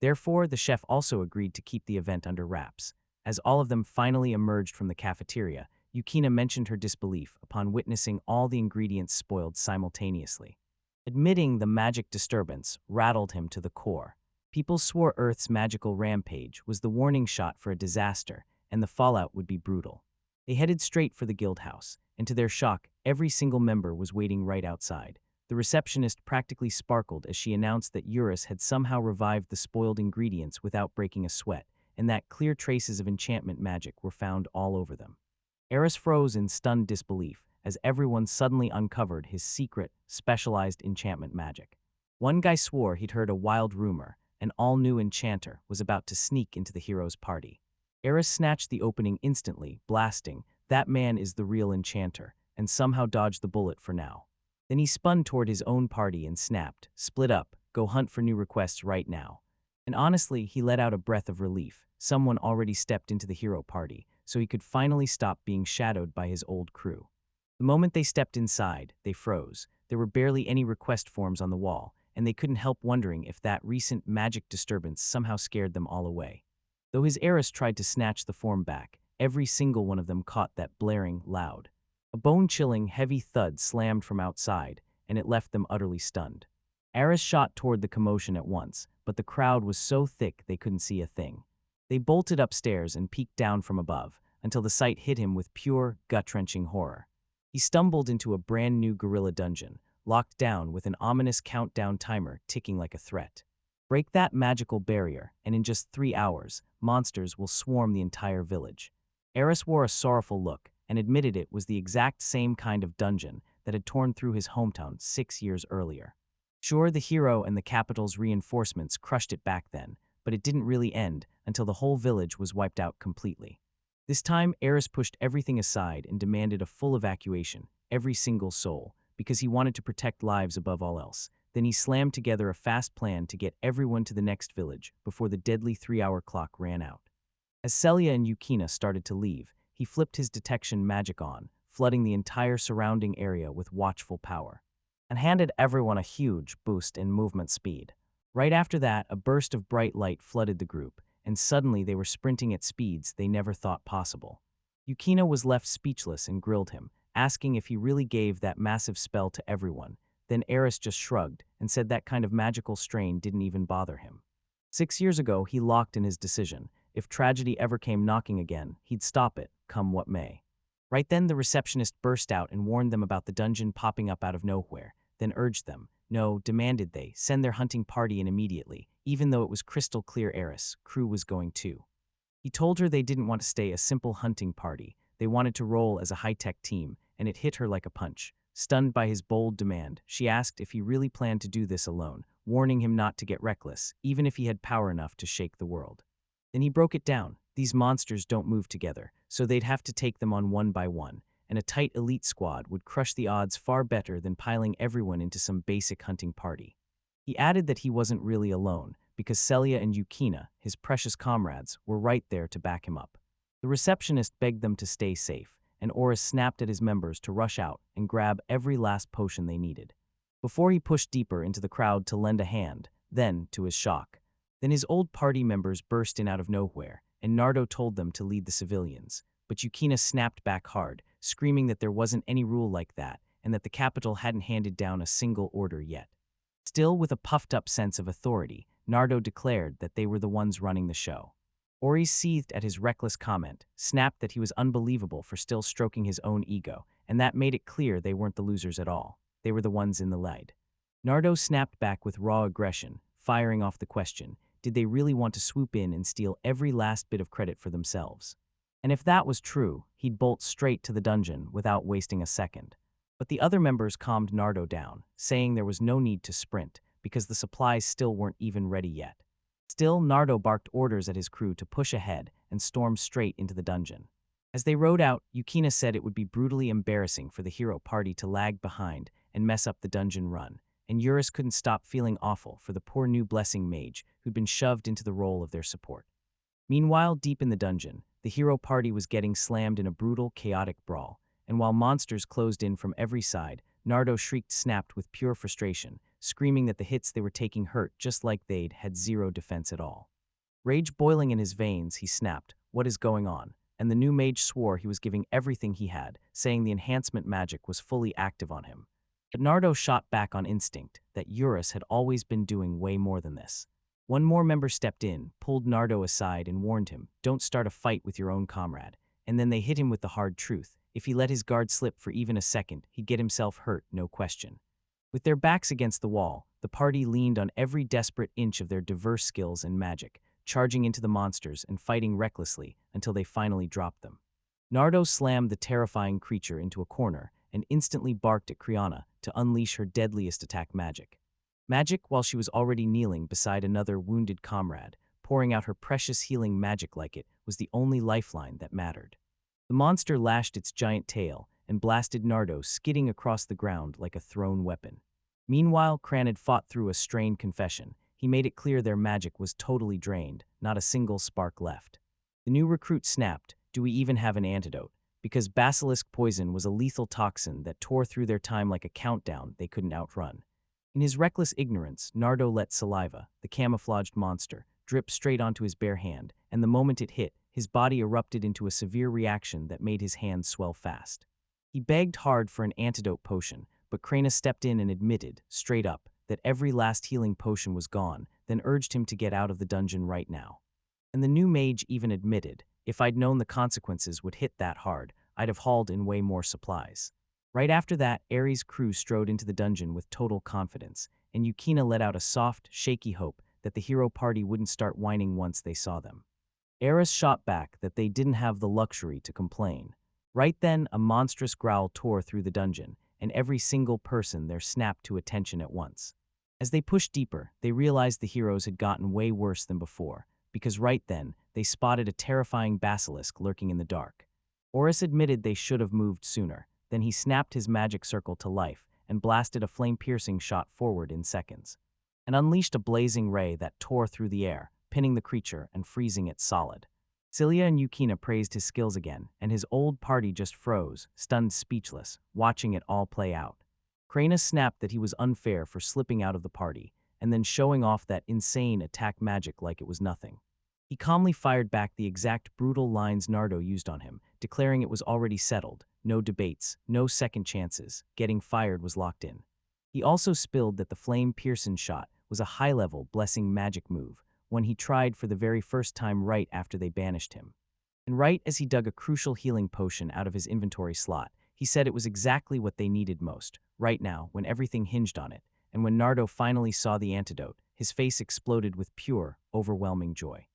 Therefore, the chef also agreed to keep the event under wraps. As all of them finally emerged from the cafeteria, Yukina mentioned her disbelief upon witnessing all the ingredients spoiled simultaneously. Admitting the magic disturbance rattled him to the core. People swore Earth's magical rampage was the warning shot for a disaster, and the fallout would be brutal. They headed straight for the guild house, and to their shock, every single member was waiting right outside. The receptionist practically sparkled as she announced that Eurus had somehow revived the spoiled ingredients without breaking a sweat, and that clear traces of enchantment magic were found all over them. Eris froze in stunned disbelief as everyone suddenly uncovered his secret, specialized enchantment magic. One guy swore he'd heard a wild rumor: an all-new enchanter was about to sneak into the hero's party. Eris snatched the opening instantly, blasting, "That man is the real enchanter," and somehow dodged the bullet for now. Then he spun toward his own party and snapped, "Split up, go hunt for new requests right now." And honestly, he let out a breath of relief. Someone already stepped into the hero party, so he could finally stop being shadowed by his old crew. The moment they stepped inside, they froze. There were barely any request forms on the wall, and they couldn't help wondering if that recent magic disturbance somehow scared them all away. Though his heiress tried to snatch the form back, every single one of them caught that blaring loud. A bone-chilling, heavy thud slammed from outside, and it left them utterly stunned. Eris shot toward the commotion at once, but the crowd was so thick they couldn't see a thing. They bolted upstairs and peeked down from above, until the sight hit him with pure, gut-wrenching horror. He stumbled into a brand-new gorilla dungeon, locked down with an ominous countdown timer ticking like a threat. Break that magical barrier, and in just 3 hours, monsters will swarm the entire village. Eris wore a sorrowful look and admitted it was the exact same kind of dungeon that had torn through his hometown 6 years earlier. Sure, the hero and the capital's reinforcements crushed it back then, but it didn't really end until the whole village was wiped out completely. This time, Eris pushed everything aside and demanded a full evacuation, every single soul, because he wanted to protect lives above all else. Then he slammed together a fast plan to get everyone to the next village before the deadly 3-hour clock ran out. As Celia and Yukina started to leave, he flipped his detection magic on, flooding the entire surrounding area with watchful power, and handed everyone a huge boost in movement speed. Right after that, a burst of bright light flooded the group, and suddenly they were sprinting at speeds they never thought possible. Yukina was left speechless and grilled him, asking if he really gave that massive spell to everyone. Then Eris just shrugged and said that kind of magical strain didn't even bother him. 6 years ago, he locked in his decision. If tragedy ever came knocking again, he'd stop it, come what may. Right then, the receptionist burst out and warned them about the dungeon popping up out of nowhere, then urged them, no, demanded they, send their hunting party in immediately, even though it was crystal clear Eris' crew was going too. He told her they didn't want to stay a simple hunting party, they wanted to roll as a high-tech team, and it hit her like a punch. Stunned by his bold demand, she asked if he really planned to do this alone, warning him not to get reckless, even if he had power enough to shake the world. Then he broke it down. These monsters don't move together, so they'd have to take them on one by one, and a tight elite squad would crush the odds far better than piling everyone into some basic hunting party. He added that he wasn't really alone, because Celia and Yukina, his precious comrades, were right there to back him up. The receptionist begged them to stay safe, and Oris snapped at his members to rush out and grab every last potion they needed. Before he pushed deeper into the crowd to lend a hand, then, to his shock, then his old party members burst in out of nowhere, and Nardo told them to lead the civilians. But Yukina snapped back hard, screaming that there wasn't any rule like that, and that the capital hadn't handed down a single order yet. Still with a puffed-up sense of authority, Nardo declared that they were the ones running the show. Ori seethed at his reckless comment, snapped that he was unbelievable for still stroking his own ego, and that made it clear they weren't the losers at all. They were the ones in the lead. Nardo snapped back with raw aggression, firing off the question, did they really want to swoop in and steal every last bit of credit for themselves? And if that was true, he'd bolt straight to the dungeon without wasting a second. But the other members calmed Nardo down, saying there was no need to sprint, because the supplies still weren't even ready yet. Still, Nardo barked orders at his crew to push ahead and storm straight into the dungeon. As they rode out, Yukina said it would be brutally embarrassing for the hero party to lag behind and mess up the dungeon run, and Eurus couldn't stop feeling awful for the poor new blessing mage who'd been shoved into the role of their support. Meanwhile, deep in the dungeon, the hero party was getting slammed in a brutal, chaotic brawl, and while monsters closed in from every side, Nardo snapped with pure frustration, screaming that the hits they were taking hurt just like they'd had zero defense at all. Rage boiling in his veins, he snapped, "What is going on?" And the new mage swore he was giving everything he had, saying the enhancement magic was fully active on him. But Nardo shot back on instinct that Eurus had always been doing way more than this. One more member stepped in, pulled Nardo aside and warned him, "Don't start a fight with your own comrade." And then they hit him with the hard truth. If he let his guard slip for even a second, he'd get himself hurt, no question. With their backs against the wall, the party leaned on every desperate inch of their diverse skills and magic, charging into the monsters and fighting recklessly until they finally dropped them. Nardo slammed the terrifying creature into a corner and instantly barked at Kriana to unleash her deadliest attack magic. Magic while she was already kneeling beside another wounded comrade, pouring out her precious healing magic like it was the only lifeline that mattered. The monster lashed its giant tail and blasted Nardo skidding across the ground like a thrown weapon. Meanwhile, Kran had fought through a strained confession. He made it clear their magic was totally drained, not a single spark left. The new recruit snapped, "Do we even have an antidote?" Because basilisk poison was a lethal toxin that tore through their time like a countdown they couldn't outrun. In his reckless ignorance, Nardo let saliva, the camouflaged monster, drip straight onto his bare hand, and the moment it hit, his body erupted into a severe reaction that made his hands swell fast. He begged hard for an antidote potion, but Krana stepped in and admitted, straight up, that every last healing potion was gone, then urged him to get out of the dungeon right now. And the new mage even admitted, "If I'd known the consequences would hit that hard, I'd have hauled in way more supplies." Right after that, Ares' crew strode into the dungeon with total confidence, and Yukina let out a soft, shaky hope that the hero party wouldn't start whining once they saw them. Ares shot back that they didn't have the luxury to complain. Right then, a monstrous growl tore through the dungeon, and every single person there snapped to attention at once. As they pushed deeper, they realized the heroes had gotten way worse than before, because right then, they spotted a terrifying basilisk lurking in the dark. Oris admitted they should have moved sooner. Then he snapped his magic circle to life and blasted a flame-piercing shot forward in seconds, and unleashed a blazing ray that tore through the air, pinning the creature and freezing it solid. Celia and Yukina praised his skills again, and his old party just froze, stunned speechless, watching it all play out. Krana snapped that he was unfair for slipping out of the party, and then showing off that insane attack magic like it was nothing. He calmly fired back the exact brutal lines Nardo used on him, declaring it was already settled, no debates, no second chances, getting fired was locked in. He also spilled that the flame-piercing shot was a high-level blessing magic move, one he tried for the very first time right after they banished him. And right as he dug a crucial healing potion out of his inventory slot, he said it was exactly what they needed most, right now, when everything hinged on it, and when Nardo finally saw the antidote, his face exploded with pure, overwhelming joy.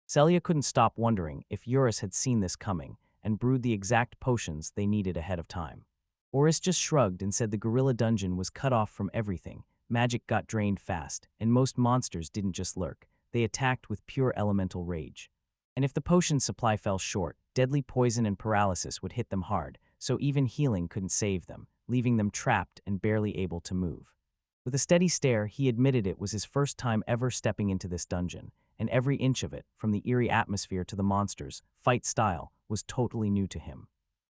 Celia couldn't stop wondering if Eurus had seen this coming and brewed the exact potions they needed ahead of time. Oris just shrugged and said the gorilla dungeon was cut off from everything, magic got drained fast, and most monsters didn't just lurk, they attacked with pure elemental rage. And if the potion supply fell short, deadly poison and paralysis would hit them hard, so even healing couldn't save them, leaving them trapped and barely able to move. With a steady stare, he admitted it was his first time ever stepping into this dungeon, and every inch of it, from the eerie atmosphere to the monsters' fight style, was totally new to him,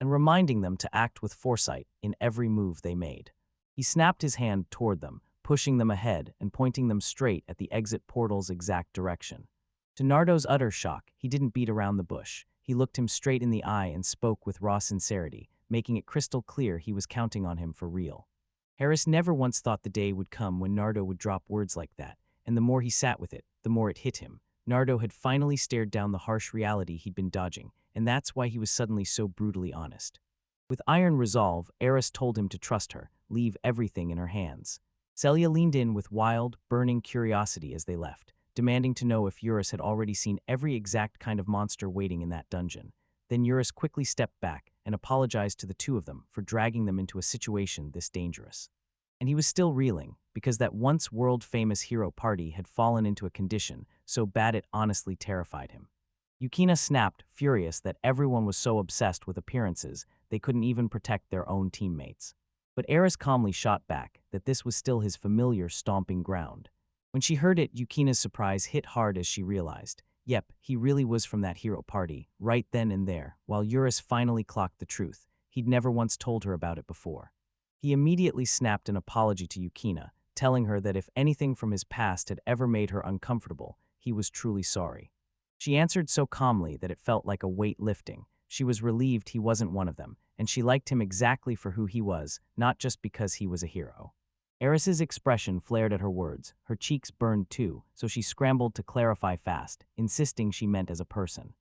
and reminding them to act with foresight in every move they made. He snapped his hand toward them, pushing them ahead and pointing them straight at the exit portal's exact direction. To Nardo's utter shock, he didn't beat around the bush. He looked him straight in the eye and spoke with raw sincerity, making it crystal clear he was counting on him for real. Harris never once thought the day would come when Nardo would drop words like that, and the more he sat with it, the more it hit him. Nardo had finally stared down the harsh reality he'd been dodging, and that's why he was suddenly so brutally honest. With iron resolve, Eris told him to trust her, leave everything in her hands. Celia leaned in with wild, burning curiosity as they left, demanding to know if Eurus had already seen every exact kind of monster waiting in that dungeon. Then Eurus quickly stepped back and apologized to the two of them for dragging them into a situation this dangerous. And he was still reeling, because that once world-famous hero party had fallen into a condition so bad it honestly terrified him. Yukina snapped, furious that everyone was so obsessed with appearances they couldn't even protect their own teammates. But Eris calmly shot back that this was still his familiar stomping ground. When she heard it, Yukina's surprise hit hard as she realized, yep, he really was from that hero party, right then and there, while Eurus finally clocked the truth. He'd never once told her about it before. He immediately snapped an apology to Yukina, telling her that if anything from his past had ever made her uncomfortable, he was truly sorry. She answered so calmly that it felt like a weight lifting. She was relieved he wasn't one of them, and she liked him exactly for who he was, not just because he was a hero. Eris's expression flared at her words. Her cheeks burned too, so she scrambled to clarify fast, insisting she meant as a person.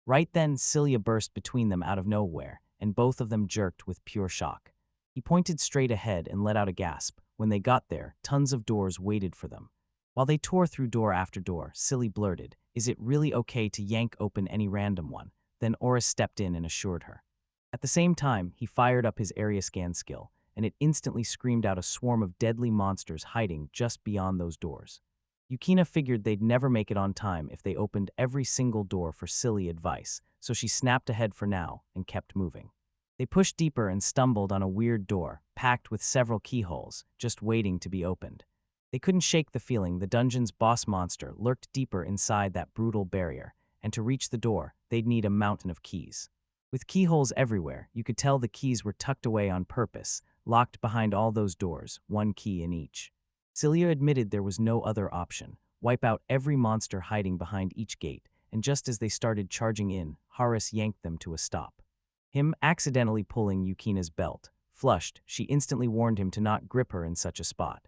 Right then, Celia burst between them out of nowhere, and both of them jerked with pure shock. He pointed straight ahead and let out a gasp. When they got there, tons of doors waited for them. While they tore through door after door, Silly blurted, "Is it really okay to yank open any random one?" Then Oris stepped in and assured her. At the same time, he fired up his area scan skill, and it instantly screamed out a swarm of deadly monsters hiding just beyond those doors. Yukina figured they'd never make it on time if they opened every single door for silly advice, so she snapped ahead for now and kept moving. They pushed deeper and stumbled on a weird door, packed with several keyholes, just waiting to be opened. They couldn't shake the feeling the dungeon's boss monster lurked deeper inside that brutal barrier, and to reach the door, they'd need a mountain of keys. With keyholes everywhere, you could tell the keys were tucked away on purpose, locked behind all those doors, one key in each. Celia admitted there was no other option. Wipe out every monster hiding behind each gate, and just as they started charging in, Harris yanked them to a stop. Him accidentally pulling Yukina's belt. Flushed, she instantly warned him to not grip her in such a spot.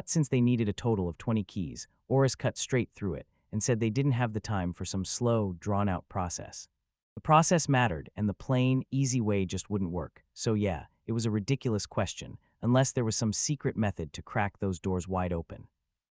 Since they needed a total of 20 keys, Oris cut straight through it and said they didn't have the time for some slow, drawn-out process. The process mattered, and the plain, easy way just wouldn't work. So yeah, it was a ridiculous question, unless there was some secret method to crack those doors wide open.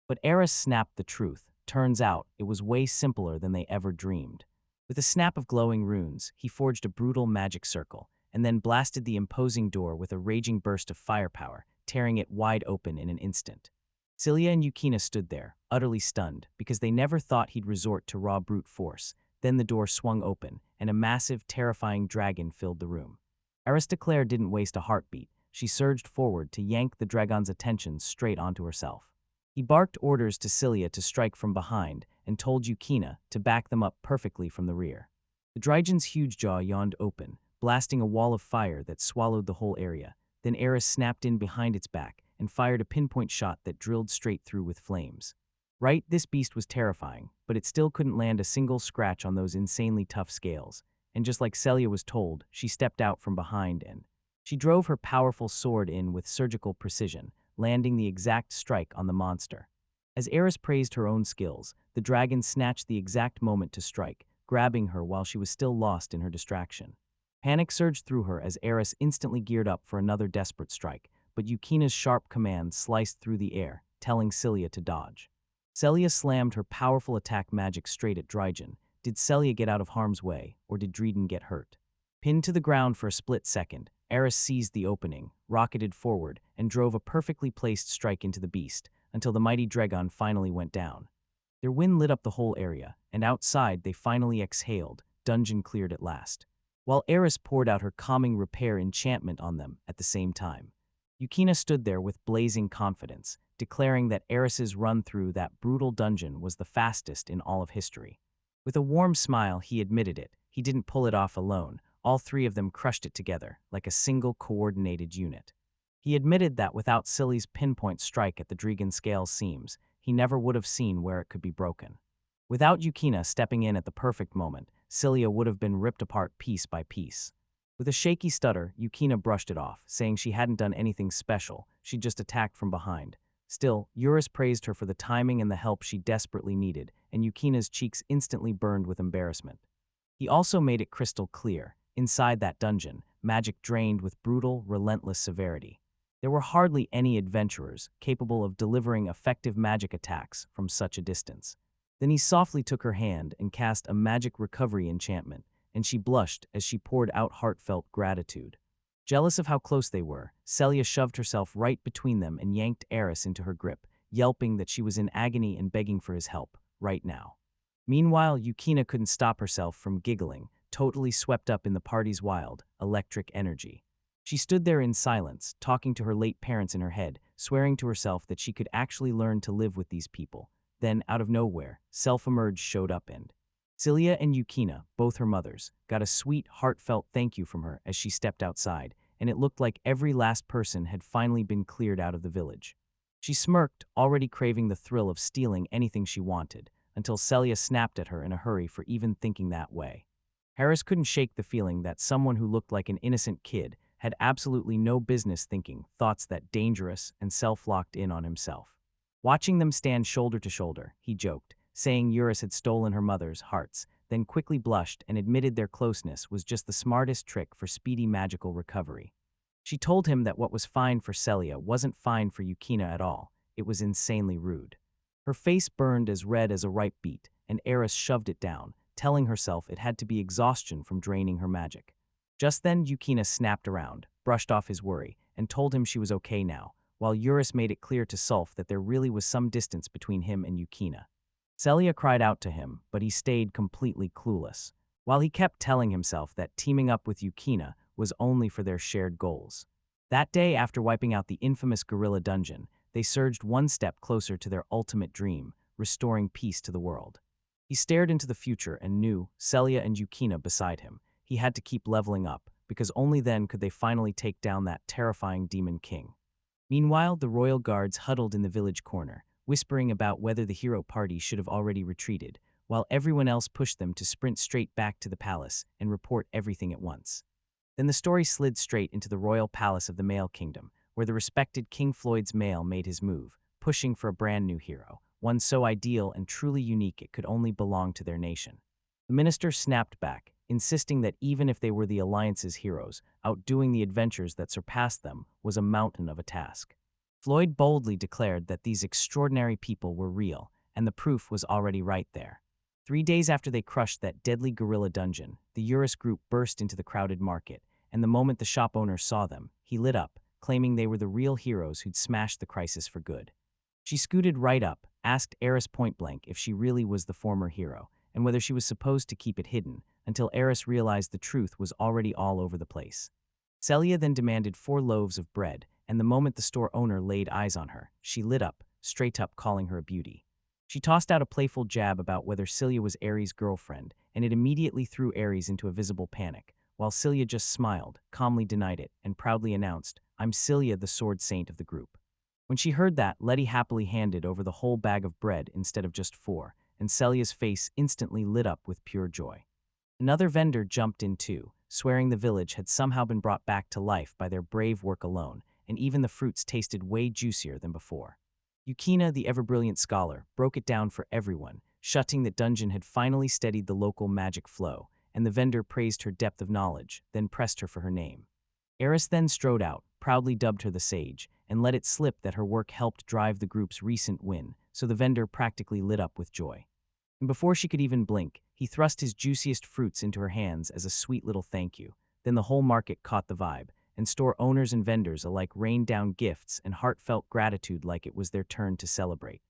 But Eris snapped the truth. Turns out, it was way simpler than they ever dreamed. With a snap of glowing runes, he forged a brutal magic circle, and then blasted the imposing door with a raging burst of firepower, tearing it wide open in an instant. Celia and Yukina stood there, utterly stunned, because they never thought he'd resort to raw brute force. Then the door swung open, and a massive, terrifying dragon filled the room. Aristoclare didn't waste a heartbeat. She surged forward to yank the dragon's attention straight onto herself. He barked orders to Celia to strike from behind and told Yukina to back them up perfectly from the rear. The dragon's huge jaw yawned open, blasting a wall of fire that swallowed the whole area. Then Eris snapped in behind its back and fired a pinpoint shot that drilled straight through with flames. Right, this beast was terrifying, but it still couldn't land a single scratch on those insanely tough scales. And just like Celia was told, she stepped out from behind and she drove her powerful sword in with surgical precision, landing the exact strike on the monster. As Eris praised her own skills, the dragon snatched the exact moment to strike, grabbing her while she was still lost in her distraction. Panic surged through her as Eris instantly geared up for another desperate strike, but Yukina's sharp command sliced through the air, telling Celia to dodge. Celia slammed her powerful attack magic straight at Drygen. Did Celia get out of harm's way, or did Dryden get hurt? Pinned to the ground for a split second, Eris seized the opening, rocketed forward, and drove a perfectly placed strike into the beast, until the mighty Dragon finally went down. Their wind lit up the whole area, and outside they finally exhaled, dungeon cleared at last. while Eris poured out her calming repair enchantment on them at the same time. Yukina stood there with blazing confidence, declaring that Eris's run through that brutal dungeon was the fastest in all of history. With a warm smile, he admitted it. He didn't pull it off alone. All three of them crushed it together, like a single coordinated unit. He admitted that without Silly's pinpoint strike at the Dregan scale's seams, he never would have seen where it could be broken. Without Yukina stepping in at the perfect moment, Cilia would have been ripped apart piece by piece. With a shaky stutter, Yukina brushed it off, saying she hadn't done anything special, she'd just attacked from behind. Still, Eurus praised her for the timing and the help she desperately needed, and Yukina's cheeks instantly burned with embarrassment. He also made it crystal clear, inside that dungeon, magic drained with brutal, relentless severity. There were hardly any adventurers capable of delivering effective magic attacks from such a distance. Then he softly took her hand and cast a magic recovery enchantment, and she blushed as she poured out heartfelt gratitude. Jealous of how close they were, Celia shoved herself right between them and yanked Eris into her grip, yelping that she was in agony and begging for his help, right now. Meanwhile, Yukina couldn't stop herself from giggling, totally swept up in the party's wild, electric energy. She stood there in silence, talking to her late parents in her head, swearing to herself that she could actually learn to live with these people. Then, out of nowhere, Self-Emerge showed up and Cilia and Yukina, both her mothers, got a sweet, heartfelt thank you from her as she stepped outside, and it looked like every last person had finally been cleared out of the village. She smirked, already craving the thrill of stealing anything she wanted, until Celia snapped at her in a hurry for even thinking that way. Harris couldn't shake the feeling that someone who looked like an innocent kid had absolutely no business thinking thoughts that dangerous and self-locked in on himself. Watching them stand shoulder to shoulder, he joked, saying Eurus had stolen her mother's hearts, then quickly blushed and admitted their closeness was just the smartest trick for speedy magical recovery. She told him that what was fine for Celia wasn't fine for Yukina at all. It was insanely rude. Her face burned as red as a ripe beet, and Eris shoved it down, telling herself it had to be exhaustion from draining her magic. Just then, Yukina snapped around, brushed off his worry, and told him she was okay now, while Eurus made it clear to Sulf that there really was some distance between him and Yukina. Celia cried out to him, but he stayed completely clueless, while he kept telling himself that teaming up with Yukina was only for their shared goals. That day, after wiping out the infamous gorilla dungeon, they surged one step closer to their ultimate dream, restoring peace to the world. He stared into the future and knew, Celia and Yukina beside him, he had to keep leveling up, because only then could they finally take down that terrifying demon king. Meanwhile, the royal guards huddled in the village corner, whispering about whether the hero party should have already retreated, while everyone else pushed them to sprint straight back to the palace and report everything at once. Then the story slid straight into the royal palace of the Male Kingdom, where the respected King Floyd's male made his move, pushing for a brand new hero, one so ideal and truly unique it could only belong to their nation. The minister snapped back, insisting that even if they were the Alliance's heroes, outdoing the adventures that surpassed them was a mountain of a task. Floyd boldly declared that these extraordinary people were real, and the proof was already right there. 3 days after they crushed that deadly gorilla dungeon, the Eurus group burst into the crowded market, and the moment the shop owner saw them, he lit up, claiming they were the real heroes who'd smashed the crisis for good. She scooted right up, asked Eris point-blank if she really was the former hero, and whether she was supposed to keep it hidden, until Eris realized the truth was already all over the place. Celia then demanded 4 loaves of bread, and the moment the store owner laid eyes on her, she lit up, straight up calling her a beauty. She tossed out a playful jab about whether Celia was Ares' girlfriend, and it immediately threw Ares into a visible panic, while Celia just smiled, calmly denied it, and proudly announced, "I'm Celia, the sword saint of the group." When she heard that, Letty happily handed over the whole bag of bread instead of just 4, and Celia's face instantly lit up with pure joy. Another vendor jumped in too, swearing the village had somehow been brought back to life by their brave work alone, and even the fruits tasted way juicier than before. Yukina, the ever-brilliant scholar, broke it down for everyone, shouting that dungeon had finally steadied the local magic flow, and the vendor praised her depth of knowledge, then pressed her for her name. Eris then strode out, proudly dubbed her the sage, and let it slip that her work helped drive the group's recent win, so the vendor practically lit up with joy. And before she could even blink, he thrust his juiciest fruits into her hands as a sweet little thank you. Then the whole market caught the vibe, and store owners and vendors alike rained down gifts and heartfelt gratitude like it was their turn to celebrate.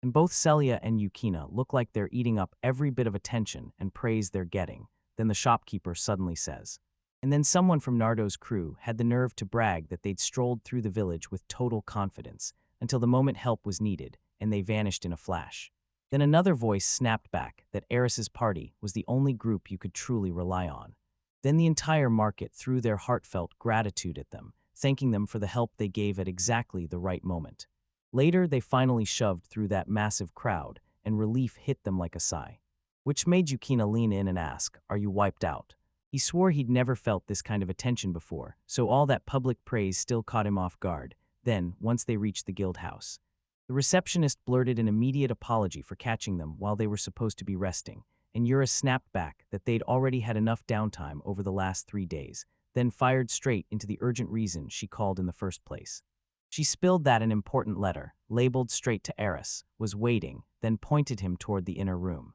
And both Celia and Yukina look like they're eating up every bit of attention and praise they're getting. then the shopkeeper suddenly says. And then someone from Nardo's crew had the nerve to brag that they'd strolled through the village with total confidence until the moment help was needed, and they vanished in a flash. Then another voice snapped back that Eris's party was the only group you could truly rely on. Then the entire market threw their heartfelt gratitude at them, thanking them for the help they gave at exactly the right moment. Later, they finally shoved through that massive crowd, and relief hit them like a sigh. Which made Yukina lean in and ask, "Are you wiped out?" He swore he'd never felt this kind of attention before, so all that public praise still caught him off guard. Then, once they reached the guild house, the receptionist blurted an immediate apology for catching them while they were supposed to be resting, and Yura snapped back that they'd already had enough downtime over the last 3 days, then fired straight into the urgent reason she called in the first place. She spilled that an important letter, labeled straight to Eris, was waiting, then pointed him toward the inner room.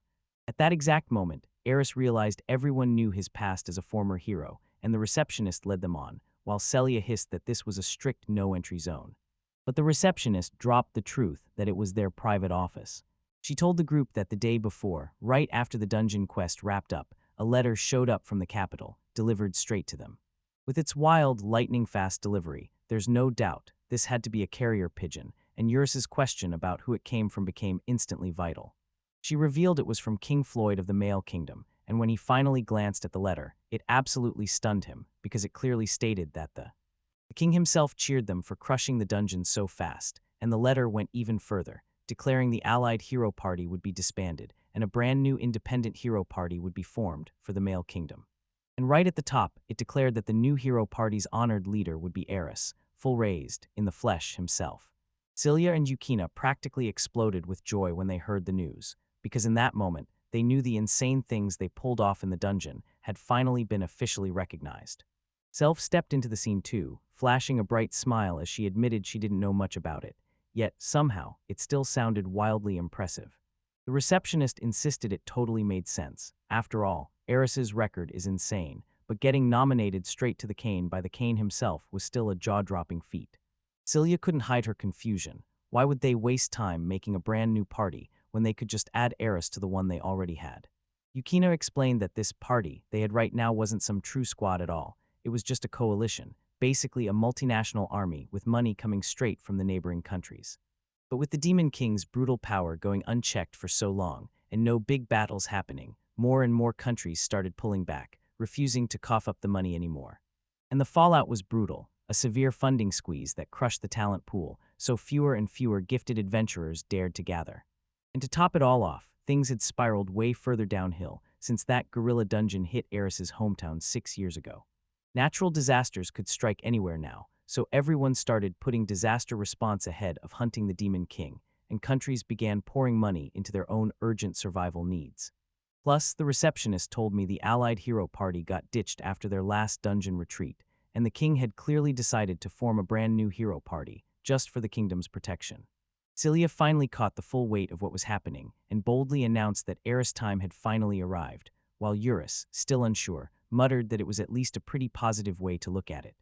At that exact moment, Eris realized everyone knew his past as a former hero, and the receptionist led them on, while Celia hissed that this was a strict no-entry zone. But the receptionist dropped the truth that it was their private office. She told the group that the day before, right after the dungeon quest wrapped up, a letter showed up from the capital, delivered straight to them. With its wild, lightning-fast delivery, there's no doubt this had to be a carrier pigeon, and Eurus's question about who it came from became instantly vital. She revealed it was from King Floyd of the Male Kingdom, and when he finally glanced at the letter, it absolutely stunned him because it clearly stated that the king himself cheered them for crushing the dungeon so fast, and the letter went even further, declaring the allied hero party would be disbanded and a brand new independent hero party would be formed for the Male Kingdom. And right at the top, it declared that the new hero party's honored leader would be Eris, full-raised, in the flesh himself. Celia and Yukina practically exploded with joy when they heard the news, because in that moment, they knew the insane things they pulled off in the dungeon had finally been officially recognized. Self stepped into the scene too, flashing a bright smile as she admitted she didn't know much about it, yet somehow it still sounded wildly impressive. The receptionist insisted it totally made sense. After all, Eris's record is insane, but getting nominated straight to the cane by the cane himself was still a jaw-dropping feat. Celia couldn't hide her confusion. Why would they waste time making a brand new party when they could just add Eris to the one they already had? Yukina explained that this party they had right now wasn't some true squad at all. It was just a coalition, basically a multinational army with money coming straight from the neighboring countries. But with the Demon King's brutal power going unchecked for so long, and no big battles happening, more and more countries started pulling back, refusing to cough up the money anymore. And the fallout was brutal, a severe funding squeeze that crushed the talent pool, so fewer and fewer gifted adventurers dared to gather. And to top it all off, things had spiraled way further downhill since that guerrilla dungeon hit Eris's hometown 6 years ago. Natural disasters could strike anywhere now, so everyone started putting disaster response ahead of hunting the Demon King, and countries began pouring money into their own urgent survival needs. Plus, the receptionist told me the allied hero party got ditched after their last dungeon retreat, and the king had clearly decided to form a brand new hero party, just for the kingdom's protection. Celia finally caught the full weight of what was happening, and boldly announced that Eris' time had finally arrived, while Eurus, still unsure, muttered that it was at least a pretty positive way to look at it.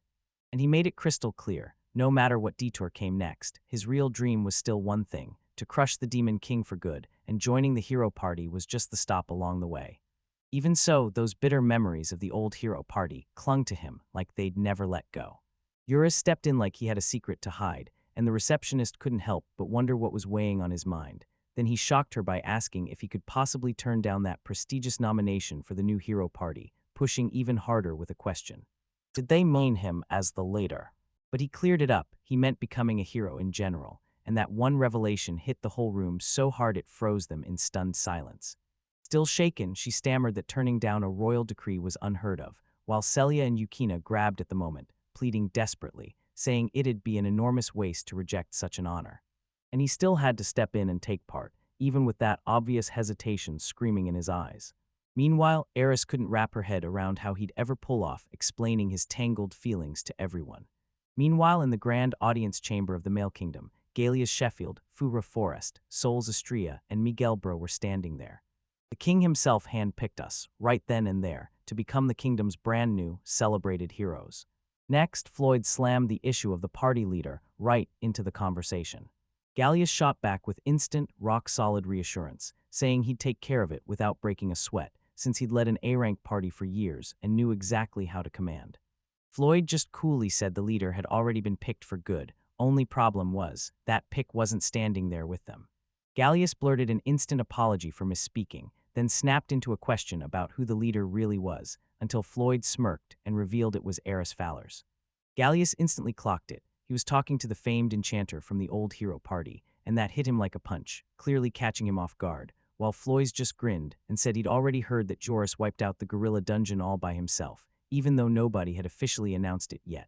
And he made it crystal clear, no matter what detour came next, his real dream was still one thing, to crush the Demon King for good, and joining the hero party was just the stop along the way. Even so, those bitter memories of the old hero party clung to him like they'd never let go. Eurus stepped in like he had a secret to hide, and the receptionist couldn't help but wonder what was weighing on his mind. Then he shocked her by asking if he could possibly turn down that prestigious nomination for the new hero party, pushing even harder with a question. Did they mean him as the leader? But he cleared it up. He meant becoming a hero in general, and that one revelation hit the whole room so hard it froze them in stunned silence. Still shaken, she stammered that turning down a royal decree was unheard of, while Celia and Yukina grabbed at the moment, pleading desperately, saying it'd be an enormous waste to reject such an honor. And he still had to step in and take part, even with that obvious hesitation screaming in his eyes. Meanwhile, Eris couldn't wrap her head around how he'd ever pull off explaining his tangled feelings to everyone. Meanwhile, in the grand audience chamber of the Male Kingdom, Galia's Sheffield, Fura Forrest, Sol's Astria, and Miguel Bro were standing there. The king himself handpicked us, right then and there, to become the kingdom's brand new, celebrated heroes. Next, Floyd slammed the issue of the party leader right into the conversation. Gallius shot back with instant, rock-solid reassurance, saying he'd take care of it without breaking a sweat, since he'd led an A-rank party for years and knew exactly how to command. Floyd just coolly said the leader had already been picked for good. Only problem was, that pick wasn't standing there with them. Gallius blurted an instant apology for misspeaking, then snapped into a question about who the leader really was, until Floyd smirked and revealed it was Eris Fowler's. Gallius instantly clocked it. He was talking to the famed enchanter from the old hero party, and that hit him like a punch, clearly catching him off guard, while Floyd just grinned and said he'd already heard that Joris wiped out the gorilla dungeon all by himself, even though nobody had officially announced it yet.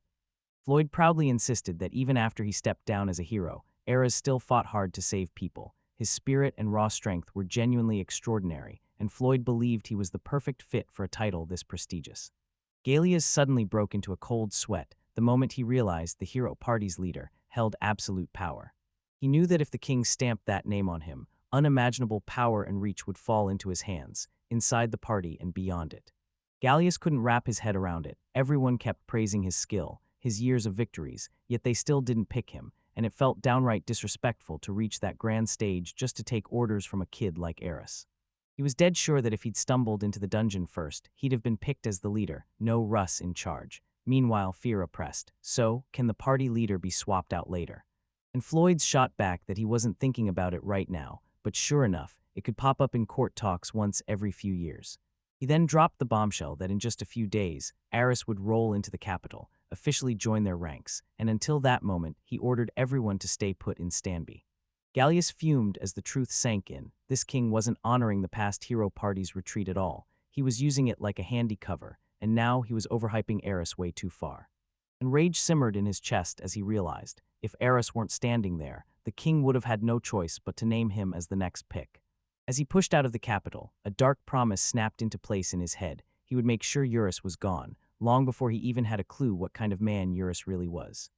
Floyd proudly insisted that even after he stepped down as a hero, Eris still fought hard to save people. His spirit and raw strength were genuinely extraordinary, and Floyd believed he was the perfect fit for a title this prestigious. Gallius suddenly broke into a cold sweat the moment he realized the hero party's leader held absolute power. He knew that if the king stamped that name on him, unimaginable power and reach would fall into his hands, inside the party and beyond it. Gallius couldn't wrap his head around it. Everyone kept praising his skill, his years of victories, yet they still didn't pick him, and it felt downright disrespectful to reach that grand stage just to take orders from a kid like Eris. He was dead sure that if he'd stumbled into the dungeon first, he'd have been picked as the leader, no Russ in charge. Meanwhile, fear oppressed. So, can the party leader be swapped out later? And Floyd's shot back that he wasn't thinking about it right now, but sure enough, it could pop up in court talks once every few years. He then dropped the bombshell that in just a few days, Eris would roll into the capital, officially join their ranks, and until that moment, he ordered everyone to stay put in Stanby. Gallius fumed as the truth sank in. This king wasn't honoring the past hero party's retreat at all. He was using it like a handy cover, and now he was overhyping Eris way too far. And rage simmered in his chest as he realized, if Eris weren't standing there, the king would have had no choice but to name him as the next pick. As he pushed out of the capital, a dark promise snapped into place in his head. He would make sure Eurus was gone, long before he even had a clue what kind of man Eurus really was.